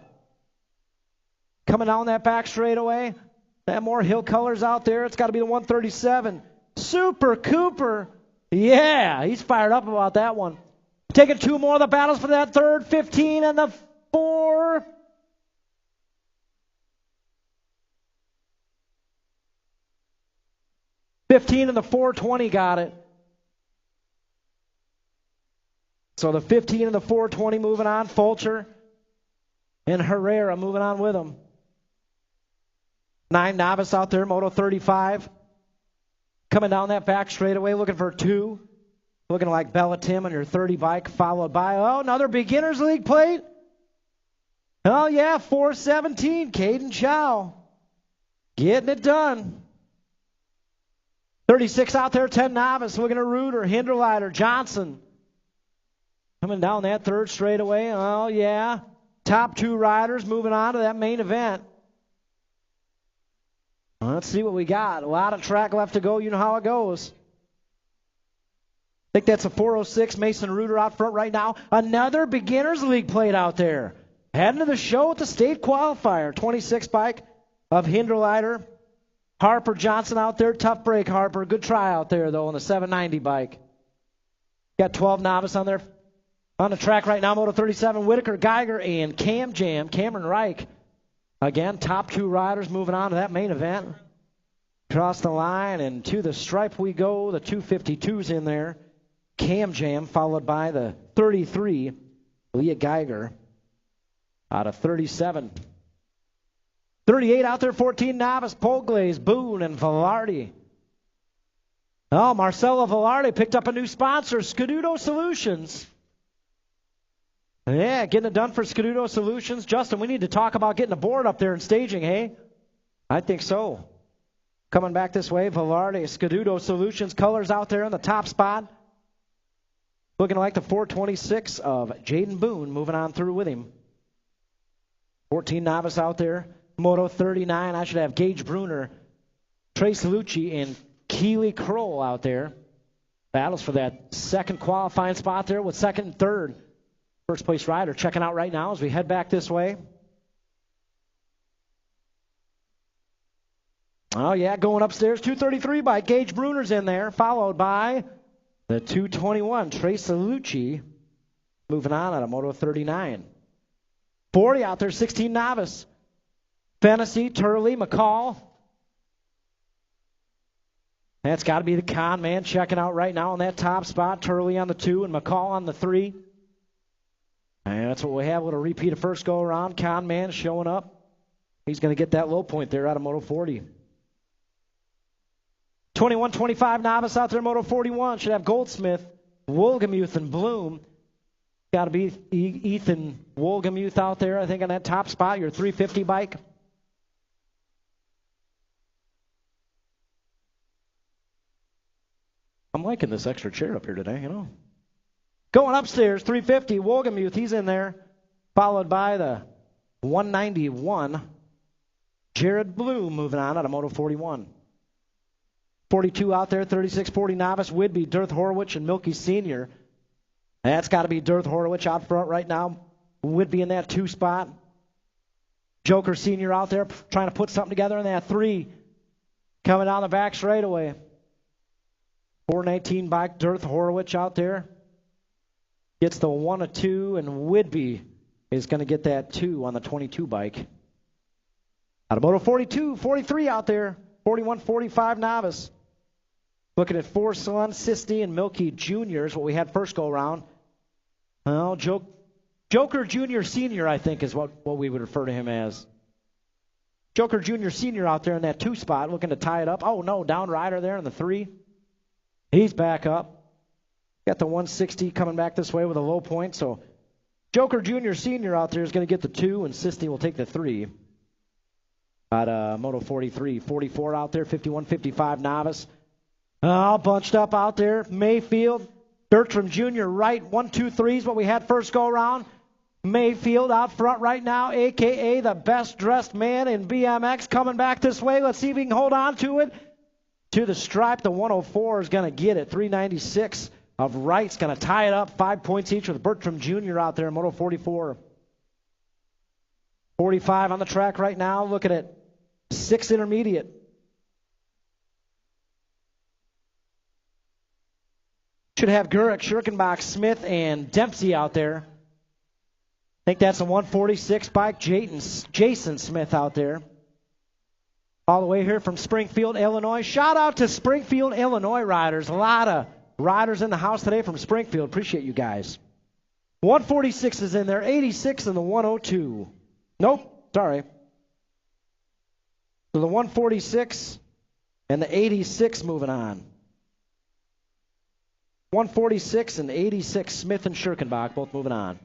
Coming down that back straightaway. That more Hill Colors out there. It's got to be the 137. Super Cooper. Yeah, he's fired up about that one. Taking 2 more of the battles for that 3rd, 15, and the 4. $15 and the 420 got it. So the 15 and the 420 moving on. Fulcher and Herrera moving on with them. 9 novice out there, Moto 35. Coming down that back straightaway, looking for 2. Looking like Bella Tim on your 30 bike, followed by, another Beginners League plate. Oh, yeah, 417, Caden Chow. Getting it done. 36 out there, 10 novice. Looking at Reuter, Hinderleiter, Johnson. Coming down that 3rd straightaway. Oh, yeah. Top 2 riders moving on to that main event. Well, let's see what we got. A lot of track left to go. You know how it goes. I think that's a 406. Mason Reuter out front right now. Another Beginners League plate out there. Heading to the show at the state qualifier. 26 bike of Hinderleiter. Harper Johnson out there. Tough break, Harper. Good try out there, though, on the 790 bike. Got 12 novice on there. On the track right now, Moto 37, Whitaker, Geiger, and Cam Jam, Cameron Reich. Again, top 2 riders moving on to that main event. Across the line and to the stripe we go. The 252's in there. Cam Jam, followed by the 33, Leah Geiger, out of 37. 38 out there, 14 novice, Polglaze, Boone, and Velarde. Oh, Marcelo Velarde picked up a new sponsor, Scududo Solutions. Yeah, getting it done for Scududo Solutions. Justin, we need to talk about getting a board up there and staging, hey? I think so. Coming back this way, Velarde, Scududo Solutions, colors out there in the top spot. Looking like the 426 of Jaden Boone, moving on through with him. 14 novice out there. Moto 39, I should have Gage Bruner, Trace Lucci, and Keely Kroll out there. Battles for that 2nd qualifying spot there with 2nd and 3rd. First place rider checking out right now as we head back this way. Oh, yeah, going upstairs. 233 by Gage Bruner's in there, followed by the 221, Trace Lucci, moving on out of Moto 39. 40 out there, 16 novice. Fennessy, Turley, McCall. That's got to be the con man checking out right now on that top spot. Turley on the 2 and McCall on the 3. And that's what we have with a repeat of first go around. Con man showing up. He's going to get that low point there out of Moto 40. 21-25 novice out there, Moto 41. Should have Goldsmith, Wolgamuth, and Bloom. Got to be Ethan Wolgamuth out there, I think, on that top spot, your 350 bike. I'm liking this extra chair up here today, you know. Going upstairs, 350, Wolgamuth, he's in there. Followed by the 191, Jared Bloom, moving on out of Moto 41. 42 out there, 36-40 novice, Whidbey, Dirth Horowitz, and Milky Sr. That's got to be Dirth Horowitz out front right now. Whidbey in that 2 spot. Joker Sr. out there trying to put something together in that 3. Coming down the back straightaway. 419 bike, Dirth Horowitz out there. Gets the 1 of 2, and Whidbey is going to get that 2 on the 22 bike. Out of Moto 42, 43 out there, 41-45 novice. Looking at 4 Son, Sisty, and Milky Jr. is what we had first go around. Well, Joker Jr. Sr., I think, is what we would refer to him as. Joker Jr. Sr. out there in that 2 spot, looking to tie it up. Oh, no, down rider there in the 3. He's back up. Got the 160 coming back this way with a low point, so Joker Jr. Sr. out there is going to get the 2, and Sisty will take the 3. At Moto 43, 44 out there, 51-55 novice. All bunched up out there. Mayfield, Bertram Jr. right, 1, 2, 3 is what we had first go around. Mayfield out front right now, a.k.a. the best-dressed man in BMX, coming back this way. Let's see if he can hold on to it. To the stripe, the 104 is going to get it. 396 of Wright's going to tie it up. 5 points each with Bertram Jr. out there in Moto 44. 45 on the track right now, looking at 6 intermediate. Should have Gurek, Schirkenbach, Smith, and Dempsey out there. I think that's a 146 bike. Jason Smith out there. All the way here from Springfield, Illinois. Shout out to Springfield, Illinois riders. A lot of riders in the house today from Springfield. Appreciate you guys. 146 is in there. 86 and the 102. Nope, sorry. So the 146 and the 86 moving on. 146 and 86, Smith and Schirkenbach both moving on.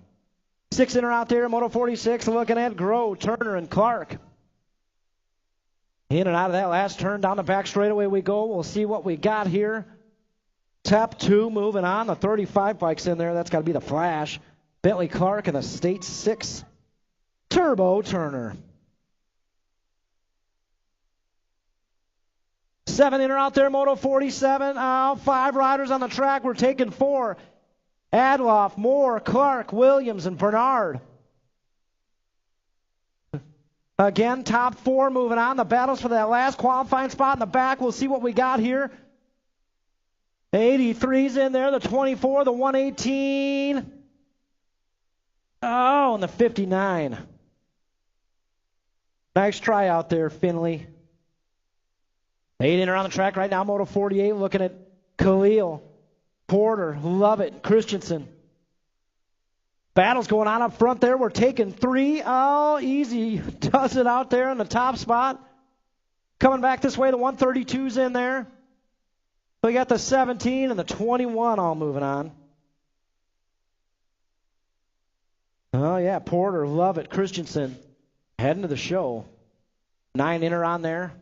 6 in are out there, Moto 46, looking at Groh, Turner, and Clark. In and out of that last turn, down the back straightaway we go. We'll see what we got here. Tap 2 moving on. The 35 bike's in there. That's got to be the Flash. Bentley Clark and the State 6. Turbo Turner. 7 in are out there, Moto 47. 5 riders on the track. We're taking 4. Adloff, Moore, Clark, Williams, and Bernard. Again, top 4 moving on. The battles for that last qualifying spot in the back. We'll see what we got here. The 83's in there, the 24, the 118. Oh, and the 59. Nice try out there, Finley. 8 in are on the track right now, Moto 48, looking at Khalil, Porter, Lovett, Christensen. Battles going on up front there. We're taking 3. Oh, easy. Does it out there in the top spot. Coming back this way, the 132's in there. We got the 17 and the 21 all moving on. Oh, yeah, Porter, Lovett, Christensen heading to the show. 9 in are on there.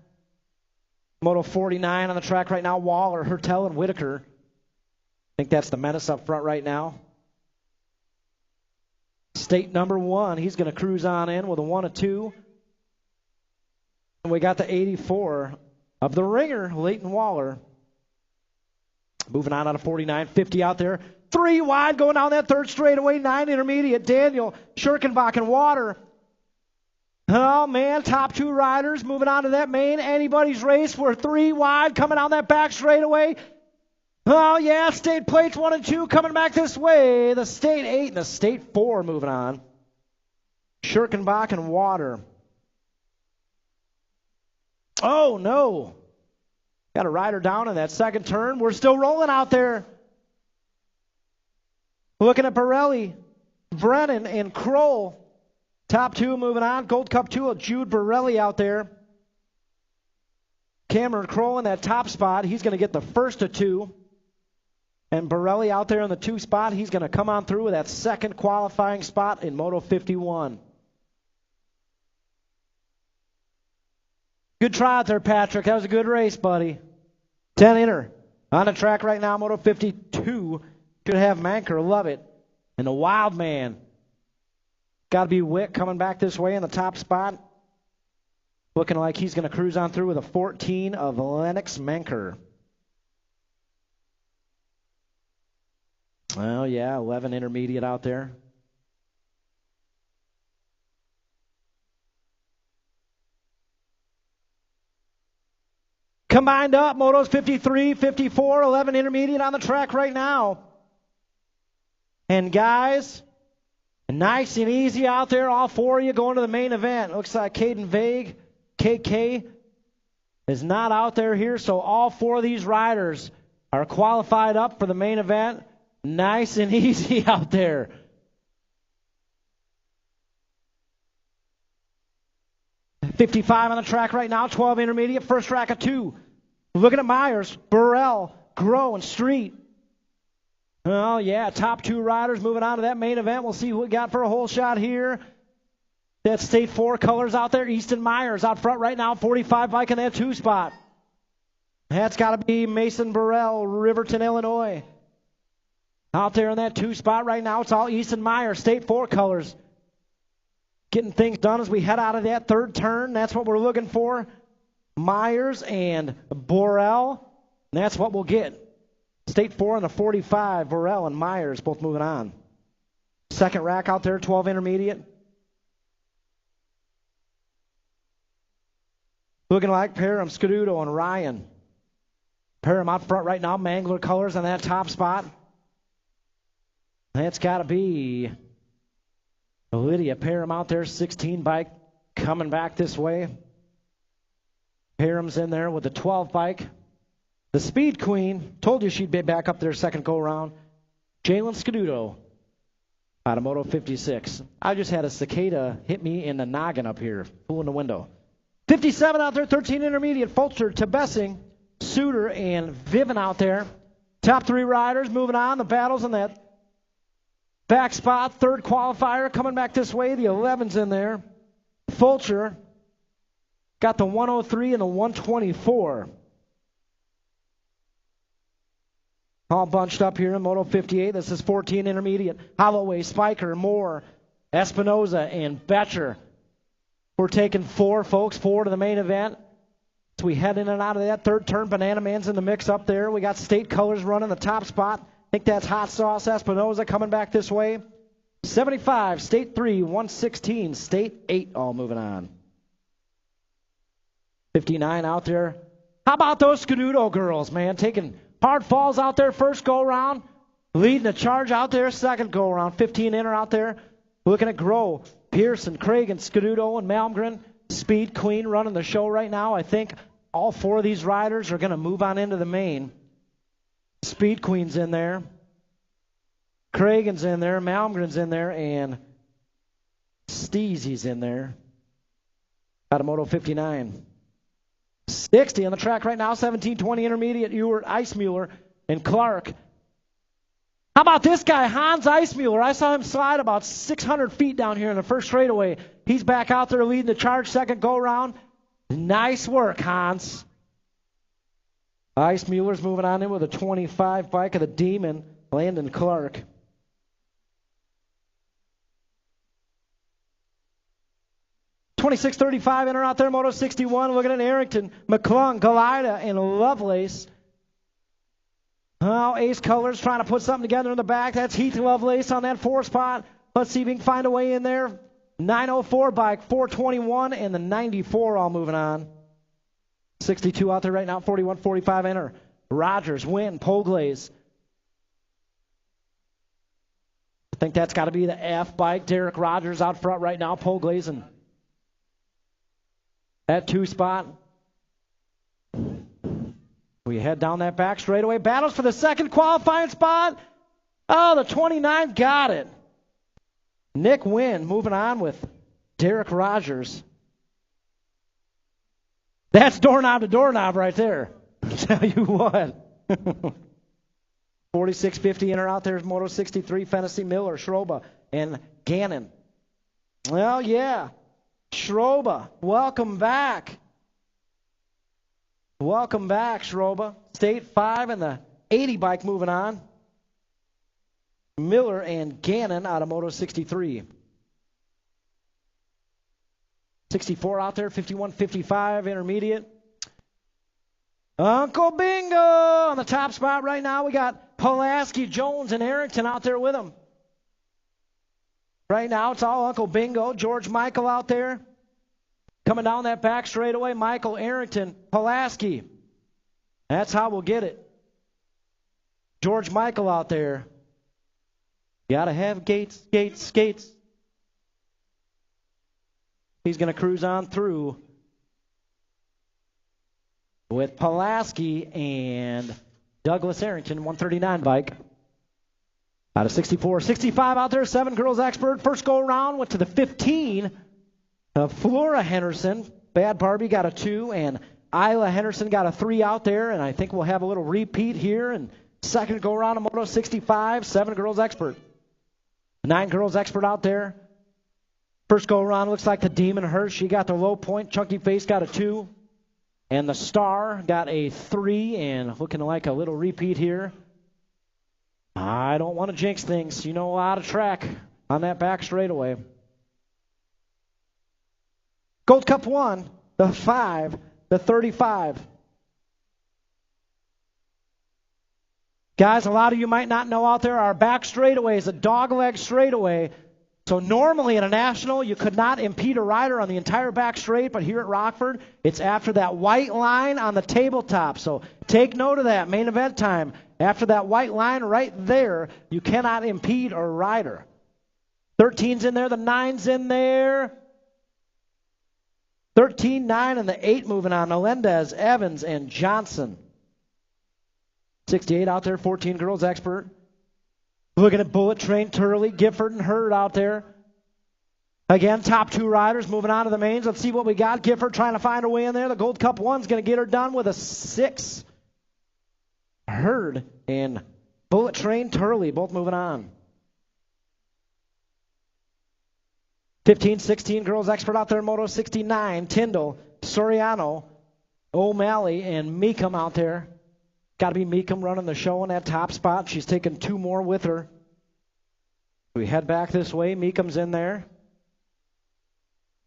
Moto 49 on the track right now. Waller, Hertel, and Whitaker. I think that's the menace up front right now. State number 1, he's going to cruise on in with a 1 of 2. And we got the 84 of the ringer, Leighton Waller. Moving on out of 49, 50 out there. 3 wide going down that third straightaway, 9 intermediate. Daniel, Schirkenbach, and Water. Oh, man, top 2 riders moving on to that main anybody's race. We're 3 wide coming down that back straightaway. Oh, yeah, state plates 1 and 2 coming back this way. The state 8 and the state 4 moving on. Schirkenbach and Water. Oh, no. Got a rider down in that second turn. We're still rolling out there. Looking at Borelli, Brennan, and Kroll. Top 2 moving on. Gold Cup 2 of Jude Borelli out there. Cameron Kroll in that top spot. He's going to get the first of two. And Borelli out there in the 2 spot. He's going to come on through with that second qualifying spot in Moto 51. Good try out there, Patrick. That was a good race, buddy. 10 inner. On the track right now, Moto 52. Should have Manker. Love it. And the Wild Man. Got to be Wick coming back this way in the top spot. Looking like he's going to cruise on through with a 14 of Lennox Manker. Well, yeah, 11 intermediate out there. Combined up, Motos 53, 54, 11 intermediate on the track right now. And guys, nice and easy out there, all 4 of you going to the main event. Looks like Caden Vague, KK, is not out there here, so all 4 of these riders are qualified up for the main event. Nice and easy out there. .55 on the track right now, 12 intermediate, first track of 2. Looking at Myers, Burrell, Groh, and Street. Oh, yeah, top 2 riders moving on to that main event. We'll see who we got for a whole shot here. That State 4 colors out there. Easton Myers out front right now, 45 bike in that 2 spot. That's got to be Mason Burrell, Riverton, Illinois. Out there in that 2 spot right now, it's all Easton Myers, State 4 colors. Getting things done as we head out of that 3rd turn. That's what we're looking for. Myers and Burrell. And that's what we'll get. State 4 on the 45, Burrell and Myers both moving on. 2nd rack out there, 12 intermediate. Looking like Parham, Scuduto, and Ryan. Parham out front right now, Mangler colors on that top spot. That's got to be Lydia Parham out there, 16 bike, coming back this way. Parham's in there with the 12 bike. The Speed Queen, told you she'd be back up there second go-around. Jalen Scuduto out of Moto 56. I just had a cicada hit me in the noggin up here, fooling the window. 57 out there, 13 intermediate, Fulcher, Tebessing, Suter, and Viven out there. Top 3 riders moving on. The battles in that back spot, 3rd qualifier coming back this way. The 11's in there. Fulcher got the 103 and the 124. All bunched up here in Moto 58. This is 14 intermediate. Holloway, Spiker, Moore, Espinoza, and Betcher. We're taking 4, folks, 4 to the main event. So we head in and out of that 3rd turn. Banana Man's in the mix up there. We got State colors running the top spot. I think that's Hot Sauce Espinoza coming back this way. 75, State 3, 116, State 8, all moving on. 59 out there. How about those Scuduto girls, man? Taking hard falls out there first go-around. Leading the charge out there second go-around. 15 inner out there. Looking at Groh, Pearson, Craig, and Scuduto, and Malmgren. Speed Queen running the show right now. I think all 4 of these riders are going to move on into the main. Speed Queen's in there. Cragen's in there. Malmgren's in there. And Steezy's in there. Out of Moto 59. 60 on the track right now. 17-20 intermediate. Ewert, Eismuller, and Clark. How about this guy, Hans Eismuller? I saw him slide about 600 feet down here in the first straightaway. He's back out there leading the charge second go-around. Nice work, Hans. Eismuller's moving on in with a 25 bike of the Demon, Landon Clark. .26.35 in or out there, Moto 61. Looking at Arrington, McClung, Galida, and Lovelace. Oh, Ace Colors trying to put something together in the back. That's Heath Lovelace on that 4 spot. Let's see if we can find a way in there. 904 bike, 421, and the 94 all moving on. 62 out there right now, 41-45 enter. Rogers, Wynn, Poglaze. I think that's got to be the F bike. Derek Rogers out front right now, Poglaze, and that 2 spot. We head down that back straightaway. Battles for the second qualifying spot. Oh, the 29 got it. Nick Wynn moving on with Derek Rogers. That's doorknob to doorknob right there. I'll tell you what. 4650 in or out there is Moto 63, Fennessy, Miller, Schroba, and Gannon. Well, yeah. Schroba, welcome back. Welcome back, Schroba. State 5 and the 80 bike moving on. Miller and Gannon out of Moto 63. 64 out there, 51-55 intermediate. Uncle Bingo on the top spot right now. We got Pulaski, Jones, and Arrington out there with him. Right now it's all Uncle Bingo. George Michael out there. Coming down that back straightaway, Michael, Arrington, Pulaski. That's how we'll get it. George Michael out there. Gotta have gates, gates, gates. He's going to cruise on through with Pulaski and Douglas Arrington, 139 bike. Out of 64. 65 out there, 7 girls expert. First go around went to the 15 of Flora Henderson. Bad Barbie got a 2, and Isla Henderson got a 3 out there, and I think we'll have a little repeat here. And second go around of Moto 65, 7 girls expert. 9 girls expert out there. First go around looks like the Demon Hirsch. She got the low point. Chunky Face got a 2. And the Star got a 3, and looking like a little repeat here. I don't want to jinx things. You know, a lot of track on that back straightaway. Gold Cup 1, the 5, the 35. Guys, a lot of you might not know out there, our back straightaway is a dogleg straightaway. So normally in a national, you could not impede a rider on the entire back straight, but here at Rockford, it's after that white line on the tabletop. So take note of that, main event time. After that white line right there, you cannot impede a rider. 13's in there, the 9's in there. 13, 9, and the 8 moving on. Melendez, Evans, and Johnson. 68 out there, 14 girls expert. Looking at Bullet Train, Turley, Gifford, and Hurd out there. Again, top 2 riders moving on to the mains. Let's see what we got. Gifford trying to find her way in there. The Gold Cup 1's going to get her done with a 6. Hurd and Bullet Train, Turley both moving on. 15, 16 girls expert out there in Moto 69. Tyndall, Soriano, O'Malley, and Meekum out there. Got to be Meekum running the show in that top spot. She's taking 2 more with her. We head back this way. Meekum's in there.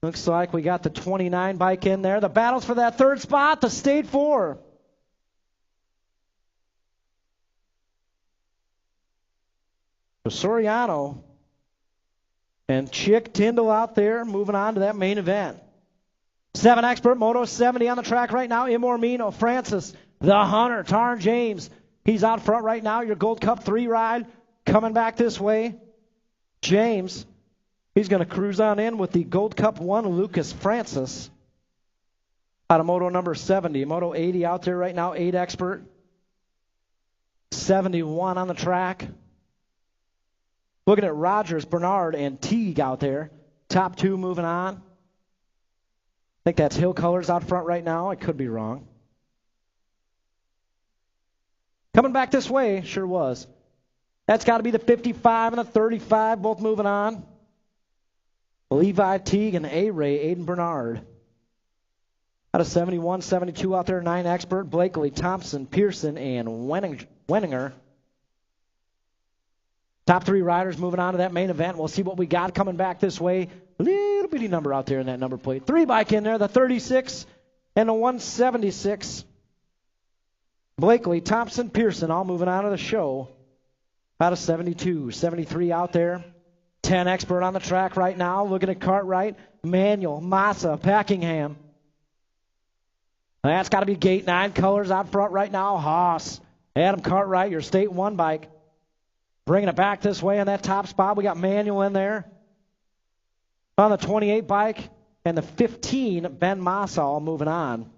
Looks like we got the 29 bike in there. The battles for that 3rd spot, the State 4. So Soriano and Chick Tyndall out there moving on to that main event. 7 expert, Moto 70 on the track right now. Imormino, Francis, the Hunter, Tarn James. He's out front right now. Your Gold Cup 3 ride coming back this way. James, he's going to cruise on in with the Gold Cup 1, Lucas Francis. Out of Moto number 70. Moto 80 out there right now, 8 expert. 71 on the track. Looking at Rogers, Bernard, and Teague out there. Top 2 moving on. I think that's Hill Colors out front right now. I could be wrong. Coming back this way, sure was. That's got to be the 55 and the 35, both moving on. Levi Teague and A-Ray, Aiden Bernard. Out of 71, 72 out there, 9 expert. Blakely, Thompson, Pearson, and Wenninger. Top 3 riders moving on to that main event. We'll see what we got coming back this way. Little bitty number out there in that number plate. 3 bike in there, the 36 and the 176. Blakely, Thompson, Pearson, all moving out of the show. Out of 72, 73 out there. 10 expert on the track right now. Looking at Cartwright, Manuel, Massa, Packingham. That's got to be Gate 9 Colors out front right now. Haas, Adam Cartwright, your State 1 bike. Bringing it back this way on that top spot. We got Manuel in there. On the 28 bike and the 15, Ben Massa all moving on.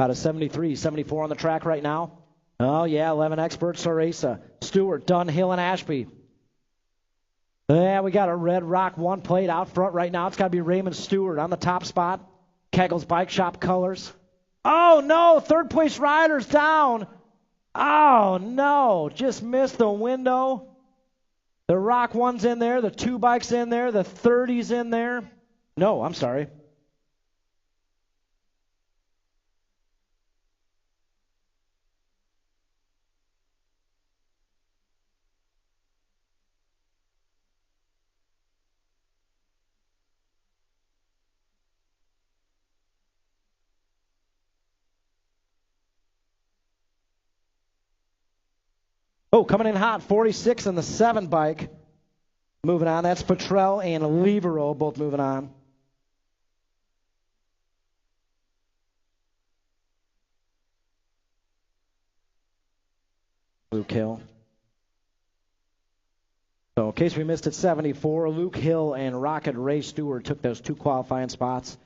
Out of 73, 74 on the track right now. Oh, yeah, 11 experts, Soresa, Stewart, Dunn, Hill, and Ashby. Yeah, we got a Red Rock 1 plate out front right now. It's got to be Raymond Stewart on the top spot. Kegel's Bike Shop Colors. Oh, no, third place rider's down. Oh, no, just missed the window. The Rock 1's in there, the 2 bike's in there, the 30's in there. No, I'm sorry. Oh, coming in hot, 46 in the 7 bike. Moving on, that's Petrell and Levero both moving on. Luke Hill. So in case we missed it, 74, Luke Hill and Rocket Ray Stewart took those 2 qualifying spots.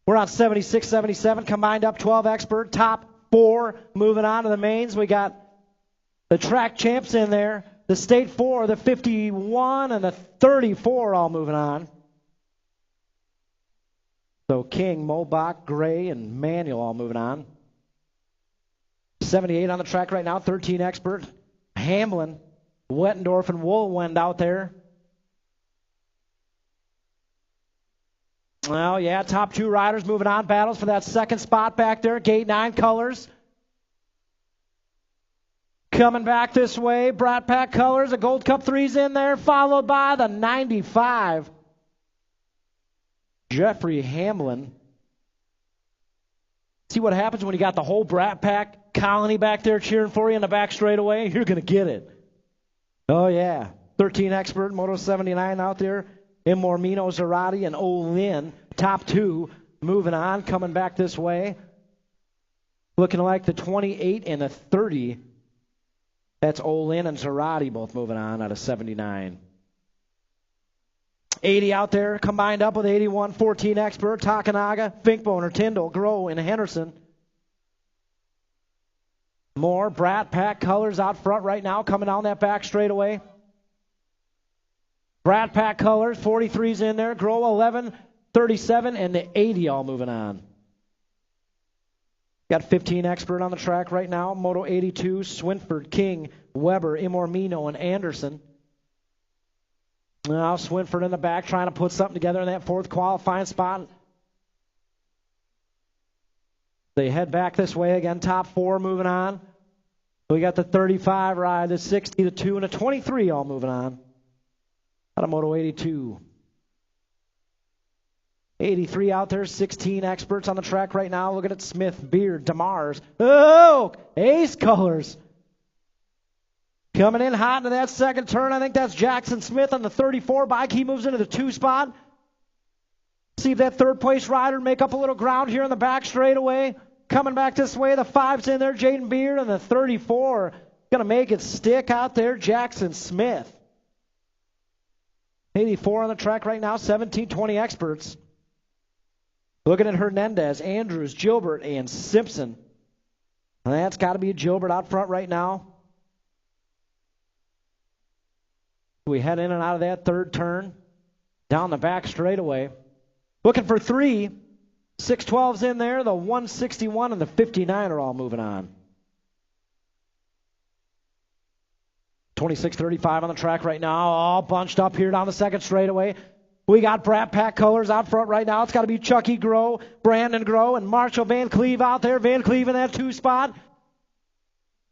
We're on 76, 77, combined up 12 expert, top 4 moving on to the mains. We got the track champs in there, the state 4, the 51, and the 34 all moving on. So King, Mobach, Gray, and Manuel all moving on. 78 on the track right now, 13 expert. Hamlin, Wettendorf, and Woolwend out there. Well, yeah, top 2 riders moving on. Battles for that second spot back there. Gate 9 colors. Coming back this way, Brat Pack colors. The Gold Cup 3's in there, followed by the 95. Jeffrey Hamlin. See what happens when you got the whole Brat Pack colony back there cheering for you in the back straightaway? You're going to get it. Oh, yeah. 13 expert, Moto 79 out there. Imormino, Zarati, and Olin. Top 2 moving on, coming back this way. Looking like the 28 and the 30. That's Olin and Zarati both moving on out of 79. 80 out there, combined up with 81, 14 expert, Takanaga, Finkboner, Tyndall, Groh, and Henderson. More Brat Pack colors out front right now, coming down that back straightaway. Brat Pack colors, 43's in there, Groh 11, 37, and the 80 all moving on. Got 15 expert on the track right now. Moto 82, Swinford, King, Weber, Imormino, and Anderson. Now Swinford in the back trying to put something together in that 4th qualifying spot. They head back this way again. Top 4 moving on. We got the 35 ride, the 60, the 2, and the 23 all moving on. Out of Moto 82. 83 out there, 16 experts on the track right now. Looking at Smith, Beard, DeMars. Oh, ace colors. Coming in hot into that second turn. I think that's Jackson Smith on the 34 bike. He moves into the 2 spot. See if that 3rd place rider make up a little ground here in the back straightaway. Coming back this way, the 5's in there, Jaden Beard, and the 34. Going to make it stick out there, Jackson Smith. 84 on the track right now, 17, 20 experts. Looking at Hernandez, Andrews, Gilbert, and Simpson. And that's got to be Gilbert out front right now. We head in and out of that 3rd turn. Down the back straightaway. Looking for 3. 612's in there. The 161 and the 59 are all moving on. 26-35 on the track right now. All bunched up here down the second straightaway. We got Brat Pack colors out front right now. It's got to be Chucky Groh, Brandon Groh, and Marshall Van Cleve out there. Van Cleve in that 2 spot.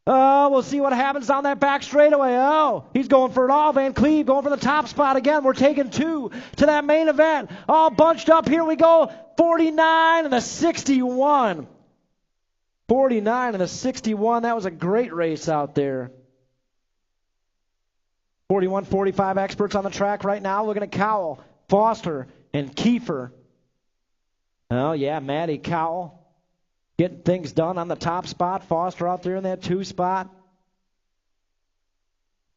Oh, we'll see what happens down that back straightaway. Oh, he's going for it all. Van Cleve going for the top spot again. We're taking 2 to that main event. All bunched up. Here we go. 49 and the 61. 49 and the 61. That was a great race out there. 41, 45 experts on the track right now. Looking at Cowell, Foster, and Kiefer. Oh, yeah, Matty Cowell getting things done on the top spot. Foster out there in that 2 spot.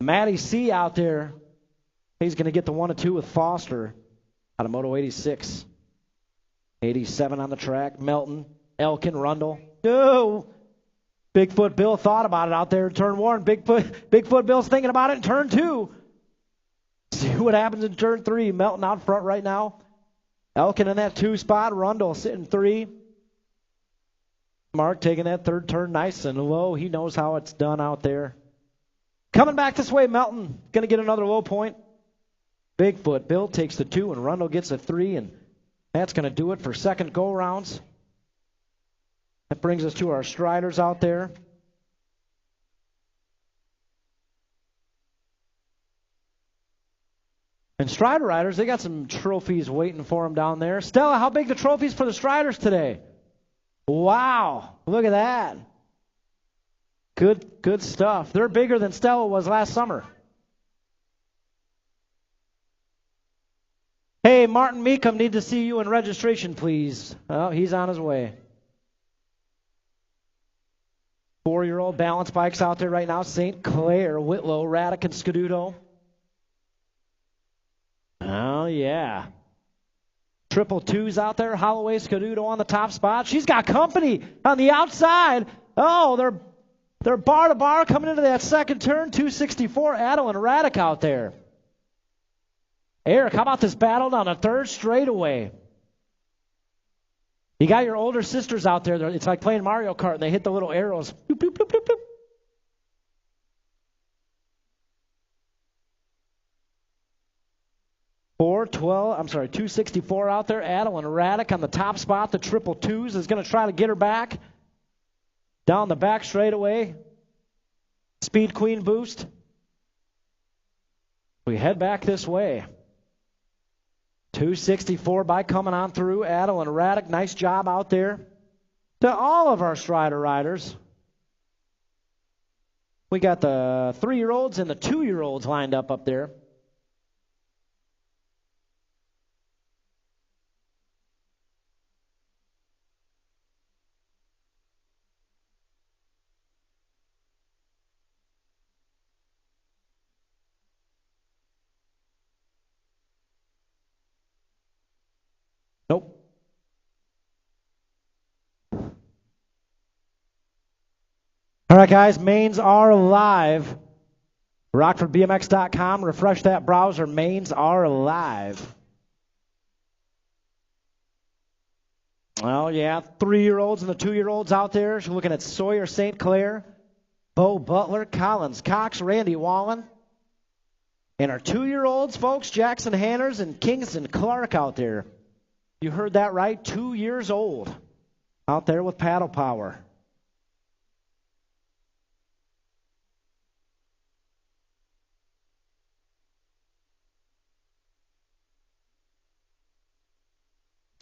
Matty C out there. He's going to get the 1 and 2 with Foster out of Moto 86. 87 on the track. Melton, Elkin, Rundle. No! Bigfoot Bill thought about it out there in turn 1. Bigfoot Bill's thinking about it in turn 2. See what happens in turn 3. Melton out front right now. Elkin in that 2 spot. Rundle sitting 3. Mark taking that third turn nice and low. He knows how it's done out there. Coming back this way, Melton. Going to get another low point. Bigfoot Bill takes the 2 and Rundle gets a 3, and that's going to do it for second go-rounds. That brings us to our striders out there. And Strider riders, they got some trophies waiting for them down there. Stella, how big the trophies for the Striders today? Wow, look at that. Good stuff. They're bigger than Stella was last summer. Hey, Martin Meekum, need to see you in registration, please. Oh, he's on his way. 4-year-old balance bikes out there right now. St. Clair, Whitlow, Raddick, and Scuduto. Oh, yeah. Triple 2s out there. Holloway, Scuduto on the top spot. She's got company on the outside. Oh, they're bar to bar coming into that second turn. 264, Adel and Raddick out there. Eric, how about this battle down the third straightaway? You got your older sisters out there. It's like playing Mario Kart, and they hit the little arrows. Bloop, bloop, bloop, bloop, bloop. 264 out there. Adel and Raddick on the top spot. The triple 2s is going to try to get her back. Down the back straightaway. Speed Queen boost. We head back this way. 264 bike coming on through. Adel and Raddick, nice job out there. To all of our Strider riders. We got the 3-year-olds and the 2-year-olds lined up there. Nope. All right, guys, mains are live. RockfordBMX.com. Refresh that browser. Mains are live. Well, yeah, 3-year-olds and the 2-year-olds out there. She's looking at Sawyer St. Clair, Bo Butler, Collins Cox, Randy Wallen. And our 2-year-olds, folks, Jackson Hanners and Kingston Clark out there. You heard that right, 2 years old out there with paddle power.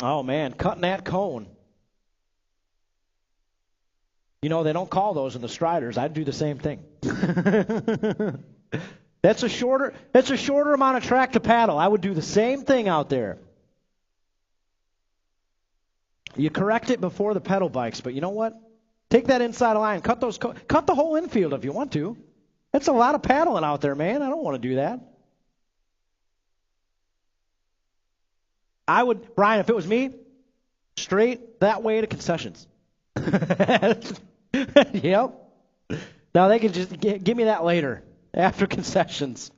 Oh, man, cutting that cone. You know, they don't call those in the Striders. I'd do the same thing. That's a shorter amount of track to paddle. I would do the same thing out there. You correct it before the pedal bikes, but you know what? Take that inside line. Cut the whole infield if you want to. That's a lot of paddling out there, man. I don't want to do that. I would, Brian, if it was me, straight that way to concessions. Yep. Now they can just give me that later, after concessions.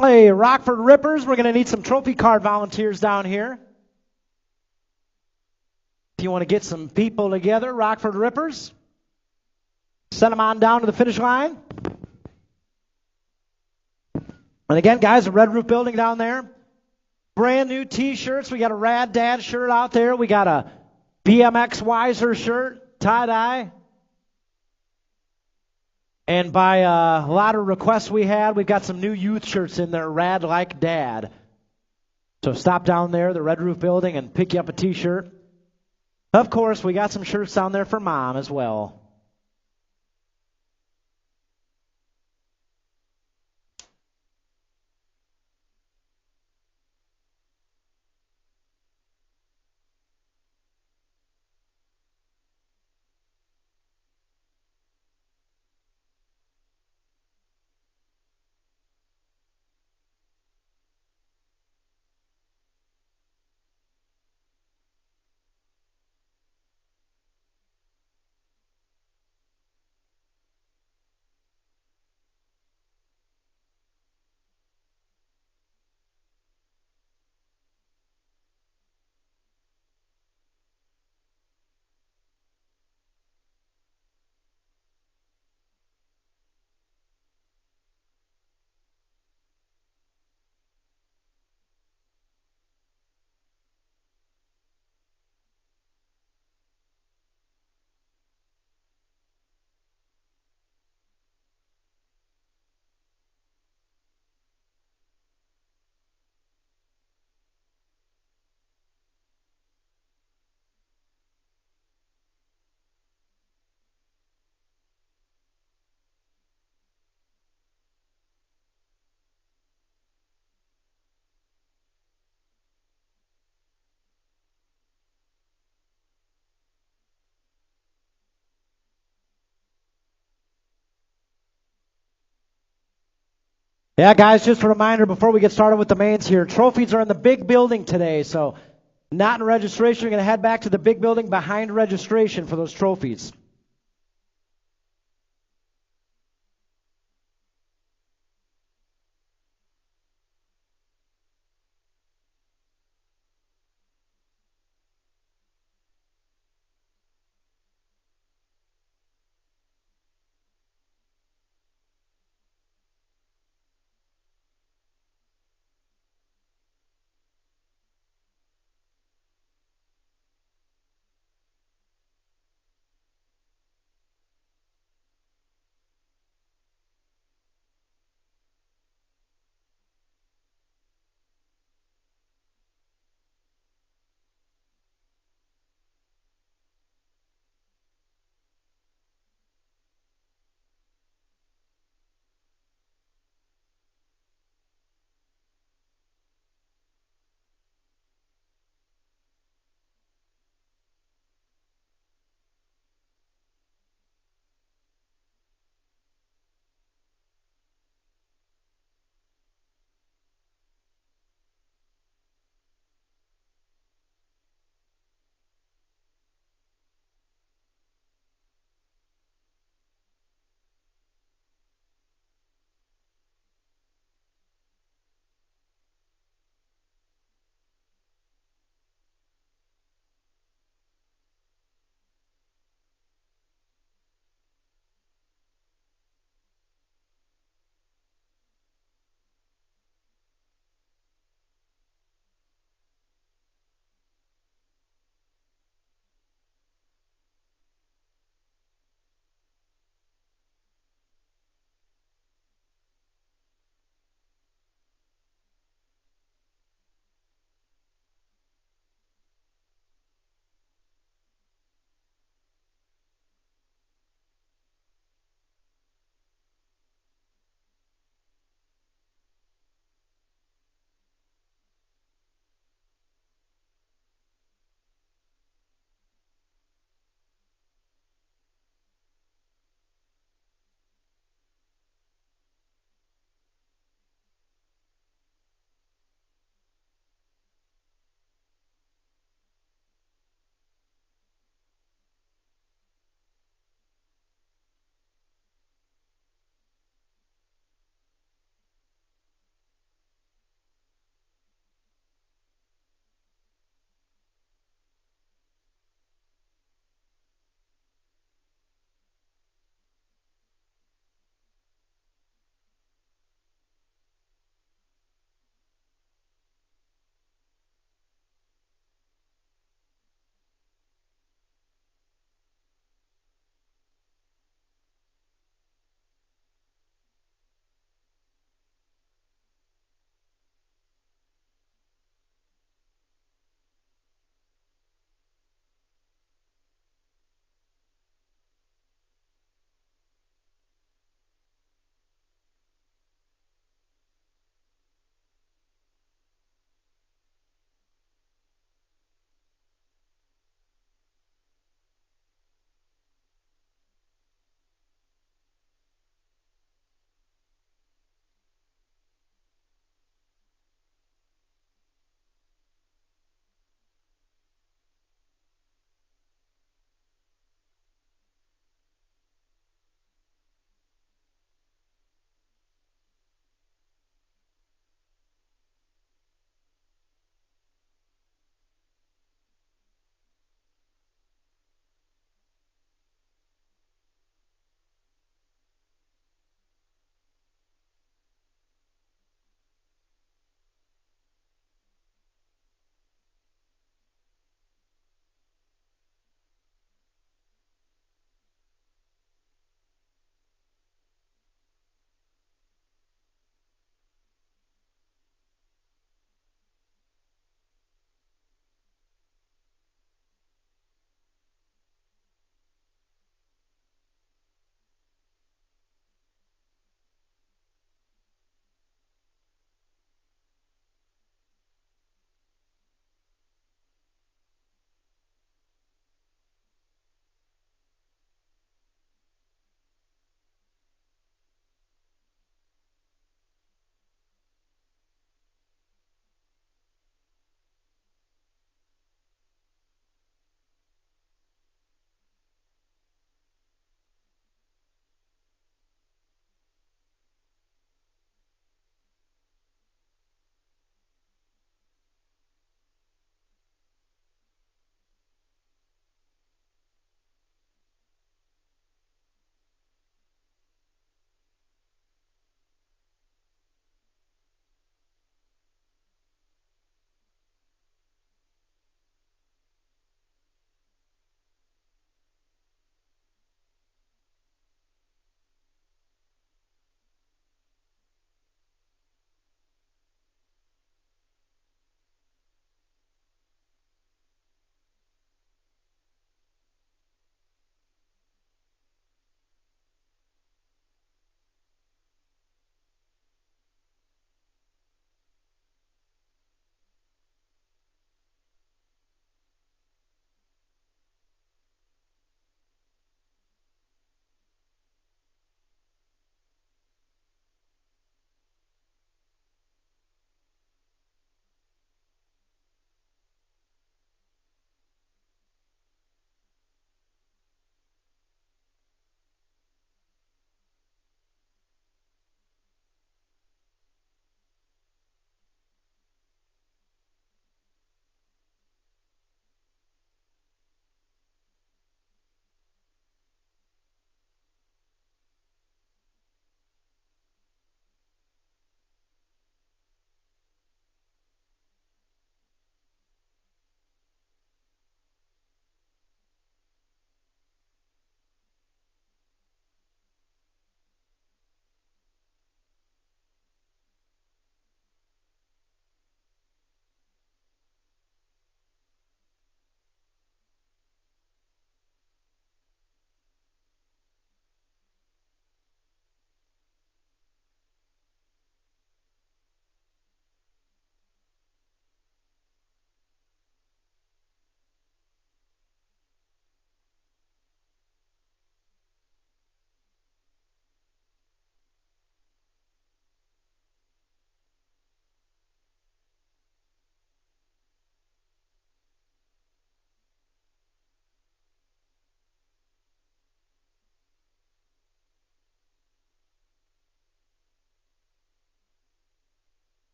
Hey, Rockford Rippers, we're going to need some trophy card volunteers down here. If you want to get some people together, Rockford Rippers, send them on down to the finish line. And again, guys, the Red Roof Building down there. Brand new T-shirts. We got a Rad Dad shirt out there. We got a BMX Wiser shirt, tie-dye. And by a lot of requests we had, we've got some new youth shirts in there, Rad Like Dad. So stop down there, the Red Roof Building, and pick you up a T-shirt. Of course, we got some shirts down there for Mom as well. Yeah, guys, just a reminder before we get started with the mains here, trophies are in the big building today, so not in registration. You're going to head back to the big building behind registration for those trophies.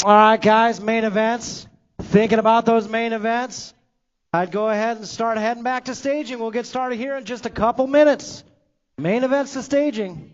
All right, guys, main events. Thinking about those main events? I'd go ahead and start heading back to staging. We'll get started here in just a couple minutes. Main events to staging.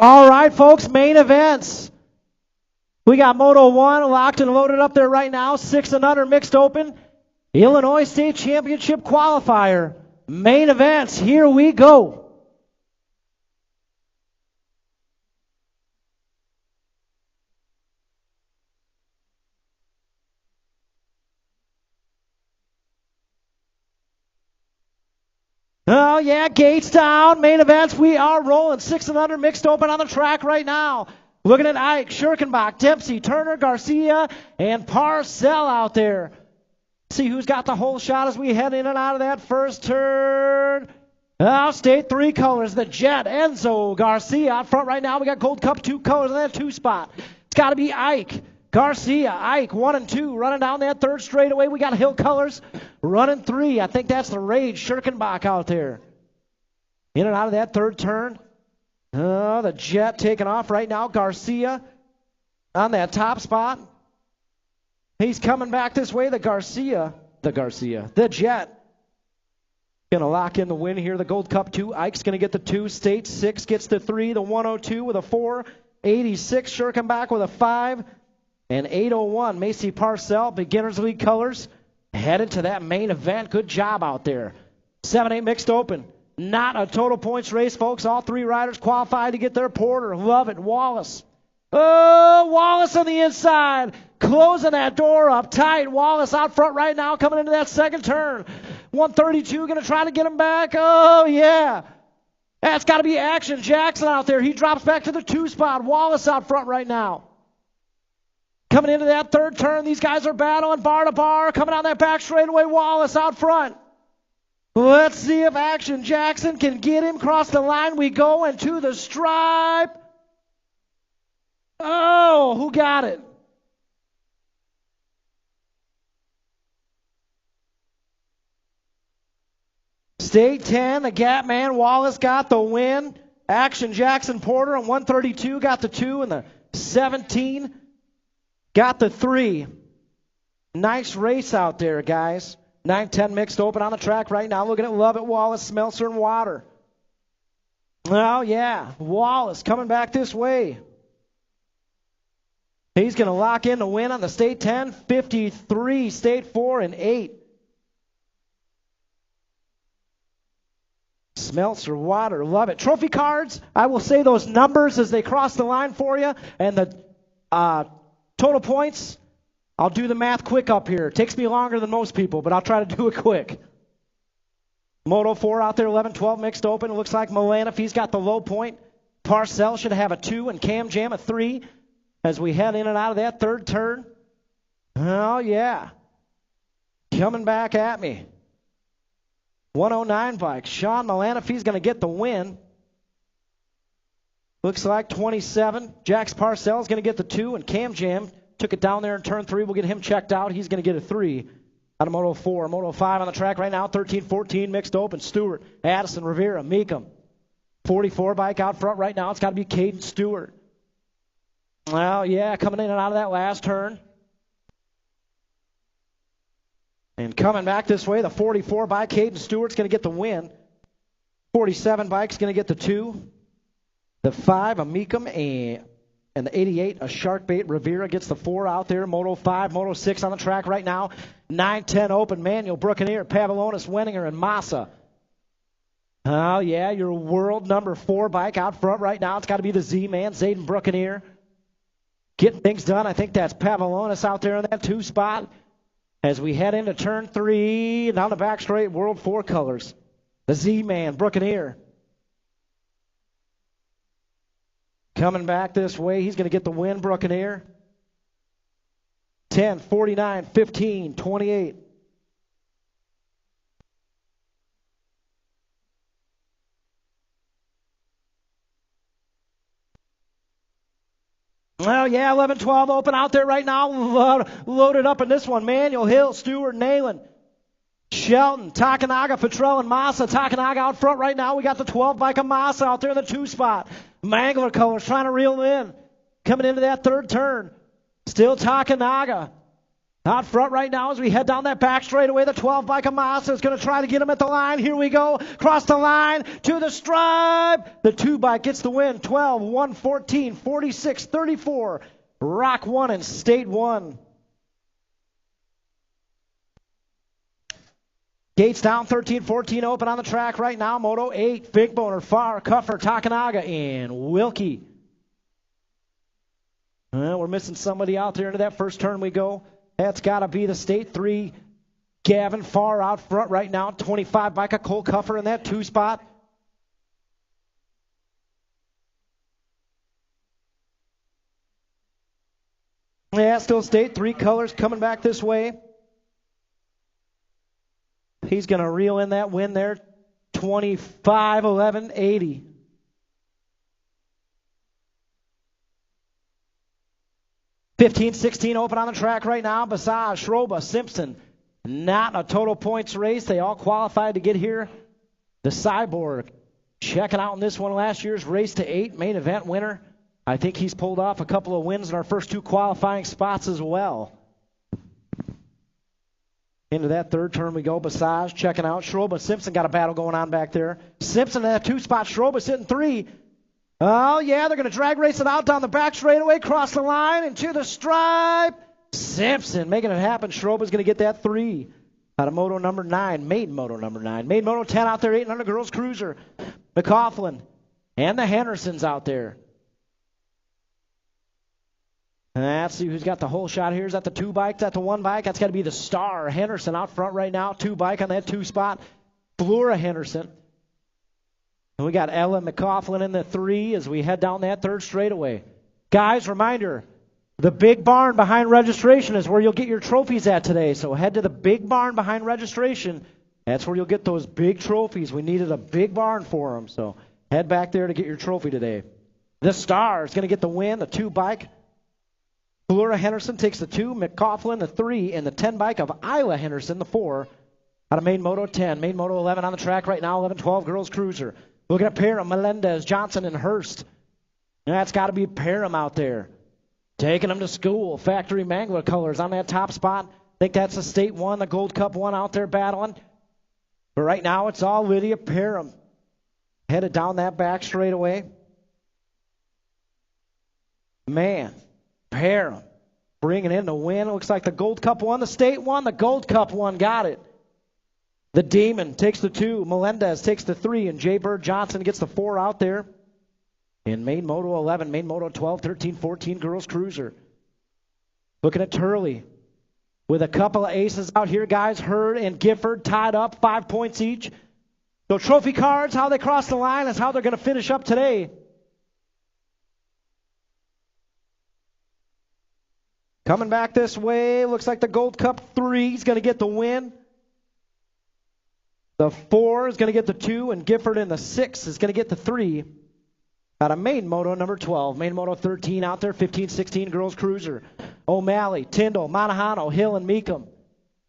All right, folks, main events. We got Moto 1 locked and loaded up there right now. 6 and under mixed open. Illinois State Championship qualifier. Main events. Here we go. Oh, yeah, gates down. Main events. We are rolling. 6 and under mixed open on the track right now. Looking at Ike, Schirkenbach, Dempsey, Turner, Garcia, and Parcell out there. See who's got the whole shot as we head in and out of that first turn. Now, state 3 colors, the Jet, Enzo, Garcia out front right now. We got Gold Cup 2 colors in that 2 spot. It's got to be Ike, Garcia, Ike, 1 and 2, running down that third straightaway. We got Hill colors running 3. I think that's the Rage, Schirkenbach out there. In and out of that third turn. Oh, the Jet taking off right now. Garcia on that top spot. He's coming back this way. The Jet. Going to lock in the win here. The Gold Cup 2. Ike's going to get the 2. State 6 gets the 3. The 102 with a 4. 86 Schirkenbach with a 5. And 801 Macy Parcell, Beginners League colors. Headed to that main event. Good job out there. 7-8 mixed open. Not a total points race, folks. All 3 riders qualified to get their Porter. Love it. Wallace. Oh, Wallace on the inside. Closing that door up tight. Wallace out front right now coming into that second turn. 132 going to try to get him back. Oh, yeah. That's got to be Action Jackson out there. He drops back to the 2 spot. Wallace out front right now. Coming into that third turn, these guys are battling bar to bar. Coming out that back straightaway, Wallace out front. Let's see if Action Jackson can get him. Across the line we go and to the stripe. Oh, who got it? State 10, the Gap Man Wallace got the win. Action Jackson Porter on 132 got the 2, and the 17 got the 3. Nice race out there, guys. 9-10 mixed open on the track right now. Looking at Love It, Wallace, Smeltzer, and Water. Oh, yeah. Wallace coming back this way. He's going to lock in the win on the State 10, 53, State 4, and 8. Smeltzer, Water, Love It. Trophy cards, I will say those numbers as they cross the line for you. And the total points, I'll do the math quick up here. It takes me longer than most people, but I'll try to do it quick. Moto 4 out there, 11-12 mixed open. It looks like Milana, if he's got the low point. Parcell should have a 2 and Cam Jam a 3 as we head in and out of that third turn. Oh, yeah. Coming back at me. 109 bike. Sean Milana, if he's going to get the win. Looks like 27. Jax Parcell is going to get the 2 and Cam Jam took it down there in turn 3. We'll get him checked out. He's going to get a 3 out of Moto 4. Moto 5 on the track right now. 13-14 mixed open. Stewart, Addison, Rivera, Meekum. 44 bike out front right now. It's got to be Caden Stewart. Well, yeah, coming in and out of that last turn. And coming back this way, the 44 bike, Caden Stewart's going to get the win. 47 bike's going to get the 2. The 5, a Meekum, and the 88, a Sharkbait. Rivera gets the 4 out there. Moto 5, Moto 6 on the track right now. 9-10 open. Manuel, Bruccaneer, Pavlonis, Wenninger, and Massa. Oh, yeah, your world number 4 bike out front right now. It's got to be the Z-Man, Zayden Bruccaneer. Getting things done. I think that's Pavlonis out there in that 2 spot. As we head into turn 3, down the back straight, World 4 colors. The Z-Man, Bruccaneer. Coming back this way, he's going to get the win, Bruccaneer. 10, 49, 15, 28. Well, yeah, 11-12 open out there right now. Loaded up in this one. Manuel, Hill, Stewart, Nayland, Shelton, Takanaga, Petrell, and Massa. Takanaga out front right now. We got the 12 bike of Massa out there in the 2 spot. Mangler colors trying to reel in. Coming into that third turn. Still Takanaga. Out front right now as we head down that back straightaway. The 12 bike of Massa is going to try to get him at the line. Here we go. Cross the line to the stripe. The 2 bike gets the win. 12, 114, 46, 34. Rock 1 and State 1. Gates down, 13-14 open on the track right now. Moto 8, Big Boner, Farr, Cuffer, Takanaga, and Wilkie. We're missing somebody out there into that first turn we go. That's got to be the State 3, Gavin Farr out front right now. 25 bike of Cole Cuffer in that 2 spot. Yeah, still state. 3 colors coming back this way. He's going to reel in that win there. 25-11-80. (15-16) open on the track right now. Basage, Schroba, Simpson. Not a total points race. They all qualified to get here. The Cyborg checking out in this one, last year's race to 8 main event winner. I think he's pulled off a couple of wins in our first 2 qualifying spots as well. Into that third turn we go. Basage checking out. Schroba, Simpson got a battle going on back there. Simpson in that 2 spot. Schroba sitting 3. Oh, yeah, they're going to drag race it out down the back straightaway, cross the line, into the stripe. Simpson making it happen. Schroba's going to get that 3 out of moto number 9, maiden moto number 9. Maiden moto 10 out there, 800 girls cruiser. McCaughlin and the Hendersons out there. And let's see who's got the whole shot here. Is that the 2 bike? That's the 1 bike? That's got to be the star. Henderson out front right now. 2 bike on that 2 spot. Flora Henderson. And we got Ella McCaughlin in the 3 as we head down that third straightaway. Guys, reminder, the big barn behind registration is where you'll get your trophies at today. So head to the big barn behind registration. That's where you'll get those big trophies. We needed a big barn for them. So head back there to get your trophy today. The star is going to get the win, the 2 bike. Flora Henderson takes the 2, McCaughlin the 3, and the 10 bike of Isla Henderson, the 4, out of main moto 10. Main moto 11 on the track right now, 11-12 girls cruiser. Looking at Parham, Melendez, Johnson, and Hurst. That's got to be Parham out there. Taking them to school. Factory Mangler colors on that top spot. I think that's the state 1, the Gold Cup 1 out there battling. But right now it's all Lydia Parham. Headed down that back straightaway. Man, Parham bringing in the win. Looks like the Gold Cup 1, the state 1, the Gold Cup 1 got it. The Demon takes the 2. Melendez takes the 3. And Jay Bird Johnson gets the 4 out there. In main moto 11, main moto 12, 13, 14 girls cruiser. Looking at Turley with a couple of aces out here, guys. Hurd and Gifford tied up, 5 points each. So trophy cards, how they cross the line is how they're going to finish up today. Coming back this way, looks like the Gold Cup 3 is going to get the win. The 4 is going to get the 2, and Gifford in the 6 is going to get the 3. Out of main moto number 12. Main moto 13 out there, 15-16 girls cruiser. O'Malley, Tyndall, Monahano, Hill, and Meekum.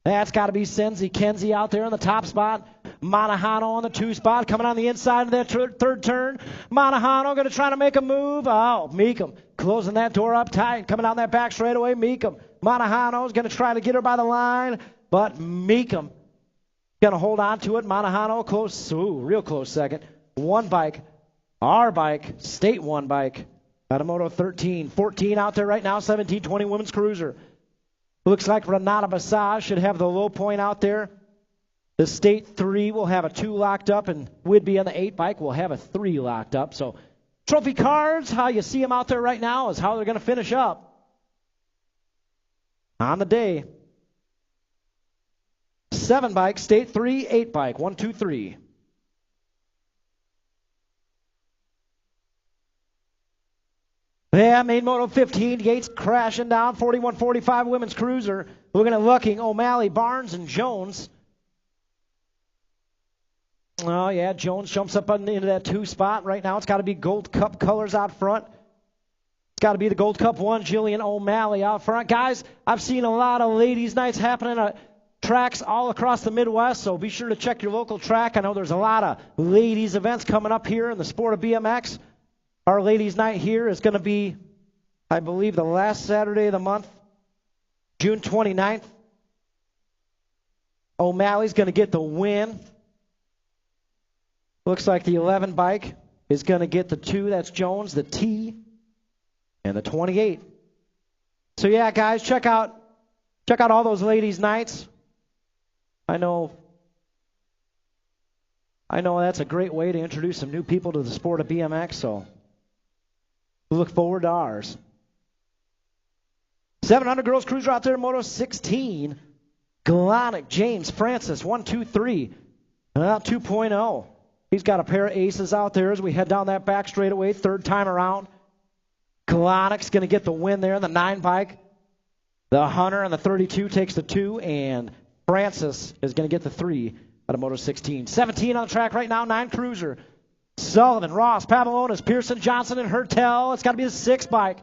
That's got to be Senzi, Kenzie out there in the top spot. Monahano on the 2 spot, coming on the inside of that third turn. Monahano going to try to make a move. Oh, Meekum closing that door up tight, coming down that back straightaway. Meekum. Monahano is going to try to get her by the line, but Meekum going to hold on to it. Monahano close, real close second. 1 bike, our bike, state 1 bike. Out of moto 13, 14 out there right now, 17-20 women's cruiser. Looks like Renata Basage should have the low point out there. The state 3 will have a 2 locked up, and Whidbey on the 8 bike will have a 3 locked up. So trophy cards, how you see them out there right now is how they're going to finish up on the day. 7 bike, state 3, 8 bike, 1, 2, 3. Yeah, main moto 15, Gates crashing down, 41-45 women's cruiser. Looking at Lucking, O'Malley, Barnes, and Jones. Oh, yeah, Jones jumps up into that 2 spot. Right now it's got to be Gold Cup colors out front. It's got to be the Gold Cup 1, Jillian O'Malley out front. Guys, I've seen a lot of ladies' nights happening at tracks all across the Midwest, so be sure to check your local track. I know there's a lot of ladies' events coming up here in the sport of BMX. Our ladies' night here is going to be, I believe, the last Saturday of the month, June 29th. O'Malley's going to get the win. Looks like the 11 bike is going to get the 2. That's Jones, the T, and the 28. So, yeah, guys, check out all those ladies' nights. I know that's a great way to introduce some new people to the sport of BMX, so we look forward to ours. 700 girls cruiser out there, Moto 16. Galonic, James, Francis, 1, 2, 3. 2.0. He's got a pair of aces out there as we head down that back straightaway, 3rd time around. Galonic's going to get the win there in the 9 bike. The Hunter on the 32 takes the 2, and Francis is going to get the 3 out of Moto 16. 17 on the track right now, 9 Cruiser. Sullivan, Ross, Pavlonis, Pearson, Johnson, and Hertel. It's got to be the 6 bike.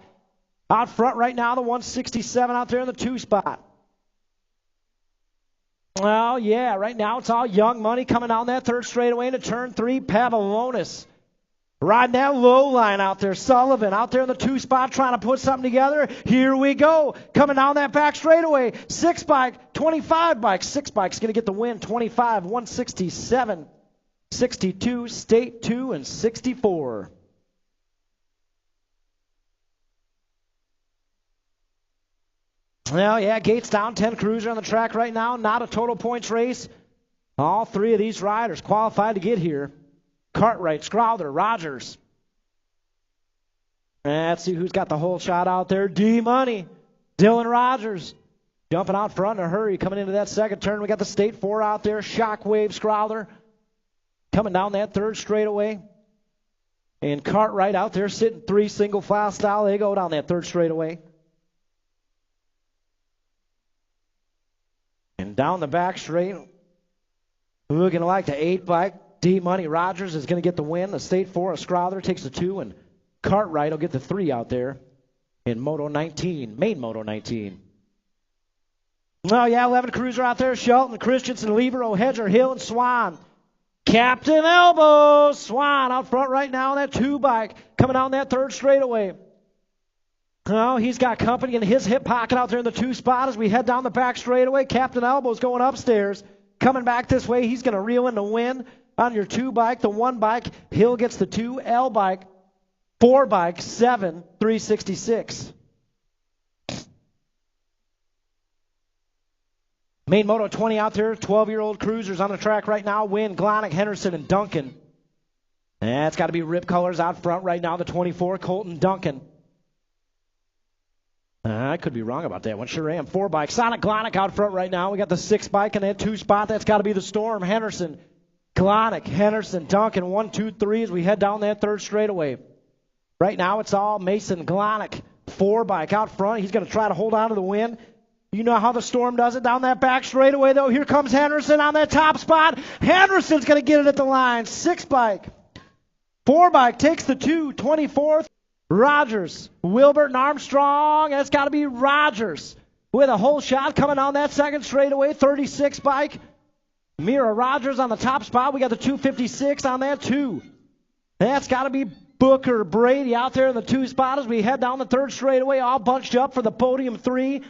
Out front right now, the 167 out there in the 2 spot. Well, yeah, right now it's all young money coming down that third straightaway into turn 3. Pavlonis riding that low line out there. Sullivan out there in the 2 spot trying to put something together. Here we go. Coming down that back straightaway. 6 bike, 25 bike. 6 bike's going to get the win. 25, 167, 62, State 2, and 64. Well, yeah, Gates down, 10 Cruiser on the track right now. Not a total points race. All 3 of these riders qualified to get here. Cartwright, Scrowther, Rogers. Let's see who's got the whole shot out there. D-Money, Dylan Rogers. Jumping out front in a hurry. Coming into that second turn, we got the State 4 out there. Shockwave, Scrowther. Coming down that third straightaway. And Cartwright out there sitting 3 single file style. They go down that third straightaway. And down the back straight, looking like the 8 bike, D-Money Rogers is going to get the win. The State 4 of Scrowther takes the 2, and Cartwright will get the 3 out there in Moto 19, main Moto 19. Oh, yeah, 11 Cruiser out there. Shelton, Christensen, Levero, Hedger, Hill, and Swan. Captain Elbow, Swan out front right now on that 2 bike, coming down that third straightaway. Oh, he's got company in his hip pocket out there in the 2 spot as we head down the back straightaway. Captain Elbow's going upstairs. Coming back this way, he's going to reel in the win on your 2 bike. The 1 bike, Hill gets the 2. L bike, 4 bike, 7, 366. Main Moto 20 out there, 12-year-old Cruisers on the track right now. Wynn, Glonick, Henderson, and Duncan. That's got to be Rip Colors out front right now. The 24, Colton Duncan. I could be wrong about that one. Sure am. 4 bike. Sonic Glonick out front right now. We got the 6 bike in that 2 spot. That's got to be the Storm. Henderson, Glonick, Henderson, Duncan. 1, 2, 3 as we head down that third straightaway. Right now it's all Mason Glonick. 4 bike out front. He's going to try to hold on to the win. You know how the Storm does it down that back straightaway, though. Here comes Henderson on that top spot. Henderson's going to get it at the line. 6 bike. 4 bike takes the 2. 24th. Rogers, Wilbert, and Armstrong. That's got to be Rogers with a whole shot coming on that second straightaway. 36 bike. Mira Rogers on the top spot. We got the 256 on that 2. That's got to be Booker Brady out there in the 2 spot as we head down the third straightaway, all bunched up for the podium 3.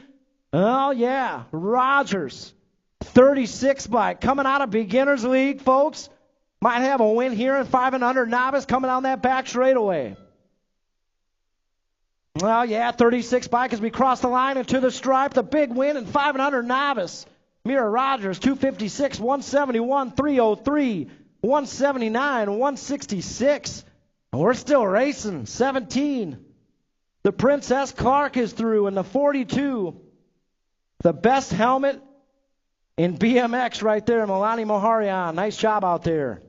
Oh, yeah, Rogers, 36 bike, coming out of Beginners League, folks. Might have a win here in 5 and under novice coming down that back straightaway. Well, yeah, 36 bike as we cross the line into the stripe. The big win in 5 and under novice. Mira Rogers, 256, 171, 303, 179, 166. And we're still racing. 17. The Princess Clark is through in the 42. The best helmet in BMX right there, Milani Moharian. Nice job out there.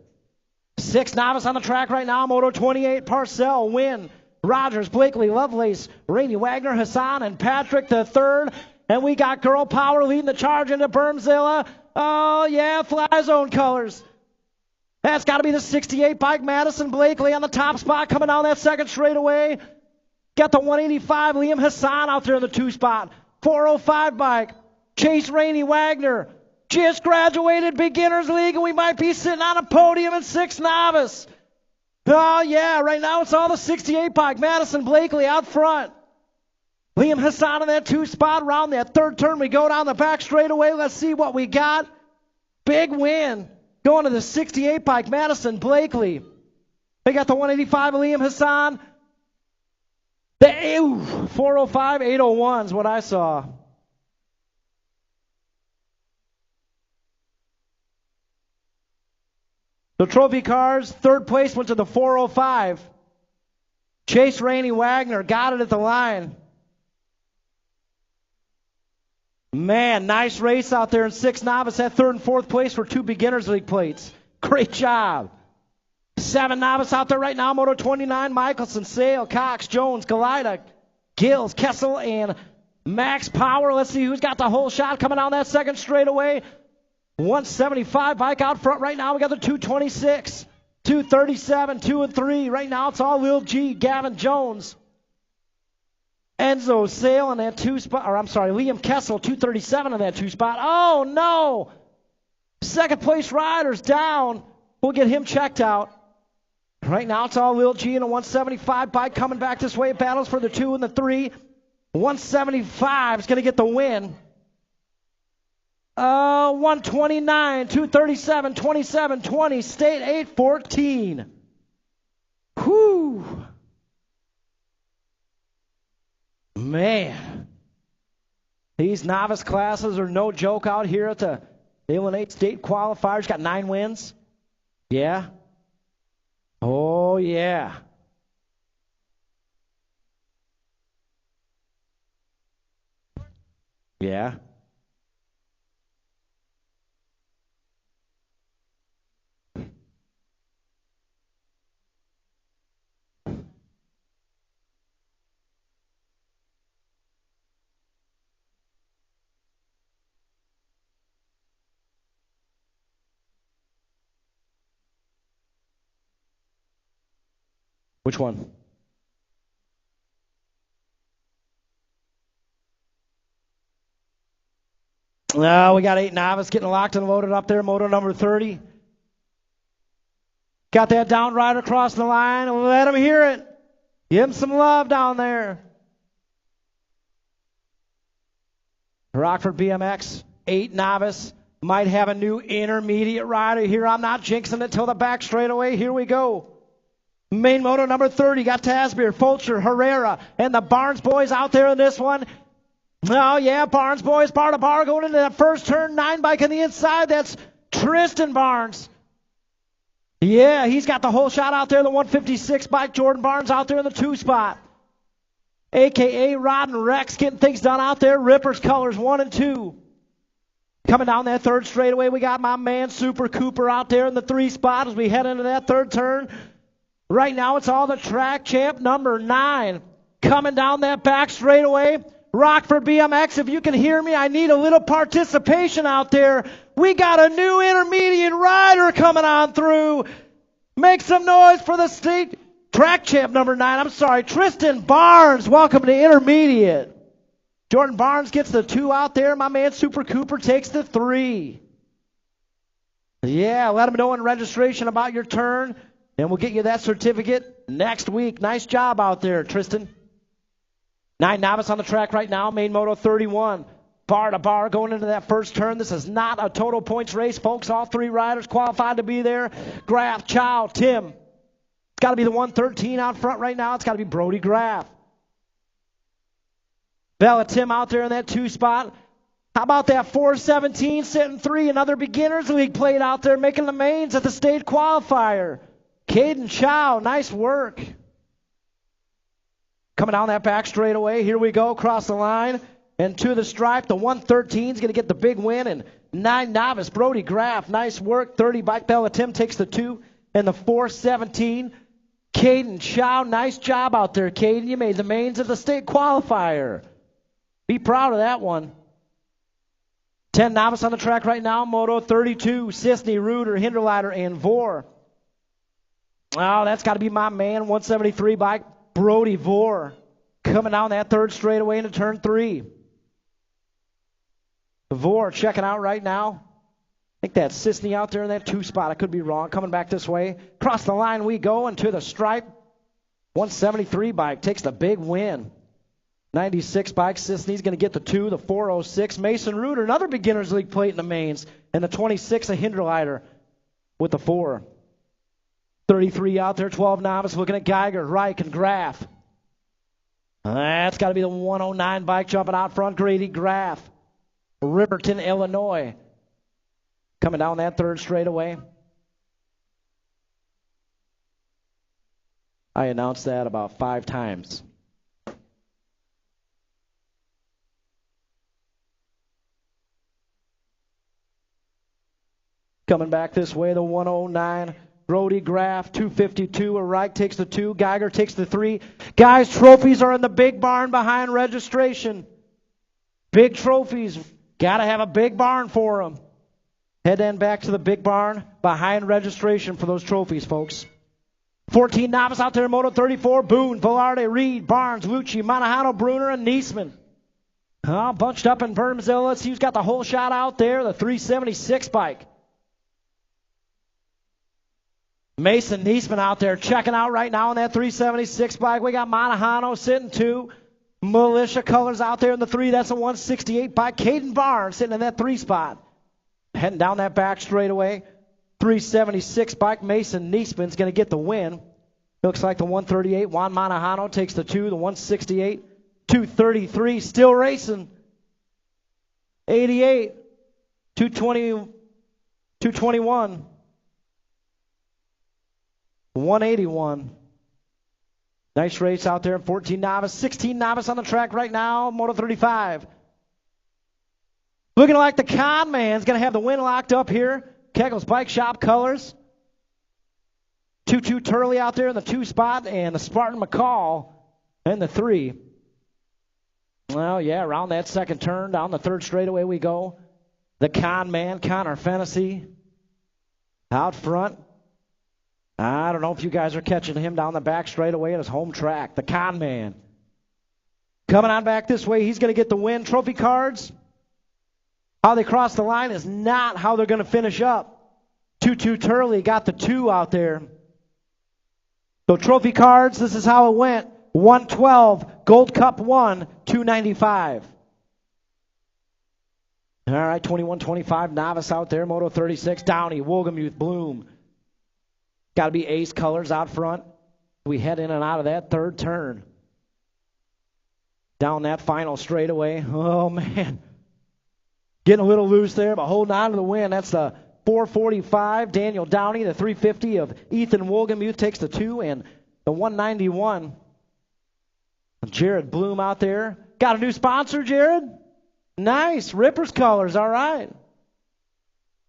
6 novice on the track right now. Moto 28, Parcell, Win. Rogers, Blakely, Lovelace, Rainey Wagner, Hassan, and Patrick the 3rd. And we got Girl Power leading the charge into Bermzilla. Oh, yeah, Fly Zone colors. That's got to be the 68 bike, Madison Blakely on the top spot coming down that second straightaway. Got the 185, Liam Hassan out there in the 2 spot. 405 bike, Chase Rainey Wagner. Just graduated Beginners League, and we might be sitting on a podium in 6 novice. Oh, yeah, right now it's all the 68 bike. Madison Blakely out front. Liam Hassan in that 2 spot. Around that 3rd turn, we go down the back straightaway. Let's see what we got. Big win. Going to the 68 bike, Madison Blakely. They got the 185 of Liam Hassan. The 405, 801 is what I saw. The trophy cars, 3rd place went to the 405. Chase Rainey Wagner got it at the line. Man, nice race out there in 6 novice. That 3rd and 4th place were 2 Beginners League plates. Great job. 7 novice out there right now. Moto 29, Michelson, Sale, Cox, Jones, Galida, Gills, Kessel, and Max Power. Let's see who's got the whole shot coming down that second straightaway. 175 bike out front right now. We got the 226, 237, 2 and 3. Right now it's all Lil G, Gavin Jones. Enzo Sale in that 2 spot, or I'm sorry, Liam Kessel, 237 in that 2 spot. Oh no! Second place rider's down. We'll get him checked out. Right now it's all Lil G in a 175 bike coming back this way. Battles for the 2 and the 3. 175 is going to get the win. 129, 237, 27, 20, state 814. Whew. Man. These novice classes are no joke out here at the Illinois State Qualifiers. Got 9 wins. Yeah. Oh, yeah. Yeah. Which one? Now we got 8 novice getting locked and loaded up there. Moto number 30. Got that down rider crossing the line. Let him hear it. Give him some love down there. Rockford BMX, 8 novice. Might have a new intermediate rider here. I'm not jinxing it till the back straightaway. Here we go. Main moto number 30. Got Tasbeer, Fulcher, Herrera, and the Barnes boys out there in this one. Oh, yeah, Barnes boys, bar to bar, going into that first turn. 9 bike on the inside. That's Tristan Barnes. Yeah, he's got the whole shot out there. The 156 bike. Jordan Barnes out there in the 2 spot. A.K.A. Rod and Rex getting things done out there. Rippers colors 1 and 2. Coming down that third straightaway, we got my man Super Cooper out there in the 3 spot as we head into that third turn. Right now it's all the track champ number 9. Coming down that back straightaway. Rockford BMX, if you can hear me, I need a little participation out there. We got a new intermediate rider coming on through. Make some noise for the state track champ number 9. I'm sorry, Tristan Barnes. Welcome to intermediate. Jordan Barnes gets the 2 out there. My man Super Cooper takes the 3. Yeah, let him know in registration about your turn, and we'll get you that certificate next week. Nice job out there, Tristan. 9 novice on the track right now, main moto 31. Bar to bar going into that first turn. This is not a total points race, folks. All 3 riders qualified to be there. Graff, Chow, Tim. It's got to be the 113 out front right now. It's got to be Brody Graff. Bella Tim out there in that 2 spot. How about that 417 sitting 3? Another beginners league plate out there making the mains at the state qualifier. Caden Chow, nice work. Coming down that back straightaway. Here we go, across the line and to the stripe. The 113 is going to get the big win. And 9 novice, Brody Graff, nice work. 30 bike. Bella Tim takes the 2 and the 417. Caden Chow, nice job out there, Caden. You made the mains of the state qualifier. Be proud of that one. 10 novice on the track right now. Moto 32, Sisney, Reuter, Hinderleiter, and Vore. Oh, that's got to be my man, 173 bike. Brody Vore coming down that third straightaway into turn 3. Vore checking out right now. I think that's Sisney out there in that 2 spot. I could be wrong. Coming back this way. Across the line we go and to the stripe. 173 bike takes the big win. 96 bike. Sisney's going to get the 2, the 406. Mason Reuter, another beginners league plate in the mains. And the 26, a Hinderleiter with the 4. 33 out there, 12 novice, looking at Geiger, Reich, and Graff. That's got to be the 109 bike jumping out front, Grady Graff. Riverton, Illinois. Coming down that third straightaway. I announced that about 5 times. Coming back this way, the 109. Brody Graff, 252. Reich takes the 2. Geiger takes the 3. Guys, trophies are in the big barn behind registration. Big trophies. Got to have a big barn for them. Head then back to the big barn behind registration for those trophies, folks. 14 novice out there, Moto 34, Boone, Velarde, Reed, Barnes, Lucci, Monahano, Bruner, and Niesman. All bunched up in Burnsville. Let's see who's got the whole shot out there, the 376 bike. Mason Niesman out there checking out right now on that 376 bike. We got Monahano sitting 2. Militia Colors out there in the 3. That's a 168 bike. Caden Barnes sitting in that 3 spot. Heading down that back straightaway. 376 bike. Mason Niesman's going to get the win. Looks like the 138. Juan Monahano takes the 2. The 168. 233. Still racing. 88. 220. 221. 181. Nice race out there. 14 novice. 16 novice on the track right now. Moto 35. Looking like the Con Man's going to have the win locked up here. Kegel's Bike Shop Colors. 2-2 Turley out there in the 2 spot. And the Spartan McCall in the 3. Well, yeah, around that second turn. Down the 3rd straightaway we go. The Con Man, Connor Fennessy. Out front. I don't know if you guys are catching him down the back straightaway at his home track. The Con Man. Coming on back this way. He's going to get the win. Trophy cards. How they cross the line is not how they're going to finish up. 2-2 Turley got the 2 out there. So trophy cards, this is how it went. 112, Gold Cup 1, 295. All right, 21-25 novice out there. Moto 36, Downey, Woolgamuth, Bloom. Got to be ace colors out front. We head in and out of that 3rd turn. Down that final straightaway. Oh, man. Getting a little loose there, but holding on to the win. That's the 445, Daniel Downey. The 350 of Ethan Woolgamuth takes the 2. And the 191, Jared Bloom out there. Got a new sponsor, Jared? Nice. Rippers colors. All right.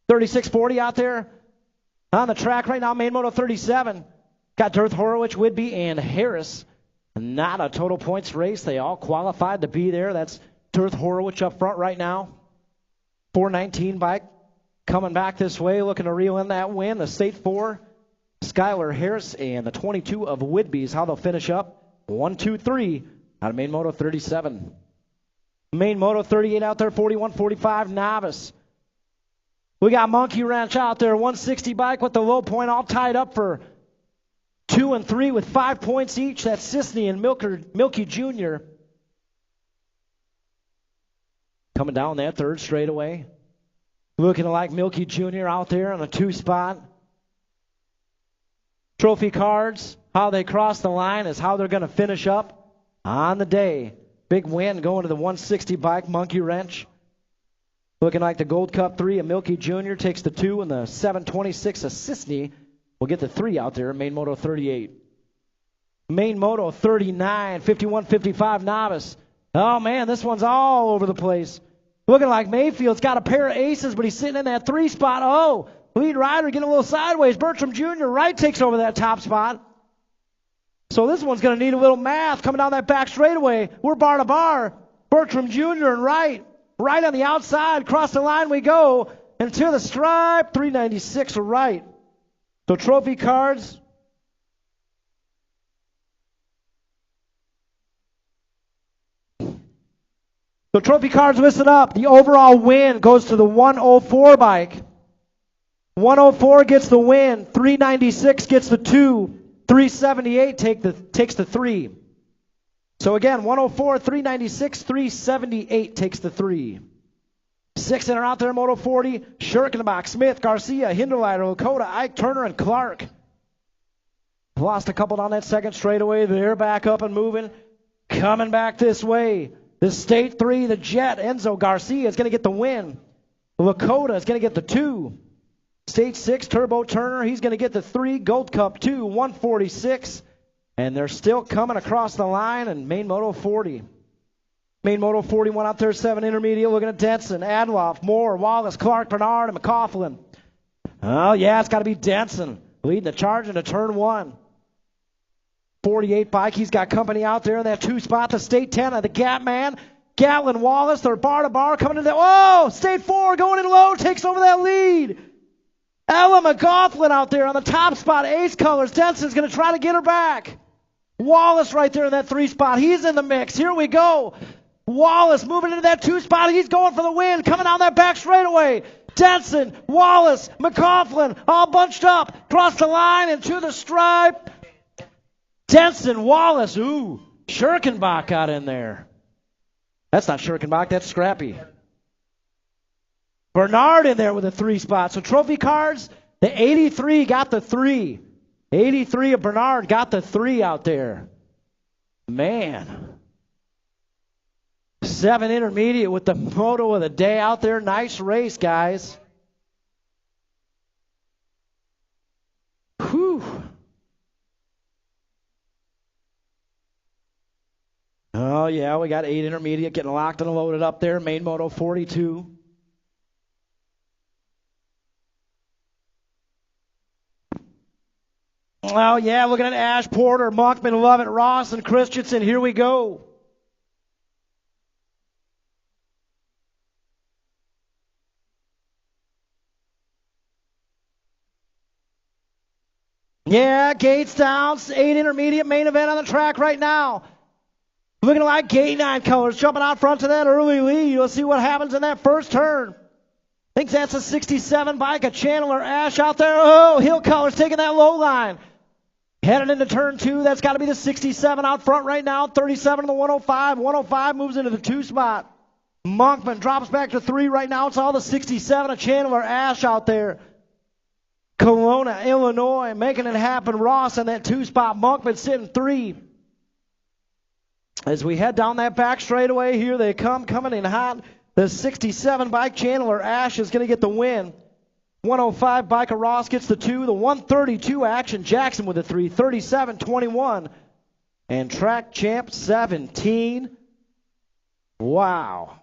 3640 out there on the track right now. Main Moto 37. Got Dirth, Horowitz, Whidbey, and Harris. Not a total points race. They all qualified to be there. That's Dirth, Horowitz up front right now. 419 bike coming back this way, looking to reel in that win. The State 4, Skylar Harris, and the 22 of Whidbey's how they'll finish up. 1-2-3 out of Main Moto 37. Main Moto 38 out there, 41-45 novice. We got Monkey Ranch out there, 160 bike with the low point all tied up for 2 and 3 with 5 points each. That's Sisney and Milky Jr. Coming down that 3rd straightaway. Looking like Milky Jr. out there on a 2 spot. Trophy cards, how they cross the line is how they're going to finish up on the day. Big win going to the 160 bike, Monkey Wrench. Looking like the Gold Cup 3 of Milky Jr. takes the 2, and the 726 of Sisney will get the 3 out there in Main Moto 38. Main Moto 39, 51-55 novice. Oh, man, this one's all over the place. Looking like Mayfield's got a pair of aces, but he's sitting in that 3 spot. Oh, lead rider getting a little sideways. Bertram Jr. Wright takes over that top spot. So this one's going to need a little math coming down that back straightaway. We're bar to bar. Bertram Jr. and Wright. Right on the outside. Across the line we go. And to the stripe, 396 Wright. So trophy cards. So trophy cards listed up. The overall win goes to the 104 bike. 104 gets the win. 396 gets the 2. 378 takes the 3. So again, 104, 396, 378 takes the 3. 6 in or out there, Moto 40. Schirkenbach, Smith, Garcia, Hinderleiter, Lakota, Ike, Turner, and Clark. Lost a couple down that 2nd straightaway. They're back up and moving. Coming back this way. The State 3, the Jet, Enzo Garcia is going to get the win. Lakota is going to get the 2. State 6, Turbo Turner, he's going to get the 3. Gold Cup 2, 146. And they're still coming across the line in Main Moto 40. Main Moto 41 out there, 7 intermediate, looking at Denson, Adloff, Moore, Wallace, Clark, Bernard, and McCaughlin. Oh, yeah, it's got to be Denson leading the charge into turn 1. 48 bike, he's got company out there in that 2 spot. The State 10 of the Gap Man Gatlin Wallace, they're bar to bar coming into that. Oh, State 4 going in low, takes over that lead. Ella McGoughlin out there on the top spot, ace colors. Denson's going to try to get her back. Wallace right there in that 3 spot. He's in the mix. Here we go. Wallace moving into that 2 spot. He's going for the win, coming down that back straightaway. Denson, Wallace, McGoughlin, all bunched up. Across the line and to the stripe. Denson, Wallace, ooh, Schirkenbach got in there. That's not Schirkenbach, that's Scrappy. Bernard in there with a 3 spot. So trophy cards, the 83 got the 3. 83 of Bernard got the 3 out there. Man. 7 intermediate with the moto of the day out there. Nice race, guys. Whew. Oh, yeah, we got 8 intermediate getting locked and loaded up there. Main moto 42. Oh, yeah, looking at Ash Porter, Monkman, Lovett, Ross, and Christensen. Here we go. Yeah, gates down, 8 intermediate main event on the track right now. Looking like gate 9 colors jumping out front to that early lead. We'll see what happens in that first turn. I think that's a 67 bike, a Chandler Ash out there. Oh, Hill colors taking that low line. Headed into turn 2, that's got to be the 67 out front right now. 37 to the 105. 105 moves into the 2 spot. Monkman drops back to 3 right now. It's all the 67, a Chandler Ash out there. Kelowna, Illinois, making it happen. Ross in that 2 spot. Monkman sitting 3. As we head down that back straightaway, here they come, coming in hot. The 67 bike, Chandler Ash, is going to get the win. 105 bike of Ross gets the 2. The 132 Action Jackson with the 3. 37-21. And track champ 17. Wow.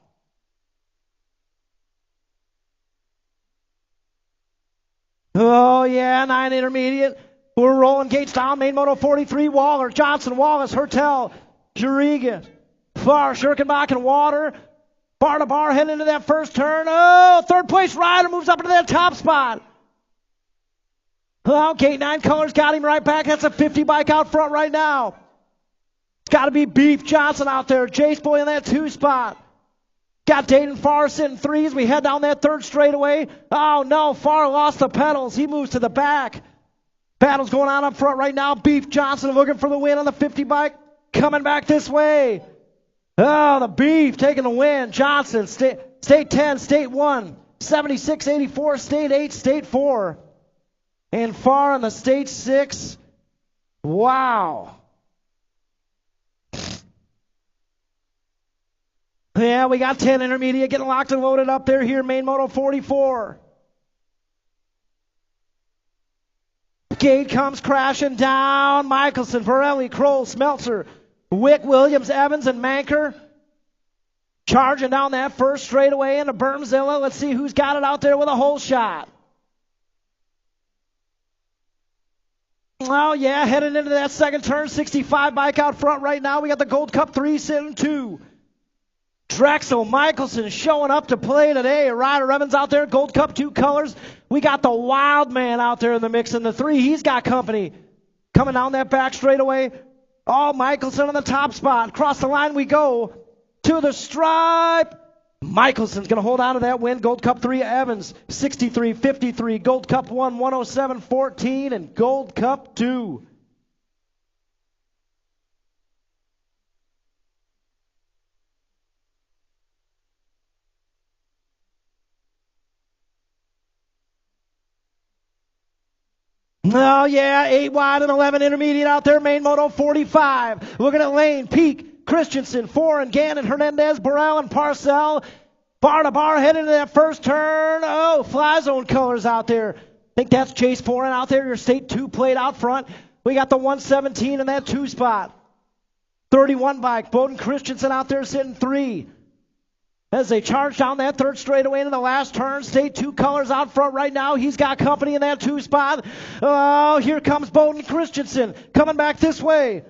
Oh, yeah, 9 intermediate. We're rolling gates down. Main moto 43. Waller, Johnson, Wallace, Hertel, Juriga, Farr, Schirkenbach, and Water. Bar to bar heading into that first turn. Oh, third place rider moves up into that top spot. Oh, gate 9 colors got him right back. That's a 50 bike out front right now. It's got to be Beef Johnson out there. Jace Boy in that 2 spot. Got Dayton Farr sitting 3 as we head down that third straightaway. Oh, no, Farr lost the pedals. He moves to the back. Battle's going on up front right now. Beef Johnson looking for the win on the 50 bike. Coming back this way. Oh, the Beef taking the win. Johnson, State 10, State 1, 76-84, State 8, State 4. And Farr on the State 6. Wow. Yeah, we got 10 intermediate getting locked and loaded up there here, main moto 44. Gate comes crashing down. Michelson, Varelli, Kroll, Smeltzer, Wick, Williams, Evans, and Manker. Charging down that first straightaway into Bermzilla. Let's see who's got it out there with a hole shot. Oh, yeah, heading into that second turn. 65 bike out front right now. We got the Gold Cup 3 sitting 2. Drexel Michelson showing up to play today. Ryder Evans out there, Gold Cup 2 colors. We got the Wild Man out there in the mix in the 3. He's got company. Coming down that back straightaway. Oh, Michelson on the top spot. Across the line we go to the stripe. Michelson's going to hold on to that win. Gold Cup 3 Evans, 63-53. Gold Cup 1, 107-14. And Gold Cup 2. Oh, yeah, 8 wide and 11 intermediate out there. Main moto 45. Looking at Lane, Peak, Christensen, Foran, Gannon, Hernandez, Burrell, and Parcell. Bar to bar heading into that first turn. Oh, Fly Zone colors out there. I think that's Chase Foran out there. Your State 2 plate out front. We got the 117 in that 2 spot. 31 bike. Bowden Christensen out there sitting 3. As they charge down that third straightaway into the last turn. State 2 colors out front right now. He's got company in that 2 spot. Oh, here comes Bowden Christensen coming back this way.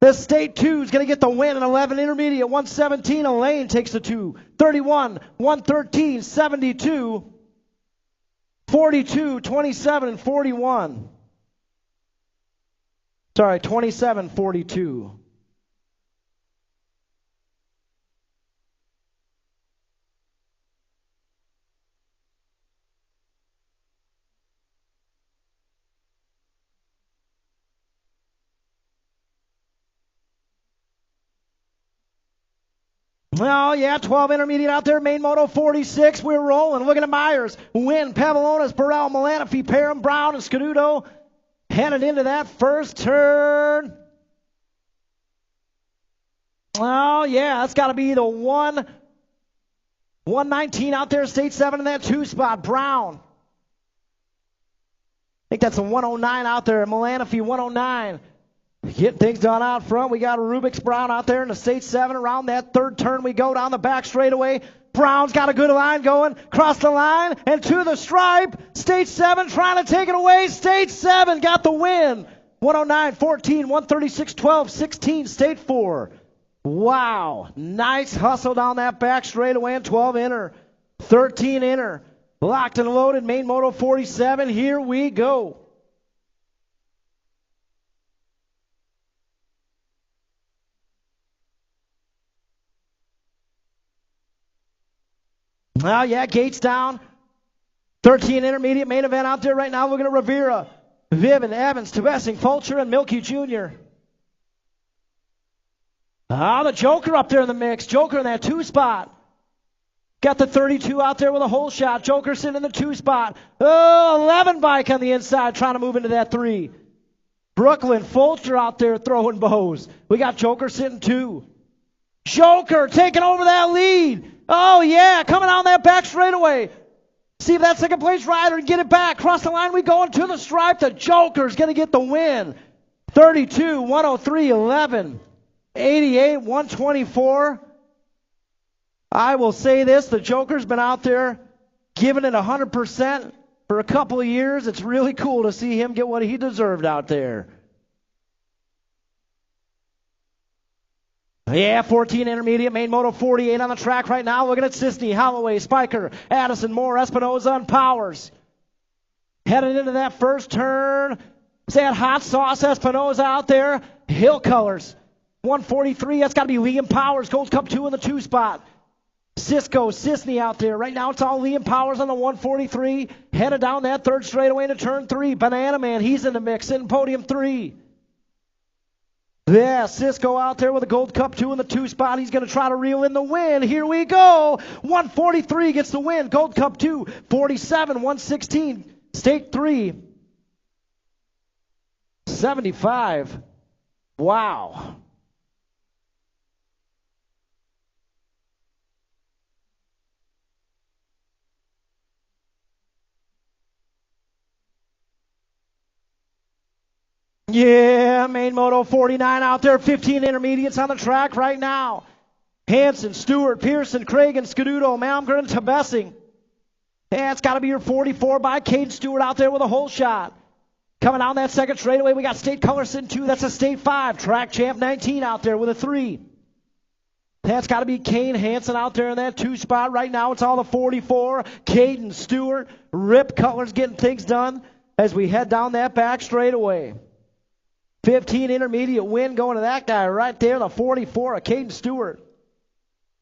The State 2 is going to get the win in 11 intermediate. 117, Elaine takes the 2. 31, 113, 72, 42, 27, and 41. Sorry, 27, 42. Oh, yeah, 12 intermediate out there. Main moto 46. We're rolling. Looking at Myers. Win. Pevelonas, Burrell, Milanofi, Parham, Brown, and Scaduto. Headed into that first turn. Oh, yeah, that's got to be the 119 out there. State 7 in that 2 spot. Brown. I think that's a 109 out there. Milanofi, 109. Getting things done out front. We got Rubik's Brown out there in the State 7. Around that third turn, we go down the back straightaway. Brown's got a good line going. Cross the line and to the stripe. State 7 trying to take it away. State 7 got the win. 109, 14, 136, 12, 16. State 4. Wow. Nice hustle down that back straightaway and 12 inner. 13 inner. Locked and loaded. Main moto 47. Here we go. Well, yeah, gates down. 13 intermediate main event out there right now. Looking at Rivera, Viven, Evans, Tebessing, Fulcher, and Milky Jr. Ah, the Joker up there in the mix. Joker in that 2 spot. Got the 32 out there with a hole shot. Joker sitting in the 2 spot. Oh, 11 bike on the inside trying to move into that 3. Brooklyn, Fulcher out there throwing bows. We got Joker sitting 2. Joker taking over that lead. Oh, yeah, coming on that back straightaway. See if that second place rider can get it back. Cross the line, we go into the stripe. The Joker's going to get the win. 32, 103, 11, 88, 124. I will say this, the Joker's been out there giving it 100% for a couple of years. It's really cool to see him get what he deserved out there. Yeah, 14 intermediate, main moto 48 on the track right now. Looking at Sisney, Holloway, Spiker, Addison, Moore, Espinoza, and Powers. Heading into that first turn. Is that hot sauce Espinoza out there? Hill Colors. 143, that's got to be Liam Powers. Gold Cup 2 in the 2 spot. Cisco, Sisney out there. Right now it's all Liam Powers on the 143. Headed down that third straightaway into turn 3. Banana Man, he's in the mix, in podium 3. Yeah, Cisco out there with a Gold Cup 2 in the 2 spot. He's going to try to reel in the win. Here we go. 143 gets the win. Gold Cup 2. 47, 116. State 3. 75. Wow. Yeah, main moto 49 out there. 15 intermediates on the track right now. Hanson, Stewart, Pearson, Craig, and Scaduto, Malmgren, Tebessing. Yeah, it's got to be your 44 by Caden Stewart out there with a hole shot. Coming down that second straightaway, we got State Colors in 2. That's a State 5. Track champ 19 out there with a 3. That's got to be Kane Hansen out there in that 2 spot. Right now it's all the 44. Caden Stewart, Rip Cutler's getting things done as we head down that back straightaway. 15 intermediate win going to that guy right there, the 44 of Caden Stewart.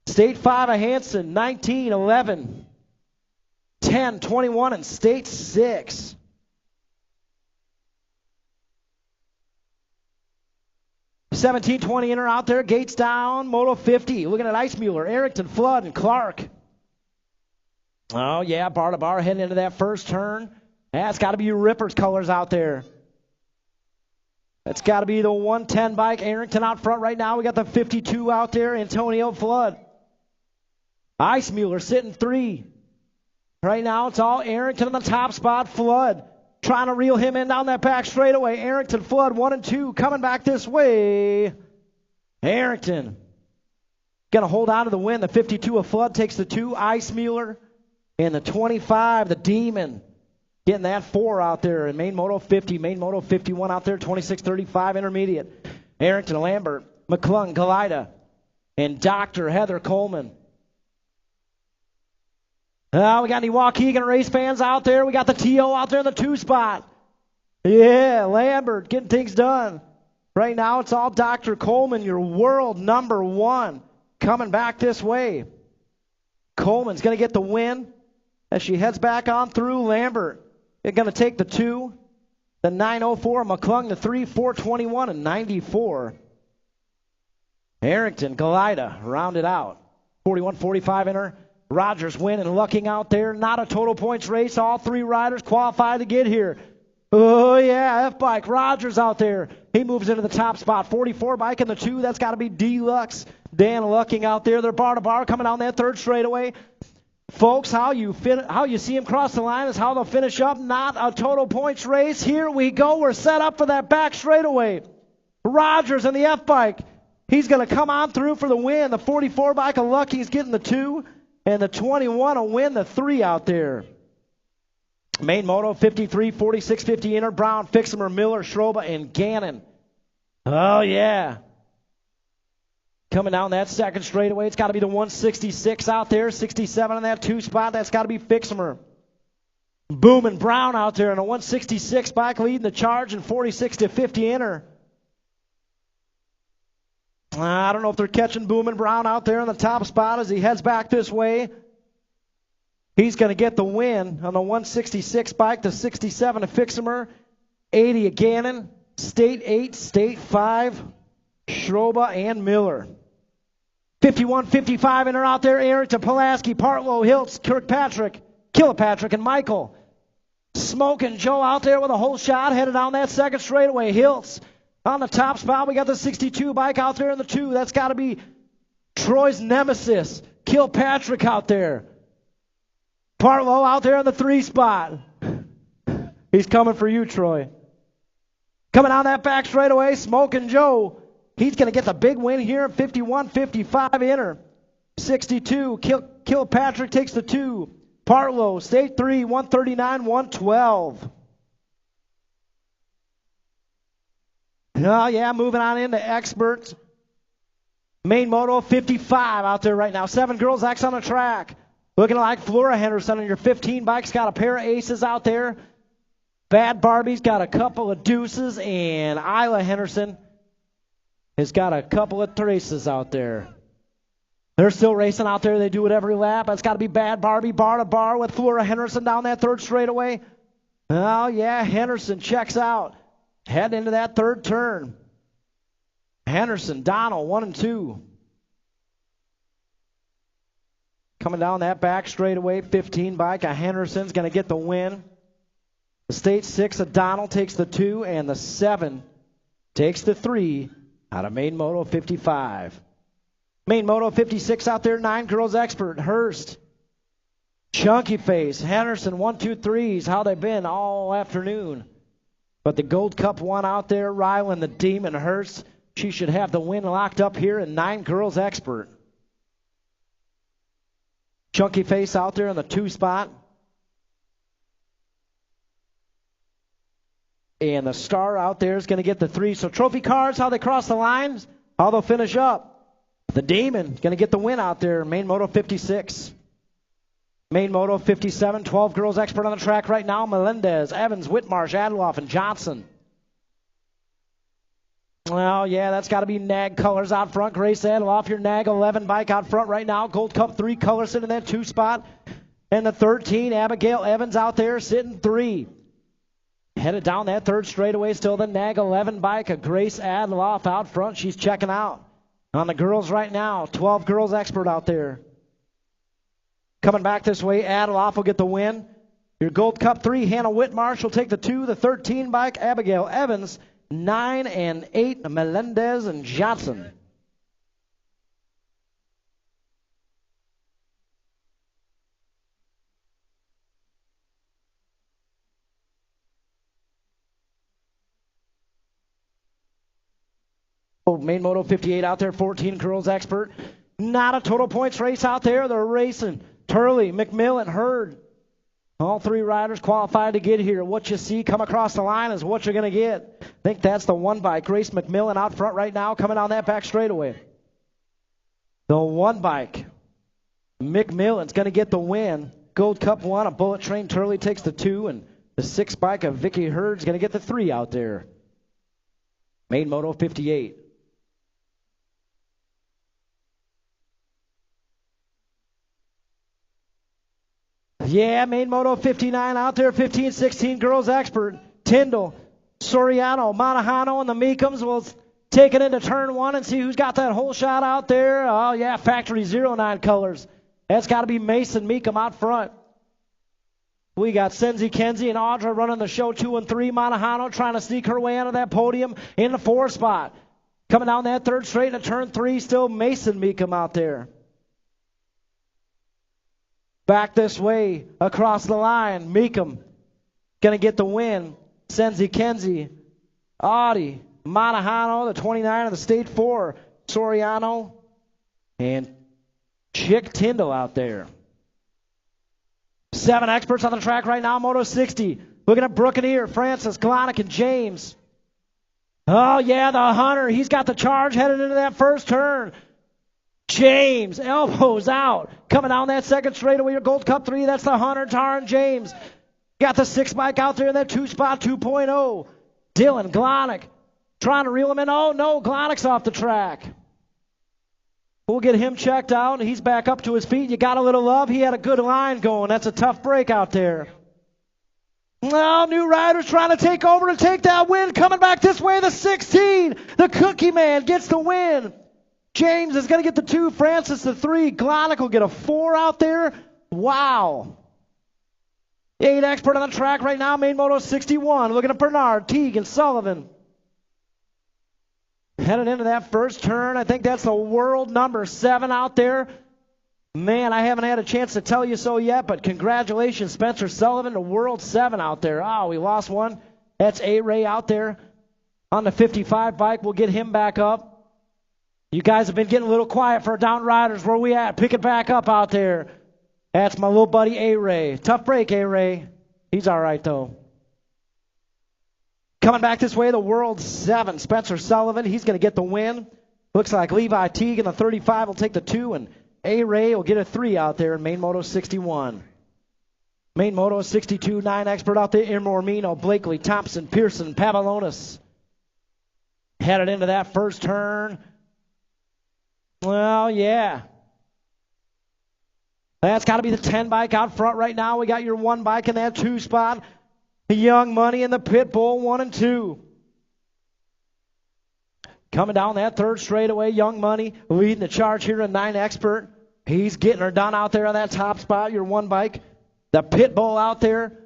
State 5 of Hanson, 19, 11, 10, 21, and State 6. $17.20 inner out there, gates down, Moto 50. Looking at Icemuller, Arrington, Flood, and Clark. Oh, yeah, bar to bar heading into that first turn. That's got to be your Rippers colors out there. That's got to be the 110 bike. Arrington out front right now. We got the 52 out there. Antonio Flood. Icemuller sitting 3. Right now it's all Arrington in the top spot. Flood trying to reel him in down that back straightaway. Arrington, Flood, 1 and 2 coming back this way. Arrington going to hold on to the win. The 52 of Flood takes the 2. Icemuller and the 25, the Demon. Getting that 4 out there in main moto 50, main moto 51 out there, 26-35 intermediate. Arrington Lambert, McClung, Galida, and Dr. Heather Coleman. We got any Waukegan race fans out there? We got the TO out there in the 2 spot. Yeah, Lambert getting things done. Right now it's all Dr. Coleman, your world number 1, coming back this way. Coleman's going to get the win as she heads back on through. Lambert is going to take the 2, the 9:04. McClung the 3, 4:21 and 94. Arrington, Galida, rounded out. 41-45 in her. Rogers winning, looking out there. Not a total points race. All 3 riders qualified to get here. Oh, yeah, F-Bike. Rogers out there. He moves into the top spot. 44 bike in the 2. That's got to be Deluxe. Dan looking out there. They're bar to bar coming down that 3rd straightaway. Folks, how you see him cross the line is how they'll finish up. Not a total points race. Here we go. We're set up for that back straightaway. Rogers and the F-Bike. He's going to come on through for the win. The 44 bike of Lucky's getting the 2. And the 21 will win the 3 out there. Main moto, 53, 46, 50 inner. Brown, Fixamer, Miller, Schroba, and Gannon. Oh, yeah. Coming down that 2nd straightaway, it's got to be the 166 out there. 67 in that 2 spot. That's got to be Fixamer. Boom and Brown out there in a 166 bike leading the charge in 46 to 50 inner. I don't know if they're catching Boom and Brown out there in the top spot as he heads back this way. He's going to get the win on the 166 bike, the 67 to Fixamer, 80 of Gannon, State 8, State 5, Schroba, and Miller. 51-55 in her out there, Arrington, Pulaski, Partlow, Hiltz, Kirkpatrick, Kilpatrick, and Michael. Smoking Joe out there with a whole shot, headed down that 2nd straightaway. Hiltz on the top spot. We got the 62 bike out there in the 2. That's got to be Troy's nemesis, Kilpatrick out there. Partlow out there in the 3 spot. He's coming for you, Troy. Coming on that back straightaway, Smoking Joe. He's going to get the big win here at 51-55 inner. 62, Kilpatrick takes the 2. Partlow, State 3, 139, 112. Oh, yeah, moving on into experts. Main moto, 55 out there right now. 7 girls X on the track. Looking like Flora Henderson on your 15 bike's got a pair of aces out there. Bad Barbie's got a couple of deuces, and Isla Henderson has got a couple of traces out there. They're still racing out there. They do it every lap. It's got to be Bad Barbie bar to bar with Flora Henderson down that 3rd straightaway. Oh, yeah, Henderson checks out. Head into that 3rd turn. Henderson, Donald, 1 and 2. Coming down that back straightaway, 15 bike. Henderson's going to get the win. The State 6 of Donald takes the 2, and the 7 takes the 3 out of Main Moto 55. Main Moto 56 out there, 9 girls expert. Hurst, Chunky Face, Henderson, 1, 2, 3s. How they been all afternoon. But the Gold Cup one out there, Ryland the Demon Hurst. She should have the win locked up here in 9 girls expert. Chunky Face out there in the 2 spot. And the Star out there is going to get the 3. So trophy cars, how they cross the lines, how they'll finish up. The Demon going to get the win out there, Main Moto 56. Main Moto 57, 12 girls expert on the track right now. Melendez, Evans, Whitmarsh, Adloff, and Johnson. Well, yeah, that's got to be NAG colors out front. Grace Adloff, your NAG 11 bike out front right now. Gold Cup 3 colors sitting in that 2 spot. And the 13, Abigail Evans out there sitting 3. Headed down that 3rd straightaway, still the NAG 11 bike of Grace Adloff out front. She's checking out. On the girls right now, 12 girls expert out there. Coming back this way, Adloff will get the win. Your Gold Cup 3, Hannah Whitmarsh will take the 2. The 13 bike, Abigail Evans. 9 and 8, Melendez and Johnson. Main Moto 58 out there, 14 girls expert. Not a total points race out there. They're racing Turley, McMillan, Hurd, All three riders qualified to get here. What you see come across the line is what you're going to get. I think that's the one bike. Grace McMillan out front right now, coming down that back straightaway. The one bike. McMillan's going to get the win. Gold Cup 1, a Bullet Train Turley takes the 2, and the 6 bike of Vicky Hurd's going to get the 3 out there. Main Moto 58. Yeah, main Moto 59 out there, 15-16 girls expert. Tyndall, Soriano, Montajano, and the Meekums will take it into turn 1 and see who's got that whole shot out there. Oh, yeah, factory 09 colors. That's got to be Mason Meekum out front. We got Senzi Kenzie and Audra running the show 2 and 3. Montajano trying to sneak her way into that podium in the 4 spot. Coming down that third straight into turn 3, still Mason Meekum out there. Back this way, across the line, Meekum going to get the win. Senzi Kenzie, Audi, Montajano, the 29 of the State 4, Soriano, and Chick Tyndall out there. 7 experts on the track right now, Moto 60. Looking at Buccaneer, Francis, Glonick, and James. Oh, yeah, the Hunter. He's got the charge headed into that first turn. James, elbows out. Coming down that second straightaway, your Gold Cup 3, that's the Hunter, Taryn James. Got the 6 bike out there in that 2 spot, 2.0. Dylan Glonick trying to reel him in. Oh, no, Glonick's off the track. We'll get him checked out. He's back up to his feet. You got a little love. He had a good line going. That's a tough break out there. Now, new riders trying to take over and take that win. Coming back this way, the 16. The Cookie Man gets the win. James is going to get the 2. Francis the 3. Glonick will get a 4 out there. Wow. 8 expert on the track right now. Main Moto 61. Looking at Bernard, Teague, and Sullivan. Headed into that first turn. I think that's the world number 7 out there. Man, I haven't had a chance to tell you so yet, but congratulations, Spencer Sullivan, the world 7 out there. Oh, we lost one. That's A-Ray out there on the 55 bike. We'll get him back up. You guys have been getting a little quiet for down riders. Where we at? Pick it back up out there. That's my little buddy A-Ray. Tough break, A-Ray. He's all right, though. Coming back this way, the world 7, Spencer Sullivan. He's going to get the win. Looks like Levi Teague in the 35 will take the 2, and A-Ray will get a 3 out there in Main Moto 61. Main Moto 62, 9 expert out there. Mormino, Blakely, Thompson, Pearson, Pavalonis. Headed into that first turn. Well, yeah. That's got to be the 10 bike out front right now. We got your 1 bike in that 2 spot. Young Money in the Pit Bull 1 and 2. Coming down that third straightaway, Young Money leading the charge here in 9 expert. He's getting her done out there on that top spot, your 1 bike. The Pit Bull out there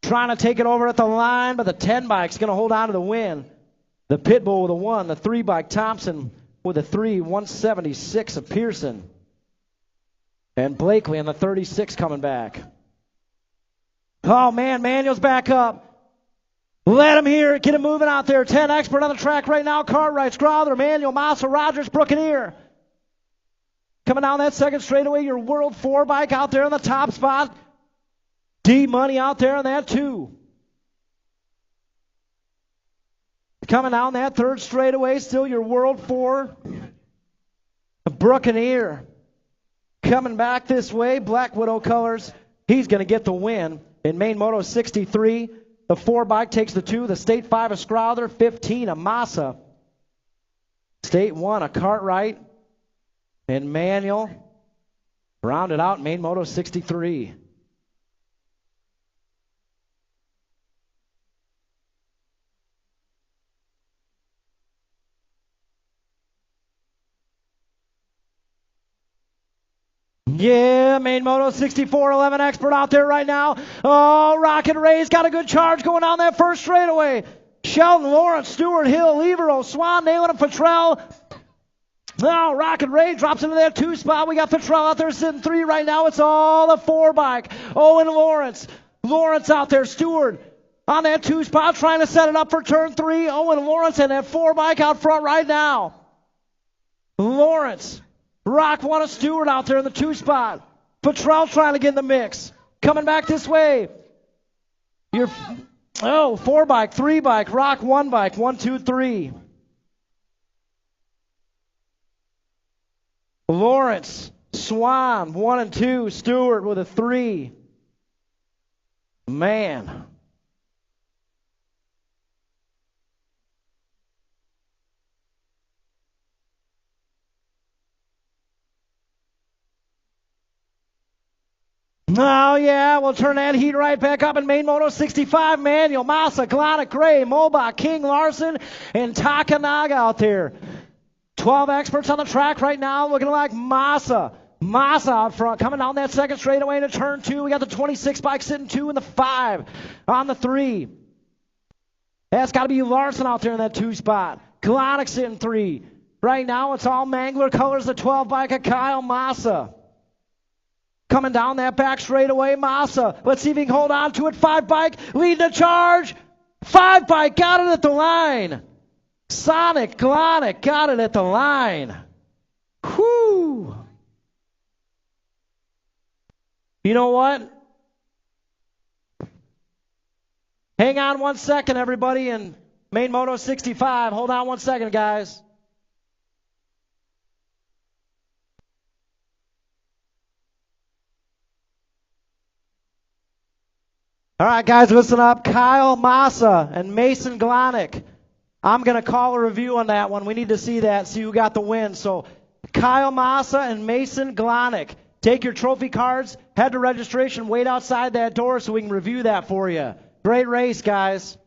trying to take it over at the line, but the 10 bike's going to hold on to the win. The Pit Bull with a 1, the 3 bike Thompson with a 3, 176 of Pearson. And Blakely in the 36 coming back. Oh, man, Manuel's back up. Let him hear it. Get him moving out there. 10 expert on the track right now. Cartwright, Scrowther, Manuel, Massa, Rogers, Buccaneer. Coming down that second straightaway, your World 4 bike out there in the top spot. D-Money out there on that 2. Coming down that third straightaway, still your World 4. Buccaneer. Coming back this way, Black Widow colors. He's going to get the win in Main Moto 63. The 4 bike takes the 2. The State 5 of Scrowther, 15 of Massa. State 1 of Cartwright. And Manuel rounded out Main Moto 63. Yeah, Main Moto 64, 11 expert out there right now. Oh, Rocket Ray's got a good charge going on that first straightaway. Sheldon, Lawrence, Stewart, Hill, Levero, Swan, nailing him, Futrell. Now, Rocket Ray drops into that 2 spot. We got Futrell out there sitting 3 right now. It's all a 4 bike. Owen Lawrence. Lawrence out there. Stewart on that 2 spot trying to set it up for turn 3. Owen Lawrence and that 4 bike out front right now. Lawrence. Rock one of Stewart out there in the 2 spot. Futrell trying to get in the mix. Coming back this way. Your 4 bike, 3 bike, Rock 1 bike, 1, 2, 3. Lawrence, Swan, 1 and 2. Stewart with a 3. Man. Oh, yeah, we'll turn that heat right back up in main moto 65. Manuel, Massa, Glonic, Gray, Mobach, King, Larson, and Takanaga out there. 12 experts on the track right now, looking like Massa. Massa out front, coming down that second straightaway into turn 2. We got the 26 bike sitting 2 and the 5 on the 3. That's got to be Larson out there in that 2 spot. Glonic sitting 3. Right now, it's all Mangler colors, the 12 bike of Kyle Massa. Coming down that back straightaway, Massa. Let's see if he can hold on to it. 5 bike, leading the charge. 5 bike, got it at the line. Sonic, Glonic, got it at the line. Whoo! You know what? Hang on 1 second, everybody, in main moto 65. Hold on 1 second, guys. All right, guys, listen up. Kyle Massa and Mason Glonic. I'm going to call a review on that one. We need to see that, see who got the win. So Kyle Massa and Mason Glonic. Take your trophy cards, head to registration, wait outside that door so we can review that for you. Great race, guys.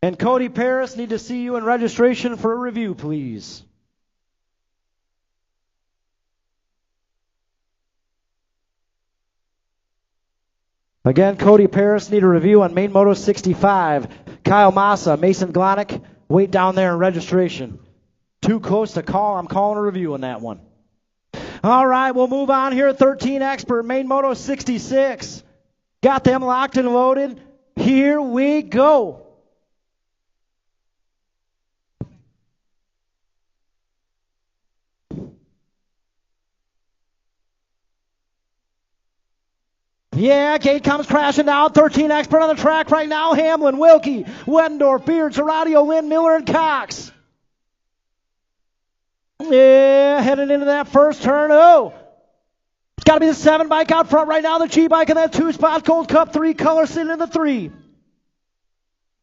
And Cody Paris, need to see you in registration for a review, please. Again, Cody Paris, need a review on main moto 65. Kyle Massa, Mason Glonic, wait down there in registration. Too close to call. I'm calling a review on that one. All right, we'll move on here. 13 expert, main moto 66. Got them locked and loaded. Here we go. Yeah, gate comes crashing down. 13 expert on the track right now. Hamlin, Wilkie, Weddendorf, Beard, Zeradio, Lynn, Miller, and Cox. Yeah, heading into that first turn. Oh, it's got to be the 7 bike out front right now. The G bike in that 2 spot. Gold Cup 3 color sitting in the 3.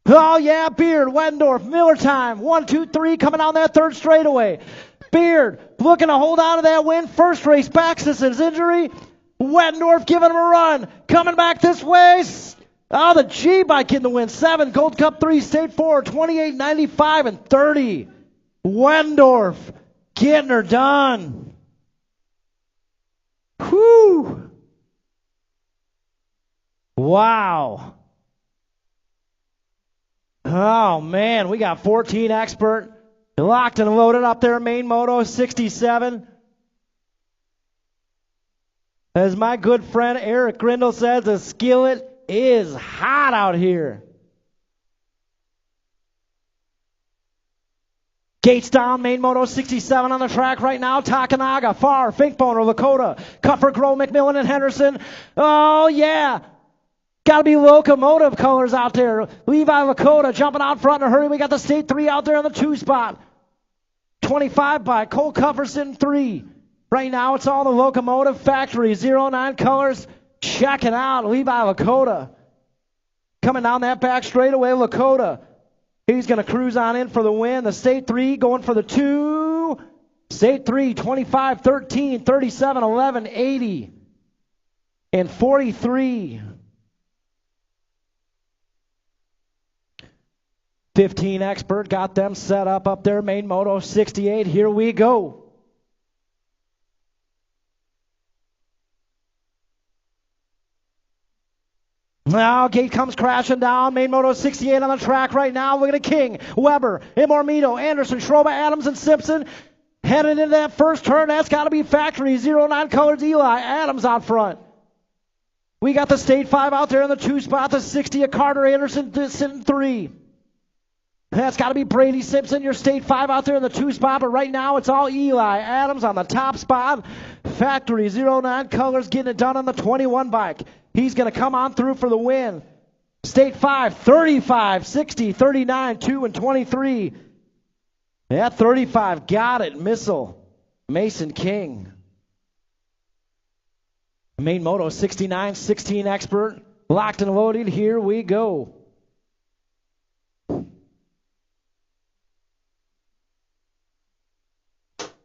Oh, yeah, Beard, Weddendorf, Miller time. 1, 2, 3 coming down that third straightaway. Beard looking to hold on to that win. First race back since his injury. Weddendorf giving him a run. Coming back this way. Oh, the G bike getting the win. 7, Gold Cup 3, State 4, 28, 95, and 30. Weddendorf getting her done. Whew. Wow. Oh, man, we got 14 expert. Locked and loaded up there, main moto 67. As my good friend Eric Grindle says, the skillet is hot out here. Gates down, main moto 67 on the track right now. Takanaga, Farr, Finkboner, Lakota, Cuffer, Groh, McMillan, and Henderson. Oh, yeah. Got to be locomotive colors out there. Levi Lakota jumping out front in a hurry. We got the State 3 out there in the 2 spot. 25 by Cole Cufferson 3. Right now, it's all the Locomotive Factory 09 colors. Check it out. Levi Lakota. Coming down that back straightaway, Lakota. He's going to cruise on in for the win. The State 3 going for the 2. State 3, 25, 13, 37, 11, 80, and 43. 15 expert got them set up there. Main moto 68. Here we go. Now, gate comes crashing down. Main moto 68 on the track right now. Look at King, Weber, Imormito, Anderson, Schroba, Adams, and Simpson. Heading into that first turn. That's got to be Factory 09 colors. Eli Adams out front. We got the State 5 out there in the 2 spot. The 60 of Carter Anderson sitting 3. That's got to be Brady Simpson, your state 5 out there in the 2 spot, but right now it's all Eli Adams on the top spot. Factory 09 Colors getting it done on the 21 bike. He's going to come on through for the win. State 5, 35, 60, 39, 2, and 23. Yeah, 35, got it. Missile, Mason King. Main Moto 69, 16 expert. Locked and loaded, here we go.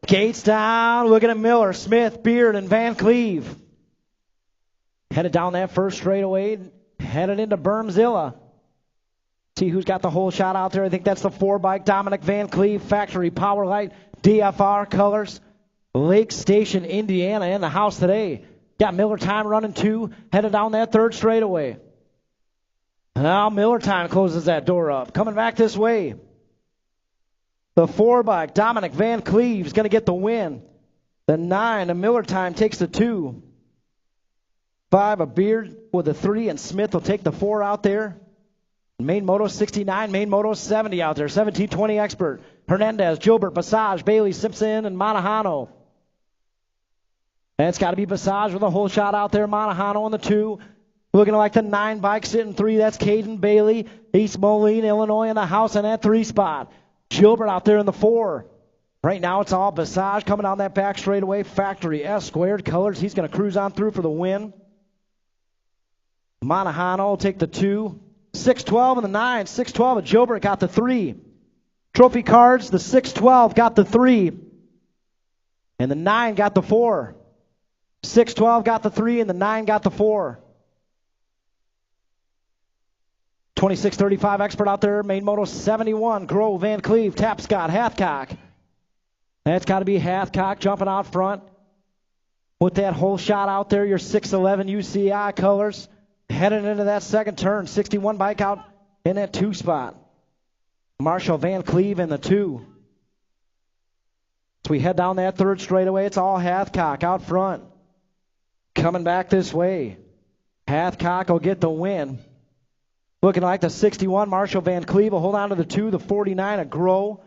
Gates down, looking at Miller, Smith, Beard, and Van Cleve. Headed down that first straightaway, headed into Bermzilla. See who's got the whole shot out there. I think that's the 4 bike, Dominic Van Cleve, Factory Power Light, DFR Colors, Lake Station, Indiana in the house today. Got Miller Time running 2, headed down that third straightaway. Now Miller Time closes that door up. Coming back this way. The 4 bike, Dominic Van Cleve, is going to get the win. The 9, a Miller Time takes the 2. 5, a Beard with a 3, and Smith will take the 4 out there. Main Moto 69, Main Moto 70 out there. 1720 expert. Hernandez, Gilbert, Passage, Bailey, Simpson, and Montajano. And it's got to be Passage with a whole shot out there. Montajano on the 2. Looking like the 9 bike sitting 3. That's Caden Bailey. East Moline, Illinois in the house in that 3 spot. Gilbert out there in the 4. Right now it's all Passage coming down that back straightaway. Factory S squared Colors. He's going to cruise on through for the win. Montajano will take the 2. 612 and the 9. 612 and Gilbert got the 3. Trophy cards, the 612 got the 3. And the 9 got the 4. 612 got the 3 and the 9 got the 4. 2635 expert out there. Main Moto 71. Grove, Van Cleve, Tapscott, Hathcock. That's got to be Hathcock jumping out front. With that whole shot out there, your 611 UCI Colors. Heading into that second turn. 61 bike out in that 2 spot. Marshall Van Cleve in the 2. As we head down that third straightaway, it's all Hathcock out front. Coming back this way. Hathcock will get the win. Looking like the 61, Marshall Van Cleve will hold on to the 2, the 49, a Grow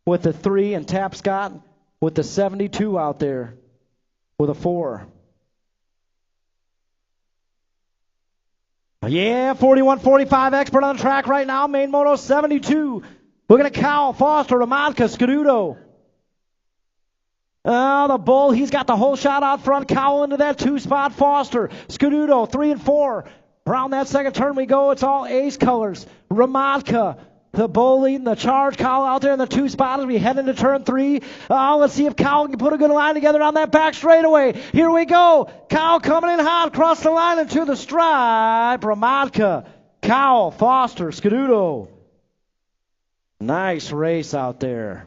with the 3, and Tapscott with the 72 out there with a 4. Yeah, 41-45 expert on the track right now. Main Moto 72. Looking at Cowell, Foster, Ramadka, Scuduto. Oh, the Bull, he's got the whole shot out front. Cowell into that 2 spot. Foster, Scuduto, 3 and 4. Around that second turn we go. It's all Ace Colors. Ramadka, the Bull leading the charge. Cowell out there in the 2 spot as we head into turn 3. Let's see if Cowell can put a good line together on that back straightaway. Here we go. Cowell coming in hot across the line into the stripe. Ramadka, Cowell, Foster, Scuduto. Nice race out there.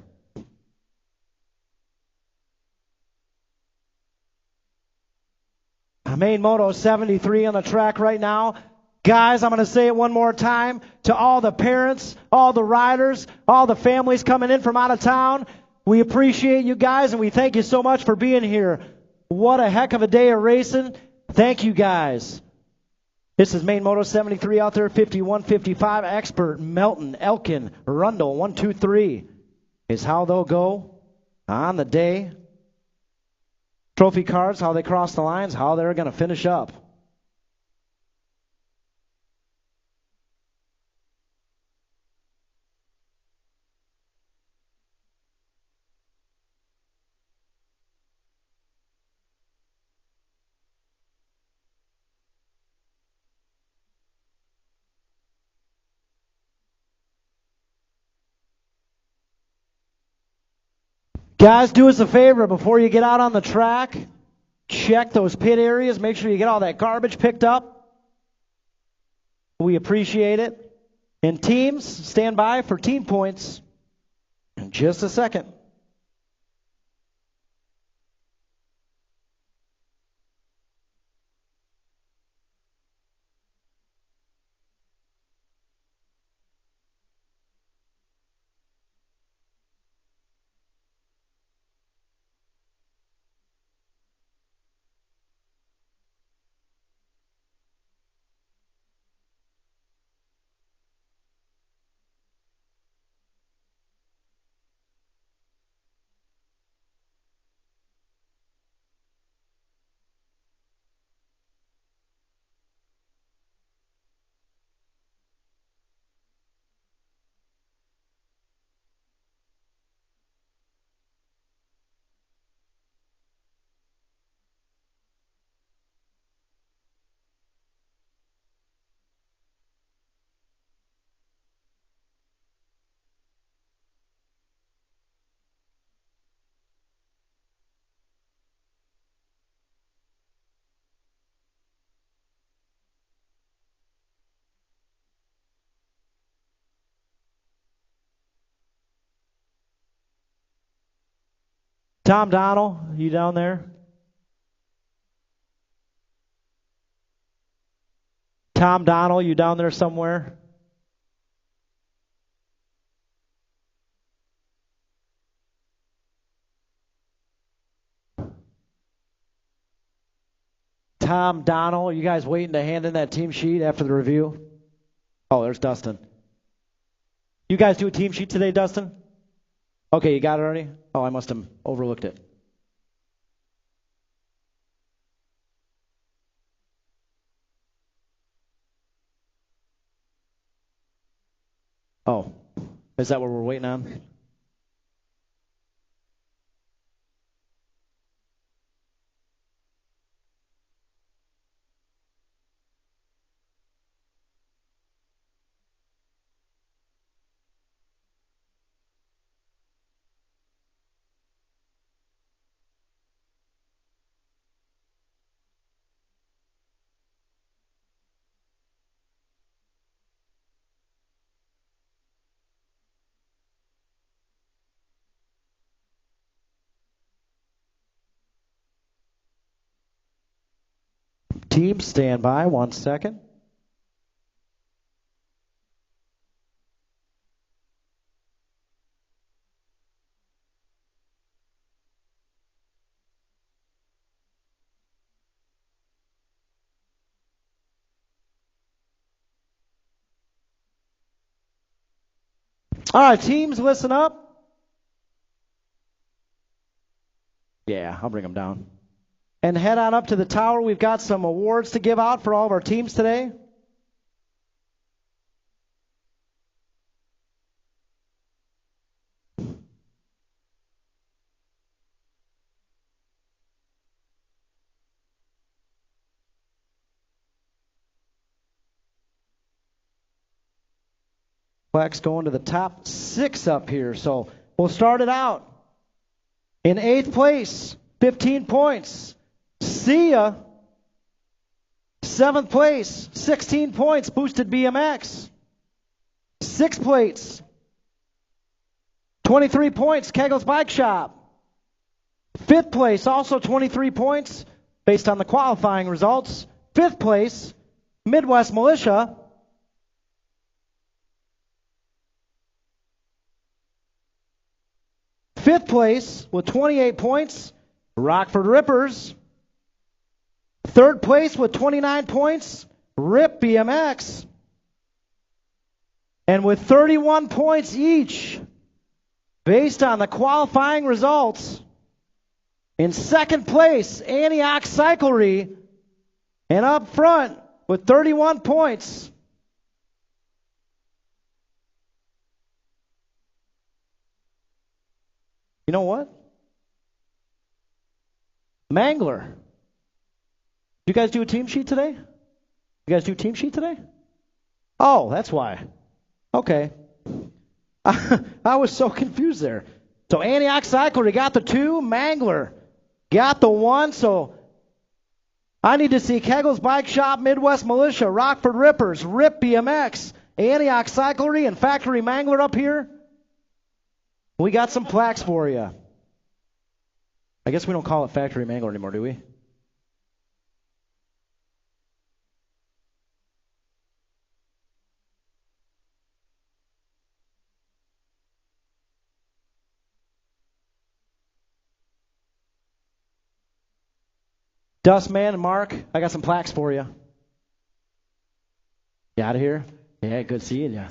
Main Moto 73 on the track right now. Guys, I'm going to say it one more time to all the parents, all the riders, all the families coming in from out of town. We appreciate you guys, and we thank you so much for being here. What a heck of a day of racing. Thank you, guys. This is Main Moto 73 out there, 51-55. Expert, Melton, Elkin, Rundle, 1, 2, 3 is how they'll go on the day. Trophy cards, how they cross the lines, how they're going to finish up. Guys, do us a favor before you get out on the track. Check those pit areas. Make sure you get all that garbage picked up. We appreciate it. And teams, stand by for team points in just a second. Tom Donnell, you down there? Tom Donnell, you down there somewhere? Tom Donnell, are you guys waiting to hand in that team sheet after the review? Oh, there's Dustin. You guys do a team sheet today, Dustin? Okay, you got it already? Oh, I must have overlooked it. Oh, is that what we're waiting on? Team, stand by 1 second. All right, teams, listen up. Yeah, I'll bring them down. And head on up to the tower. We've got some awards to give out for all of our teams today. Plaques going to the top 6 up here. So we'll start it out. In 8th place, 15 points. See ya. 7th place, 16 points, Boosted BMX. 6th place, 23 points, Kegel's Bike Shop. 5th place, also 23 points, based on the qualifying results. 5th place, Midwest Militia. 5th place with 28 points, Rockford Rippers. 3rd place with 29 points, Rip BMX. And with 31 points each, based on the qualifying results, in 2nd place, Antioch Cyclery. And up front with 31 points, you know what? Mangler. You guys do a team sheet today? You guys do a team sheet today? Oh, that's why. Okay. I was so confused there. So Antioch Cyclery got the 2, Mangler got the 1, so I need to see Kegel's Bike Shop, Midwest Militia, Rockford Rippers, Rip BMX, Antioch Cyclery, and Factory Mangler up here. We got some plaques for you. I guess we don't call it Factory Mangler anymore, do we? Dustman and Mark, I got some plaques for you. You out of here? Yeah, good seeing you.